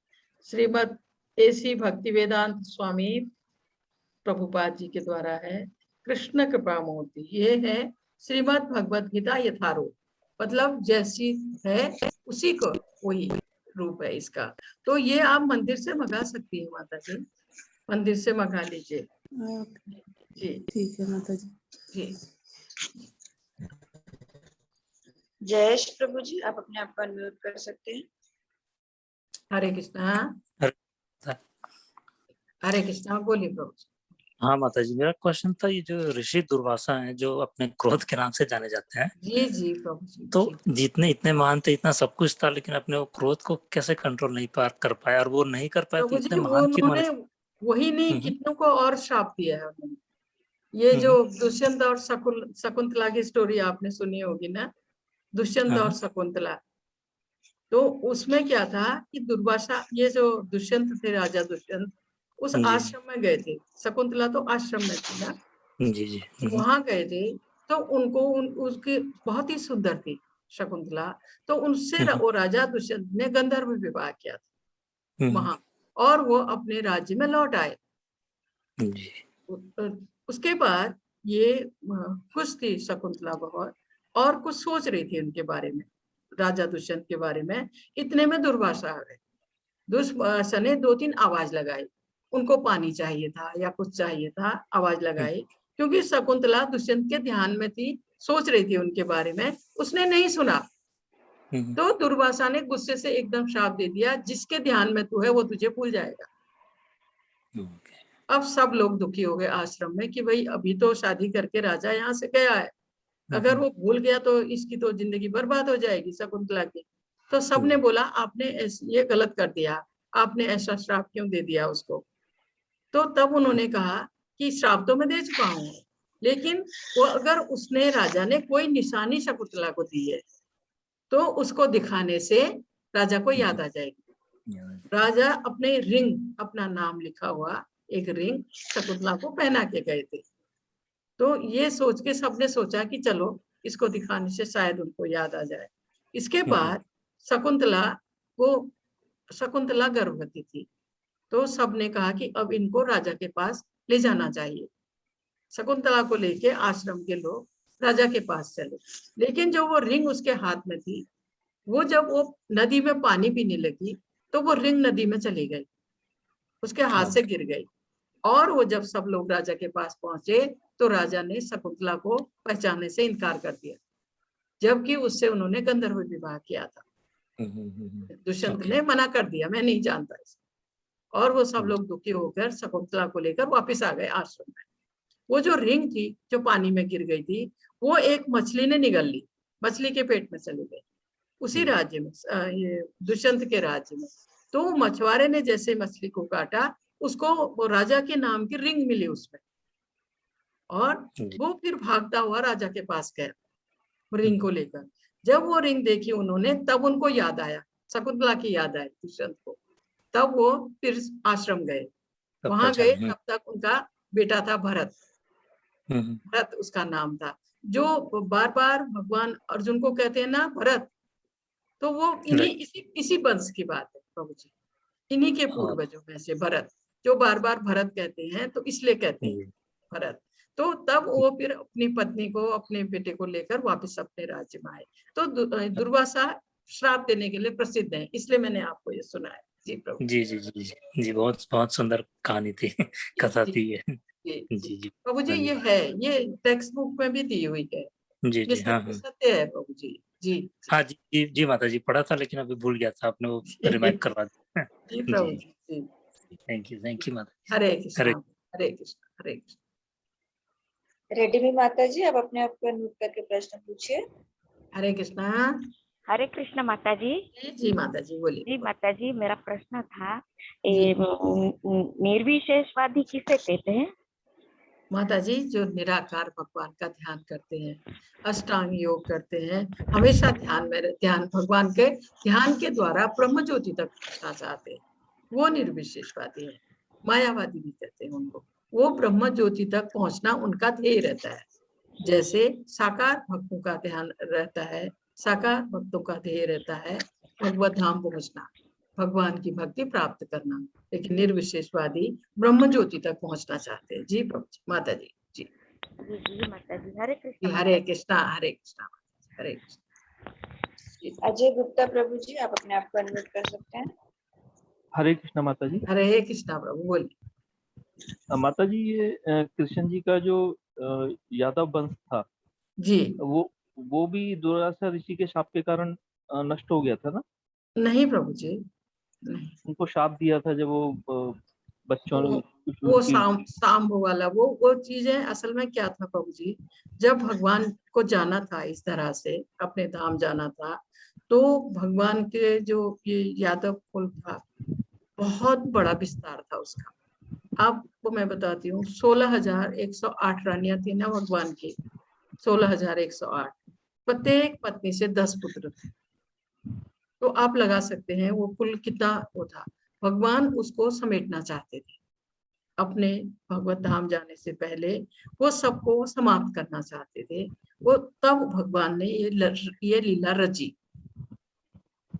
Speaker 4: श्रीमद एसी भक्ति वेदांत स्वामी प्रभुपाद जी के द्वारा है। कृष्ण कृपा मूर्ति, ये है श्रीमद भगवत गीता यथारूप, मतलब जैसी है उसी को वही रूप है इसका। तो ये आप मंदिर से मंगा सकती है माता जी, मंदिर से मंगा लीजिए।
Speaker 10: ओके,
Speaker 4: जी
Speaker 10: ठीक है माता जी।
Speaker 4: जी।
Speaker 1: जयेश प्रभु जी, आप अपने आप को अनम्यूट कर सकते हैं।
Speaker 4: हरे कृष्णा। हरे कृष्णा, बोलिए प्रभु जी।
Speaker 11: हाँ माता जी, मेरा क्वेश्चन था, ये जो ऋषि दुर्वासा हैं जो अपने क्रोध के नाम से जाने जाते हैं,
Speaker 4: जी जी प्रभु जी।
Speaker 11: तो
Speaker 4: जी।
Speaker 11: जितने इतने महान थे, इतना सब कुछ था, लेकिन अपने वो क्रोध को कैसे कंट्रोल नहीं कर पाए, और वो नहीं कर पाए तो
Speaker 4: प्रभु
Speaker 11: इतने
Speaker 4: जी, वो
Speaker 11: महान क्यों माने?
Speaker 4: उन्होंने वही नहीं, कितनों को और श्राप दिया है उन्होंने। ये जो दुष्यंत और शकुंतला की स्टोरी आपने सुनी होगी ना, दुष्यंत और शकुंतला। तो उसमें क्या था कि दुर्वासा, ये जो दुष्यंत थे, राजा दुष्यंत, उस आश्रम में गए थे। शकुंतला तो आश्रम में थी ना,
Speaker 11: जी जी।
Speaker 4: वहां गए थे। तो उनको उसकी बहुत ही सुंदर थी शकुंतला, तो उनसे वो राजा दुष्यंत ने गंधर्व विवाह किया था वहां, और वो अपने राज्य में लौट आए। उसके बाद ये खुश थी शकुंतला बहुत, और कुछ सोच रही थी उनके बारे में, राजा दुष्यंत के बारे में। इतने में दुर्वासा आ गए। दुर्वासा ने 2-3 आवाज लगाई, उनको पानी चाहिए था या कुछ चाहिए था, आवाज लगाई। क्योंकि शकुंतला दुष्यंत के ध्यान में थी, सोच रही थी उनके बारे में, उसने नहीं सुना। तो दुर्वासा ने गुस्से से एकदम श्राप दे दिया, जिसके ध्यान में तू है वो तुझे भूल जाएगा। अब सब लोग दुखी हो गए आश्रम में कि भाई अभी तो शादी करके राजा यहाँ से गया है, अगर वो भूल गया तो इसकी तो जिंदगी बर्बाद हो जाएगी शकुंतला की। तो सबने बोला आपने ये गलत कर दिया, आपने ऐसा श्राप क्यों दे दिया उसको। तो तब उन्होंने कहा कि श्राप तो मैं दे चुका हूँ, लेकिन वो अगर उसने, राजा ने कोई निशानी शकुंतला को दी है तो उसको दिखाने से राजा को याद आ जाएगी। राजा अपने रिंग, अपना नाम लिखा हुआ एक रिंग शकुंतला को पहना के गए थे। तो ये सोच के सबने सोचा कि चलो इसको दिखाने से शायद उनको याद आ जाए। इसके बाद शकुंतला गर्भवती थी, तो सबने कहा कि अब इनको राजा के पास ले जाना चाहिए। शकुंतला को लेके आश्रम के लोग राजा के पास चले, लेकिन जो वो रिंग उसके हाथ में थी, वो जब वो नदी में पानी पीने लगी तो वो रिंग नदी में चली गई, उसके हाथ से गिर गई। और वो जब सब लोग राजा के पास पहुंचे तो राजा ने शकुंतला को पहचानने से इनकार कर दिया, जबकि उससे उन्होंने गंधर्व विवाह किया था। दुष्यंत ने मना कर दिया, मैं नहीं जानता इसे। और वो सब लोग दुखी होकर शकुंतला को लेकर वापस आ गए आश्रम में। वो जो रिंग थी जो पानी में गिर गई थी, वो एक मछली ने निगल ली, मछली के पेट में चली गई, उसी राज्य में, ये दुष्यंत के राज्य में। तो मछुआरे ने जैसे मछली को काटा, उसको वो राजा के नाम की रिंग मिली उसमें, और वो फिर भागता हुआ राजा के पास गया रिंग को लेकर। जब वो रिंग देखी उन्होंने, तब उनको याद आया, शकुंतला की याद आई दुष्यंत को। तब वो फिर आश्रम गए, वहां गए। तब तक उनका बेटा था भरत, भरत उसका नाम था, जो बार बार भगवान अर्जुन को कहते हैं ना भरत, तो वो इसी वंश की बात है प्रभु जी, इन्हीं के पूर्वजों में से भरत, जो बार बार भरत कहते हैं, तो इसलिए कहते हैं भरत। तो तब वो फिर अपनी पत्नी को, अपने बेटे को लेकर वापस अपने राज्य में आए। तो दुर्वासा श्राप देने के लिए प्रसिद्ध है, इसलिए मैंने आपको ये सुनाया। जी प्रभु
Speaker 11: जी जी जी जी जी, बहुत बहुत सुंदर कहानी थी, कथा थी ये। जी जी
Speaker 4: प्रभु जी, ये है, ये टेक्स्ट बुक में भी दी हुई है।
Speaker 11: जी जी। हाँ हाँ
Speaker 4: सत्य है प्रभु जी। जी
Speaker 11: हाँ जी जी जी माता जी, पढ़ा था लेकिन अभी भूल गया था, आपने वो रिमाइंड करवा दिया।
Speaker 4: जी प्रभु जी।
Speaker 11: थैंक यू माता जी।
Speaker 4: हरे कृष्णा, हरे कृष्णा, हरे कृष्णा।
Speaker 1: रेड्डी माता जी, आप अपने आप को अनम्यूट करके प्रश्न पूछिए।
Speaker 4: हरे कृष्णा।
Speaker 12: हरे कृष्ण माता जी।
Speaker 4: जी माता जी बोलिए।
Speaker 12: जी माता जी, मेरा प्रश्न था, निर्विशेषवादी किसे कहते हैं?
Speaker 4: माता जी, जो निराकार भगवान का ध्यान करते हैं, अष्टांग योग करते हैं, हमेशा ध्यान भगवान के ध्यान के द्वारा ब्रह्म ज्योति तक पहुंचना चाहते हैं, वो निर्विशेषवादी है। मायावादी भी कहते हैं उनको। वो ब्रह्म ज्योति तक पहुंचना उनका ध्येय रहता है। जैसे साकार भक्तों का ध्यान रहता है, साकार भक्तों का ध्येय रहता है भगवत धाम पहुंचना, भगवान की भक्ति प्राप्त करना। लेकिन निर्विशेषवादी ब्रह्म ज्योति तक पहुंचना चाहते हैं। जी प्रभु जी, माता जी। जी
Speaker 12: जी माता जी। हरे कृष्ण।
Speaker 4: हरे कृष्णा, हरे कृष्णा, हरे कृष्णा।
Speaker 1: अजय गुप्ता प्रभु जी, आप अपने आप को अनम्यूट कर सकते हैं।
Speaker 13: हरे कृष्णा माता जी।
Speaker 4: हरे कृष्णा प्रभु, बोलिए।
Speaker 13: माता जी ये कृष्ण जी का जो यादव वंश था
Speaker 4: जी
Speaker 13: वो भी दुर्वासा ऋषि के शाप के कारण नष्ट हो गया था ना?
Speaker 4: नहीं प्रभु जी, नहीं।
Speaker 13: उनको शाप दिया था जब वो बच्चों
Speaker 4: वो सांब वाला वो चीजें असल में क्या था प्रभु जी, जब भगवान को जाना था इस तरह से, अपने धाम जाना था, तो भगवान के जो ये यादव कुल था बहुत बड़ा विस्तार था उसका। आपको मैं बताती हूँ 16,108 रानियां थी ना भगवान की, 16,108, प्रत्येक पत्नी से 10 पुत्र थे। तो आप लगा सकते हैं वो कुल कितना वो था। भगवान उसको समेटना चाहते थे अपने भगवत धाम जाने से पहले, वो सबको समाप्त करना चाहते थे। वो तब भगवान ने ये लीला रची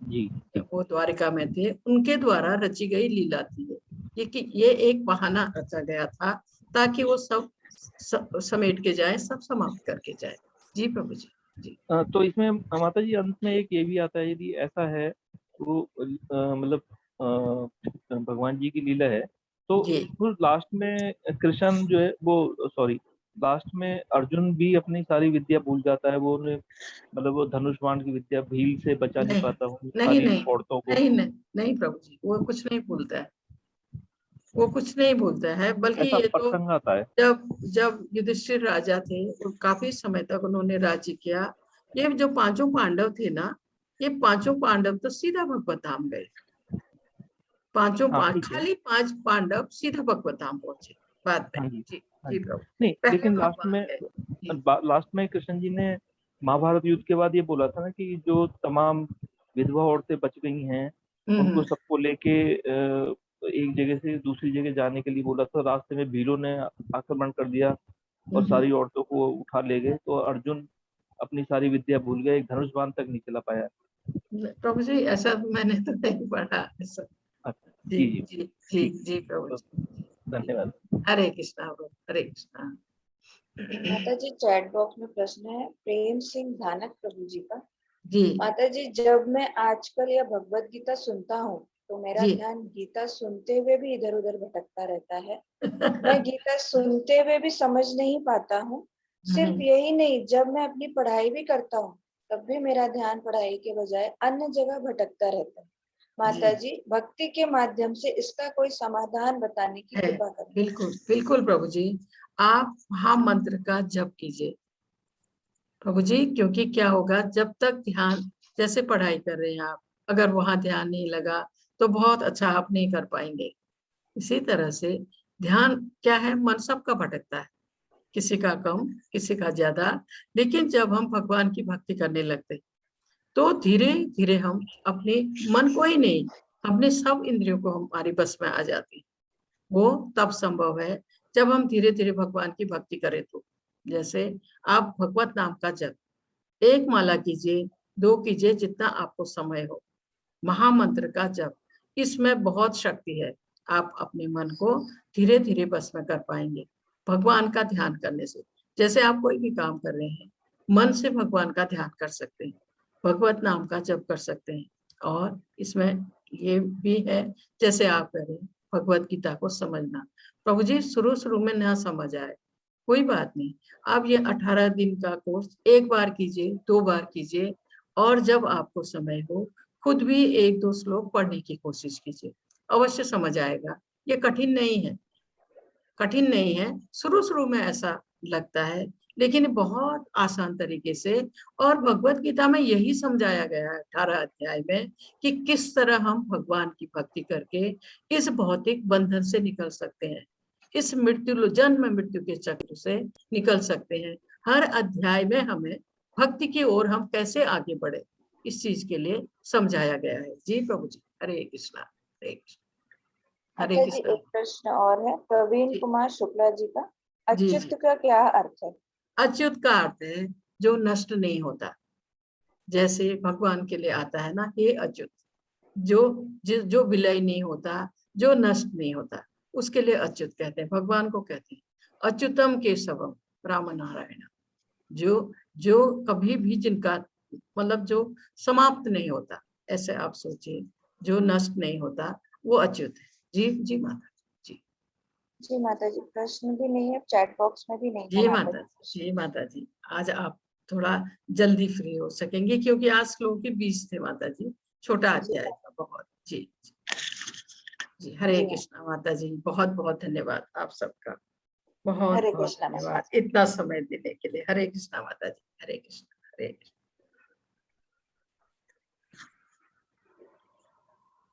Speaker 13: जी।
Speaker 4: वो द्वारिका में थे, उनके द्वारा रची गई लीला थी ये कि ये एक बहाना रचा गया था ताकि वो सब समेट के जाए, सब समाप्त करके जाए। जी प्रभु जी। जी
Speaker 13: तो इसमें माता जी अंत में एक ये भी आता है, यदि ऐसा है वो मतलब भगवान जी की लीला है तो लास्ट में कृष्ण जो है वो लास्ट में अर्जुन भी अपनी सारी विद्या भूल जाता है। वो मतलब वो धनुष बाण की विद्या भील से बचा नहीं पाता हूँ सारी औरतों को।
Speaker 4: नहीं प्रभु जी, वो कुछ नहीं भूलता है, वो कुछ नहीं भूलता है, बल्कि ये तो
Speaker 13: आता है
Speaker 4: जब युधिष्ठिर राजा थे और काफी समय तक उन्होंने राज्य किया। ये जो पांचों पांडव थे ना, ये पांचों पांडव तो सीधा भगवत धाम गए। खाली 5 पांडव सीधा भगवत धाम पहुंचे बाद में। जी प्रभु।
Speaker 13: नहीं, लेकिन लास्ट में कृष्ण जी ने महाभारत युद्ध के बाद ये बोला था ना कि जो तमाम विधवा औरतें बच गई हैं उनको सबको लेके एक जगह से दूसरी जगह जाने के लिए बोला था। रास्ते में भीलों ने आक्रमण कर दिया और सारी औरतों को उठा ले गए, तो अर्जुन अपनी सारी विद्या भूल गए, एक धनुष बाण तक नहीं चला पाया।
Speaker 4: प्रभु जी ऐसा मैंने तो नहीं पढ़ा ऐसा। जी जी जी जी प्रभु जी,
Speaker 13: धन्यवाद।
Speaker 4: हरे कृष्णा हरे कृष्णा।
Speaker 1: माता जी चैट बॉक्स में प्रश्न है प्रेम सिंह धानक प्रभु जी का।
Speaker 4: जी
Speaker 1: माता जी, जब मैं आजकल यह भगवत गीता सुनता हूँ तो मेरा ध्यान गीता सुनते हुए भी इधर उधर भटकता रहता है। मैं गीता सुनते हुए भी समझ नहीं पाता हूँ। सिर्फ यही नहीं, जब मैं अपनी पढ़ाई भी करता हूँ तब भी मेरा ध्यान पढ़ाई के बजाय अन्य जगह भटकता रहता है। माता जी, भक्ति के माध्यम से इसका कोई समाधान बताने की कृपा करें।
Speaker 4: बिल्कुल बिल्कुल प्रभु जी, आप महामंत्र का जप कीजिए प्रभु जी, क्योंकि क्या होगा जब तक ध्यान, जैसे पढ़ाई कर रहे हैं आप, अगर वहां ध्यान नहीं लगा तो बहुत अच्छा आप नहीं कर पाएंगे। इसी तरह से ध्यान क्या है, मन सबका भटकता है, किसी का कम किसी का ज्यादा, लेकिन जब हम भगवान की भक्ति करने लगते तो धीरे धीरे हम अपने मन को ही नहीं, अपने सब इंद्रियों को हमारी बस में आ जाती। वो तब संभव है जब हम धीरे धीरे भगवान की भक्ति करें। तो जैसे आप भगवत नाम का जप 1 माला कीजिए, 2 कीजिए, जितना आपको समय हो। महामंत्र का जप, इसमें बहुत शक्ति है। आप अपने मन को धीरे धीरे बस में कर पाएंगे भगवान का ध्यान करने से। जैसे आप कोई भी काम कर रहे हैं, मन से भगवान का ध्यान कर सकते हैं, भगवत नाम का जप कर सकते हैं। और इसमें ये भी है, जैसे आप करें भगवत गीता को समझना। प्रभु जी शुरू में ना समझ आए कोई बात नहीं, आप ये 18 दिन का कोर्स 1 बार कीजिए, 2 बार कीजिए, और जब आपको समय हो खुद भी 1-2 श्लोक पढ़ने की कोशिश कीजिए, अवश्य समझ आएगा। ये कठिन नहीं है। शुरू में ऐसा लगता है, लेकिन बहुत आसान तरीके से। और भगवत गीता में यही समझाया गया है 18 अध्याय में कि किस तरह हम भगवान की भक्ति करके इस भौतिक बंधन से निकल सकते हैं, इस जन्म मृत्यु के चक्र से निकल सकते हैं। हर अध्याय में हमें भक्ति की ओर हम कैसे आगे बढ़े, इस चीज के लिए समझाया गया है। जी प्रभु जी, हरे कृष्णा हरे कृष्णा हरे
Speaker 1: अच्छा जी,
Speaker 4: कृष्णा।
Speaker 1: एक प्रश्न और है प्रवीण कुमार शुक्ला जी का। अच्युत का क्या अर्थ है?
Speaker 4: अच्युत का अर्थ है जो नष्ट नहीं होता। जैसे भगवान के लिए आता है ना, हे अच्युत, जो विलय नहीं होता, जो नष्ट नहीं होता, उसके लिए अच्युत कहते हैं। भगवान को कहते हैं अच्युतम केशवम राम नारायण, जो कभी भी जिनका मतलब जो समाप्त नहीं होता, ऐसे आप सोचिए, जो नष्ट नहीं होता वो अच्युत है। जी जी माता जी।
Speaker 1: जी माता जी, प्रश्न भी नहीं है, चैट बॉक्स में भी नहीं
Speaker 4: जी
Speaker 1: था
Speaker 4: माता जी, जी माता जी। आज आप थोड़ा जल्दी फ्री हो सकेंगे क्योंकि आज श्लोक के 20 थे माता जी, छोटा अध्याय था बहुत। जी जी, हरे
Speaker 1: जी।
Speaker 4: कृष्णा माता जी, बहुत बहुत धन्यवाद आप सबका, बहुत
Speaker 1: हरे
Speaker 4: बहुत
Speaker 1: कृष्णा माता
Speaker 4: धन्यवाद इतना समय देने के लिए। हरे कृष्णा माता जी, हरे कृष्णा, हरे कृष्णा।